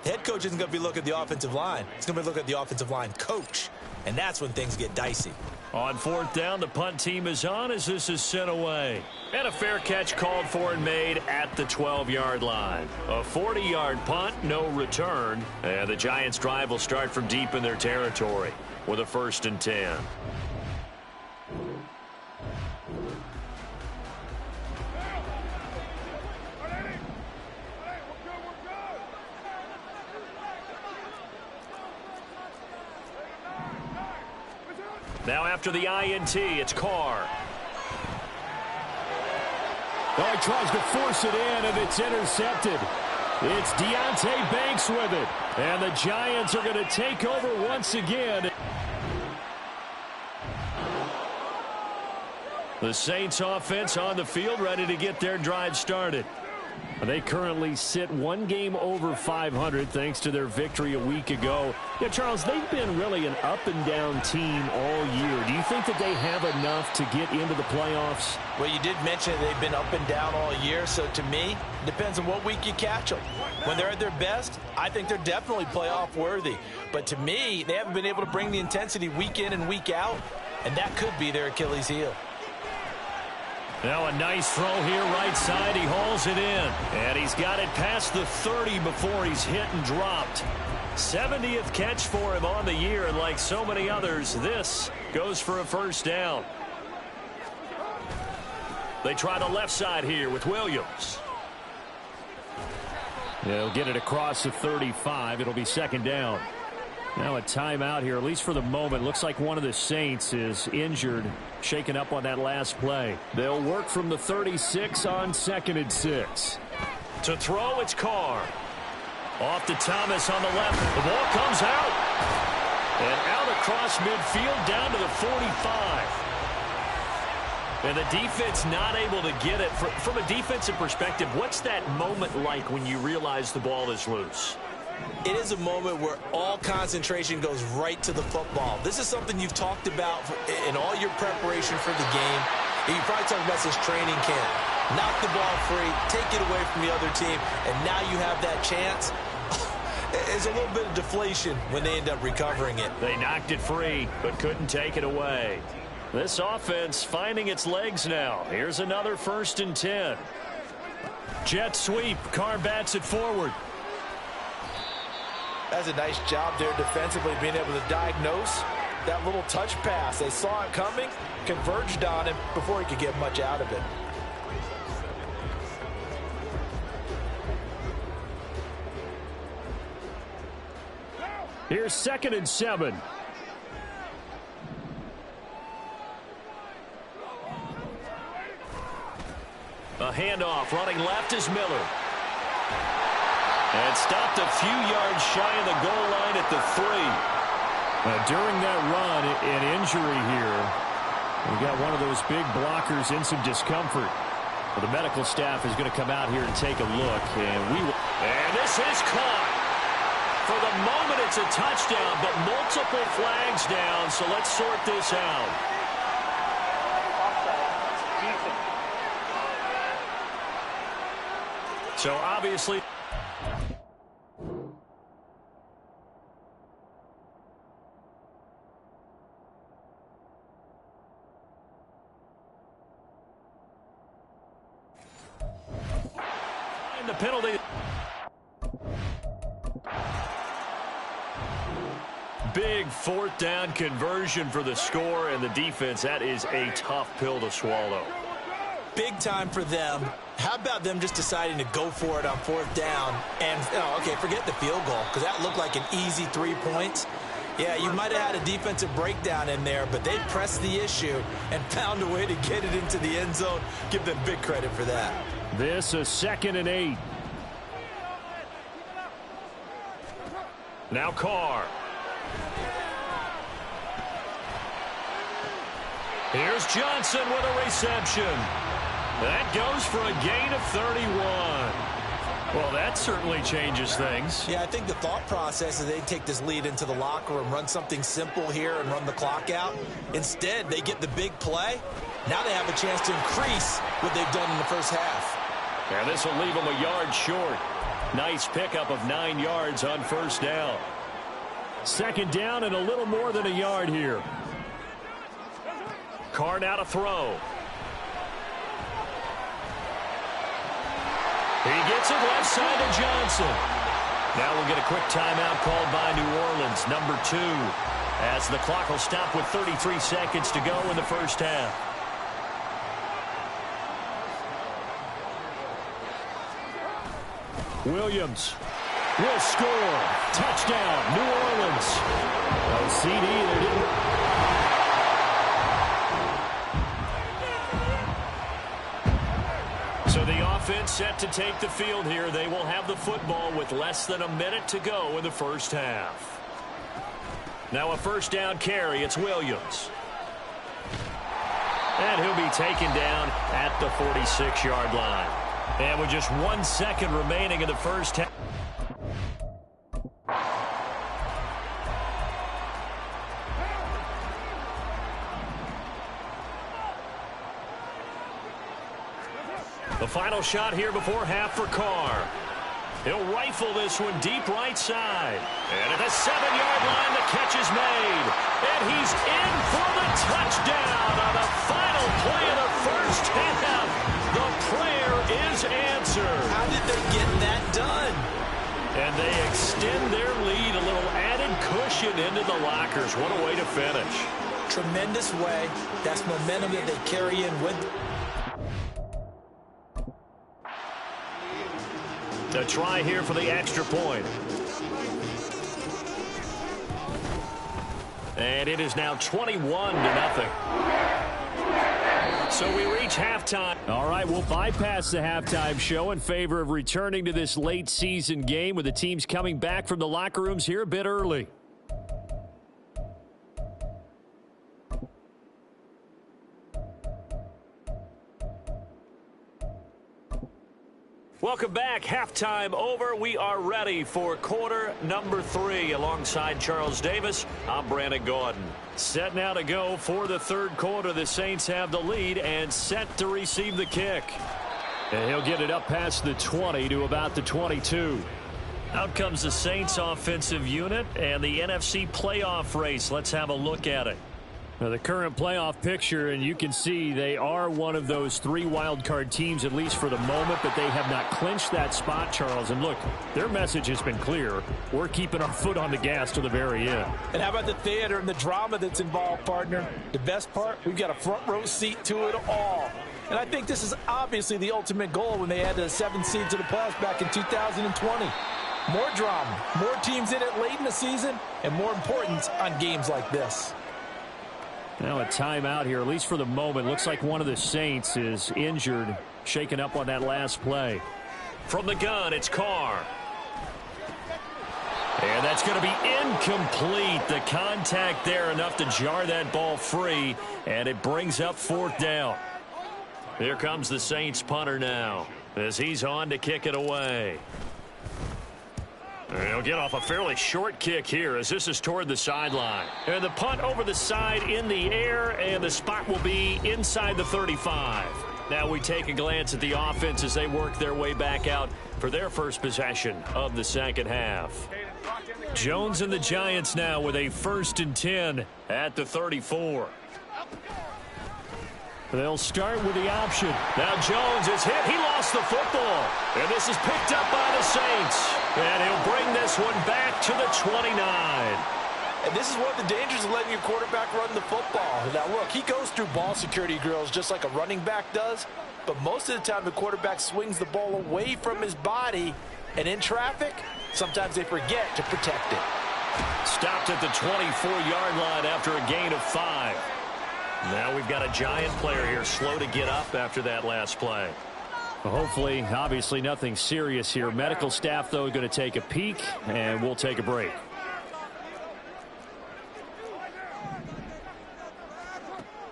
the head coach isn't going to be looking at the offensive line. He's going to be looking at the offensive line coach. And that's when things get dicey. On 4th down, the punt team is on as this is sent away. And a fair catch called for and made at the 12-yard line. A 40-yard punt, no return. And the Giants' drive will start from deep in their territory with a 1st and 10. Now after the INT, it's Carr. Oh, he tries to force it in, and it's intercepted. It's Deontay Banks with it. And the Giants are going to take over once again. The Saints offense on the field ready to get their drive started. They currently sit 1 game over 500 thanks to their victory a week ago. Yeah, Charles, they've been really an up-and-down team all year. Do you think that they have enough to get into the playoffs? Well, you did mention they've been up and down all year, so to me, it depends on what week you catch them. When they're at their best, I think they're definitely playoff worthy. But to me, they haven't been able to bring the intensity week in and week out, and that could be their Achilles heel. Now a nice throw here right side. He hauls it in. And he's got it past the 30 before he's hit and dropped. 70th catch for him on the year. And like so many others, this goes for a 1st down. They try the left side here with Williams. They'll get it across the 35. It'll be 2nd down. Now a timeout here, at least for the moment. Looks like one of the Saints is injured, shaken up on that last play. They'll work from the 36 on 2nd and 6. To throw, it's Carr. Off to Thomas on the left. The ball comes out. And out across midfield down to the 45. And the defense not able to get it. From a defensive perspective, what's that moment like when you realize the ball is loose? It is a moment where all concentration goes right to the football. This is something you've talked about in all your preparation for the game. And you probably talked about since training camp. Knock the ball free, take it away from the other team, and now you have that chance. There's a little bit of deflation when they end up recovering it. They knocked it free, but couldn't take it away. This offense finding its legs now. Here's another 1st and 10. Jet sweep. Carr bats it forward. That's a nice job there defensively, being able to diagnose that little touch pass. They saw it coming, converged on him before he could get much out of it. Here's 2nd and 7. A handoff. Running left is Miller. And stopped a few yards shy of the goal line at the 3. During that run, an injury here. We got one of those big blockers in some discomfort. Well, the medical staff is going to come out here and take a look. And this is caught. For the moment, it's a touchdown, but multiple flags down, so let's sort this out. So obviously... And the penalty... Big 4th down conversion for the score, and the defense, that is a tough pill to swallow. Big time for them. How about them just deciding to go for it on 4th down and, okay, forget the field goal, because that looked like an easy 3 points. Yeah, you might have had a defensive breakdown in there, but they pressed the issue and found a way to get it into the end zone. Give them big credit for that. This is 2nd and 8. Now Carr. Here's Johnson with a reception. That goes for a gain of 31. Well, that certainly changes things. Yeah, I think the thought process is they take this lead into the locker room, run something simple here and run the clock out. Instead, they get the big play. Now they have a chance to increase what they've done in the first half. And this will leave them a yard short. Nice pickup of 9 yards on 1st down. 2nd down and a little more than a yard here. Carr now to throw. He gets it left side to Johnson. Now we'll get a quick timeout called by New Orleans, number 2, as the clock will stop with 33 seconds to go in the first half. Williams will score. Touchdown, New Orleans. Oh, CD, they didn't... So the offense set to take the field here. They will have the football with less than a minute to go in the first half. Now a 1st down carry. It's Williams. And he'll be taken down at the 46-yard line. And with just 1 second remaining in the first half. The final shot here before half for Carr. He'll rifle this one deep right side. And at the 7-yard line, the catch is made. And he's in for the touchdown on the final play of the first half. The prayer is answered. How did they get that done? And they extend their lead, a little added cushion into the lockers. What a way to finish. Tremendous way. That's momentum that they carry in with. A try here for the extra point. And it is now 21-0. So we reach halftime. All right, we'll bypass the halftime show in favor of returning to this late season game with the teams coming back from the locker rooms here a bit early. Welcome back. Halftime over. We are ready for quarter number 3. Alongside Charles Davis, I'm Brandon Gordon. Set now to go for the third quarter. The Saints have the lead and set to receive the kick. And he'll get it up past the 20 to about the 22. Out comes the Saints offensive unit and the NFC playoff race. Let's have a look at it. Now, the current playoff picture, and you can see they are one of those 3 wild card teams, at least for the moment, but they have not clinched that spot, Charles. And look, their message has been clear. We're keeping our foot on the gas to the very end. And how about the theater and the drama that's involved, partner? The best part, we've got a front row seat to it all. And I think this is obviously the ultimate goal when they added a 7th seed to the playoffs back in 2020. More drama, more teams in it late in the season, and more importance on games like this. Now a timeout here, at least for the moment. Looks like one of the Saints is injured, shaken up on that last play. From the gun, it's Carr. And that's going to be incomplete. The contact there enough to jar that ball free, and it brings up 4th down. Here comes the Saints punter now as he's on to kick it away. He'll get off a fairly short kick here as this is toward the sideline. And the punt over the side in the air, and the spot will be inside the 35. Now we take a glance at the offense as they work their way back out for their first possession of the second half. Jones and the Giants now with a 1st and 10 at the 34. They'll start with the option. Now Jones is hit. He lost the football. And this is picked up by the Saints. And he'll bring this one back to the 29. And this is one of the dangers of letting your quarterback run the football. Now, look, he goes through ball security drills just like a running back does. But most of the time, the quarterback swings the ball away from his body. And in traffic, sometimes they forget to protect it. Stopped at the 24-yard line after a gain of 5. Now we've got a Giant player here slow to get up after that last play. Well, hopefully, obviously nothing serious here. Medical staff, though, going to take a peek, and we'll take a break.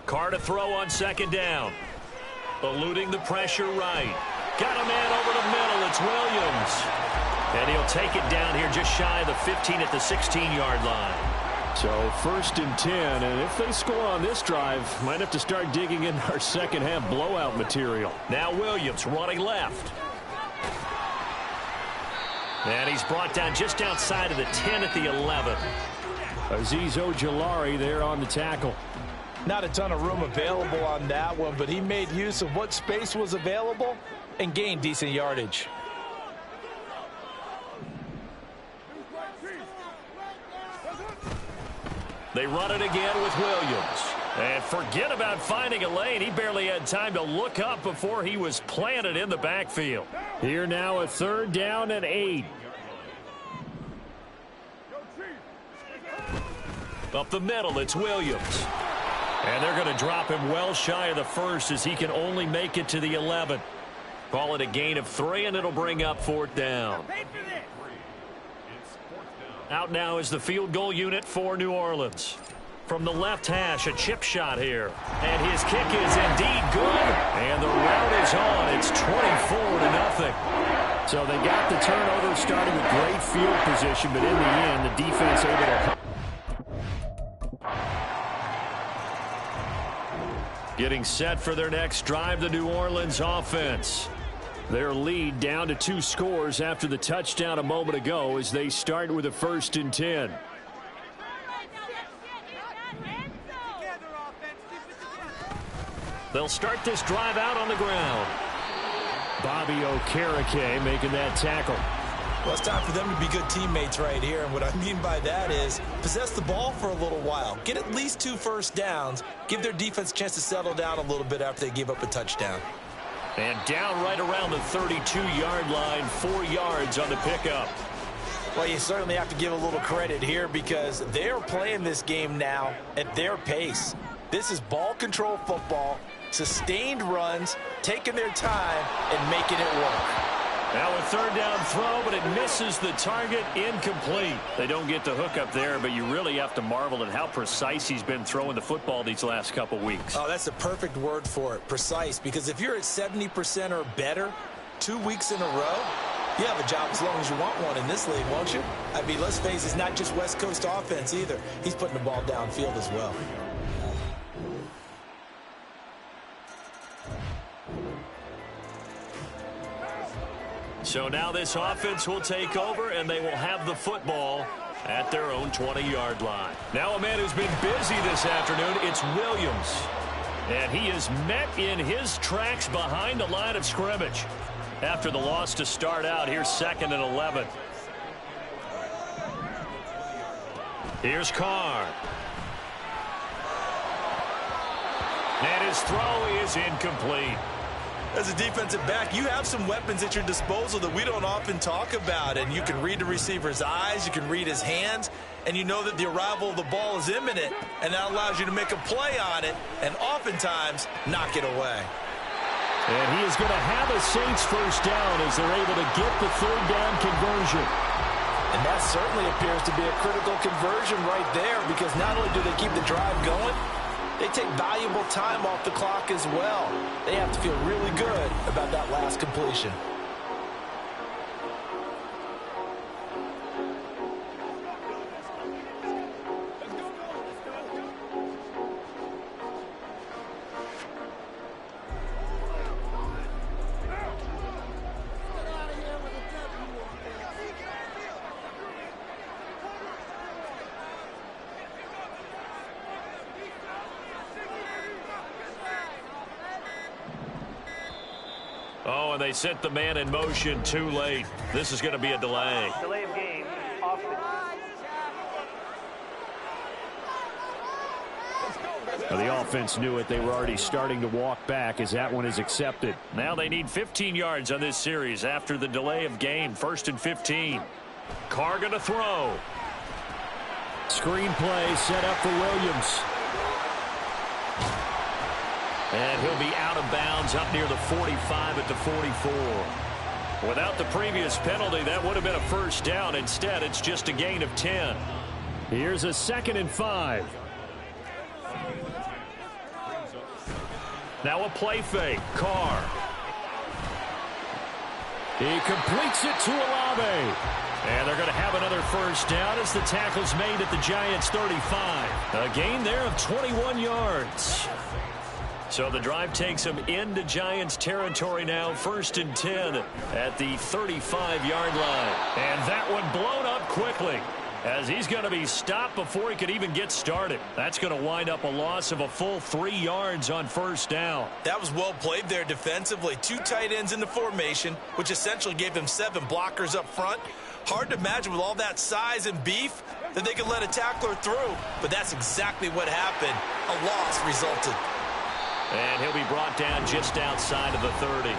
Carr to throw on 2nd down. Eluding the pressure right. Got a man over the middle. It's Williams. And he'll take it down here just shy of the 15 at the 16-yard line. So 1st and 10, and if they score on this drive, might have to start digging in our second half blowout material. Now Williams running left. And he's brought down just outside of the 10 at the 11. Azeez Ojulari there on the tackle. Not a ton of room available on that one, but he made use of what space was available and gained decent yardage. They run it again with Williams. And forget about finding a lane. He barely had time to look up before he was planted in the backfield. Here now a 3rd down and 8. Up the middle, it's Williams. And they're going to drop him well shy of the 1st as he can only make it to the 11. Call it a gain of 3, and it'll bring up 4th down. Out now is the field goal unit for New Orleans. From the left hash, a chip shot here. And his kick is indeed good. And the route is on. It's 24-0. So they got the turnover, starting with great field position, but in the end, the defense able to... Getting set for their next drive, the New Orleans offense. Their lead down to 2 scores after the touchdown a moment ago as they start with a 1st and 10. They'll start this drive out on the ground. Bobby Okereke making that tackle. Well, it's time for them to be good teammates right here. And what I mean by that is possess the ball for a little while. Get at least 2 first downs. Give their defense a chance to settle down a little bit after they give up a touchdown. And down right around the 32-yard line, 4 yards on the pickup. Well, you certainly have to give a little credit here because they're playing this game now at their pace. This is ball control football, sustained runs, taking their time, and making it work. Now a third down throw, but it misses the target, incomplete. They don't get the hook up there, but you really have to marvel at how precise he's been throwing the football these last couple weeks. Oh, that's a perfect word for it, precise, because if you're at 70% or better 2 weeks in a row, you have a job as long as you want one in this league, won't you? I mean, let's face it, it's not just West Coast offense either. He's putting the ball downfield as well. So now this offense will take over, and they will have the football at their own 20-yard line. Now a man who's been busy this afternoon, it's Williams. And he is met in his tracks behind the line of scrimmage. After the loss to start out, here's 2nd and 11. Here's Carr. And his throw is incomplete. As a defensive back, you have some weapons at your disposal that we don't often talk about. And you can read the receiver's eyes, you can read his hands, and you know that the arrival of the ball is imminent, and that allows you to make a play on it and oftentimes knock it away. And he is going to have a Saints first down as they're able to get the third down conversion. And that certainly appears to be a critical conversion right there because not only do they keep the drive going, they take valuable time off the clock as well. They have to feel really good about that last completion. Oh, and they sent the man in motion too late. This is going to be a delay. Delay of game. Offense. The offense knew it. They were already starting to walk back as that one is accepted. Now they need 15 yards on this series after the delay of game. 1st and 15. Carr going to throw. Screen play set up for Williams. And he'll be out of bounds up near the 45 at the 44. Without the previous penalty, that would have been a first down. Instead, it's just a gain of 10. Here's a 2nd and 5. Now a play fake. Carr. He completes it to Olave. And they're going to have another first down as the tackle's made at the Giants' 35. A gain there of 21 yards. So the drive takes them into Giants territory now. 1st and 10 at the 35-yard line. And that one blown up quickly as he's going to be stopped before he could even get started. That's going to wind up a loss of a full 3 yards on first down. That was well played there defensively. 2 tight ends in the formation, which essentially gave them 7 blockers up front. Hard to imagine with all that size and beef that they could let a tackler through. But that's exactly what happened. A loss resulted. And he'll be brought down just outside of the 30.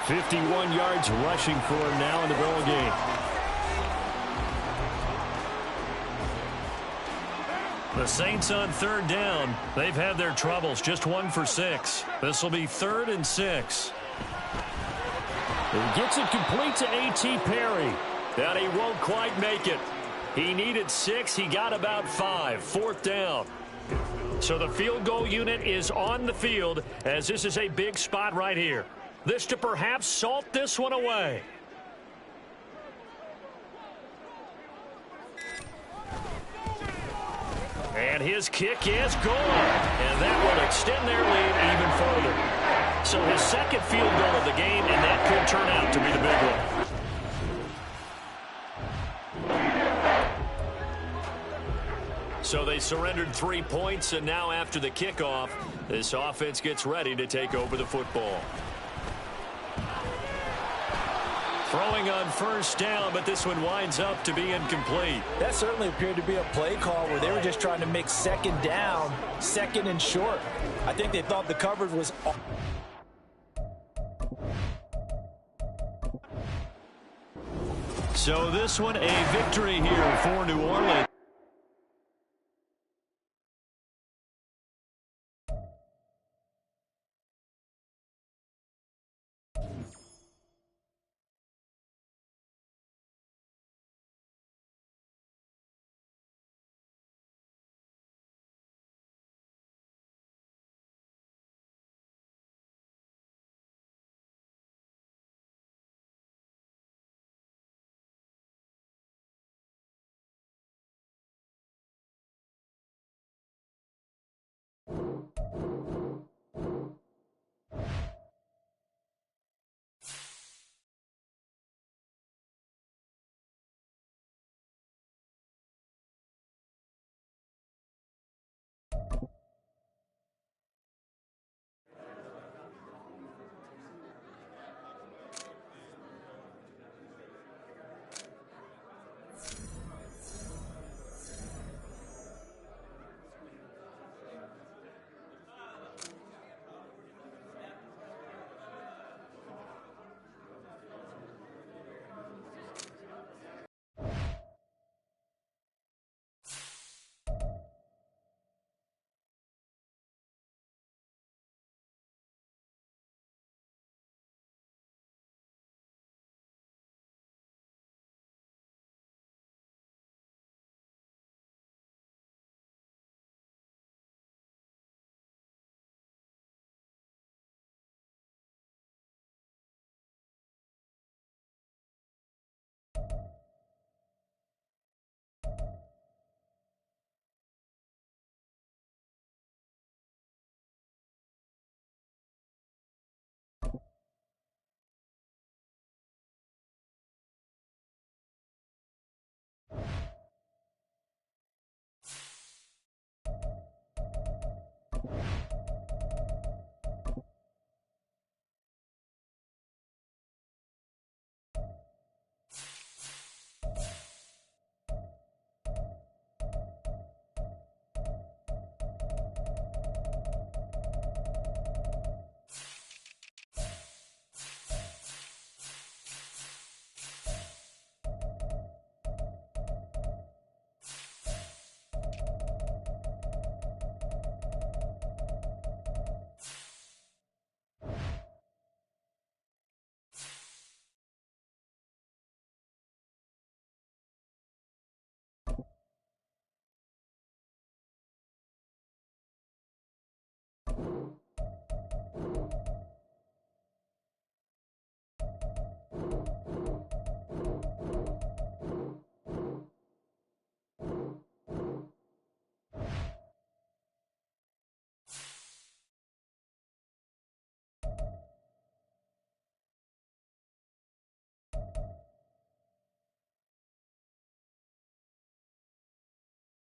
51 yards rushing for him now in the ball game. The Saints on 3rd down. They've had their troubles. Just 1 for 6. This will be 3rd and 6. He gets it complete to A.T. Perry. And he won't quite make it. He needed 6. He got about 5. 4th down. So the field goal unit is on the field as this is a big spot right here. This to perhaps salt this one away. And his kick is good. And that will extend their lead even further. So his 2nd field goal of the game, and that could turn out to be the big one. So they surrendered 3 points, and now after the kickoff, this offense gets ready to take over the football. Throwing on first down, but this one winds up to be incomplete. That certainly appeared to be a play call where they were just trying to make 2nd down, 2nd and short. I think they thought the coverage was... So this one a victory here for New Orleans.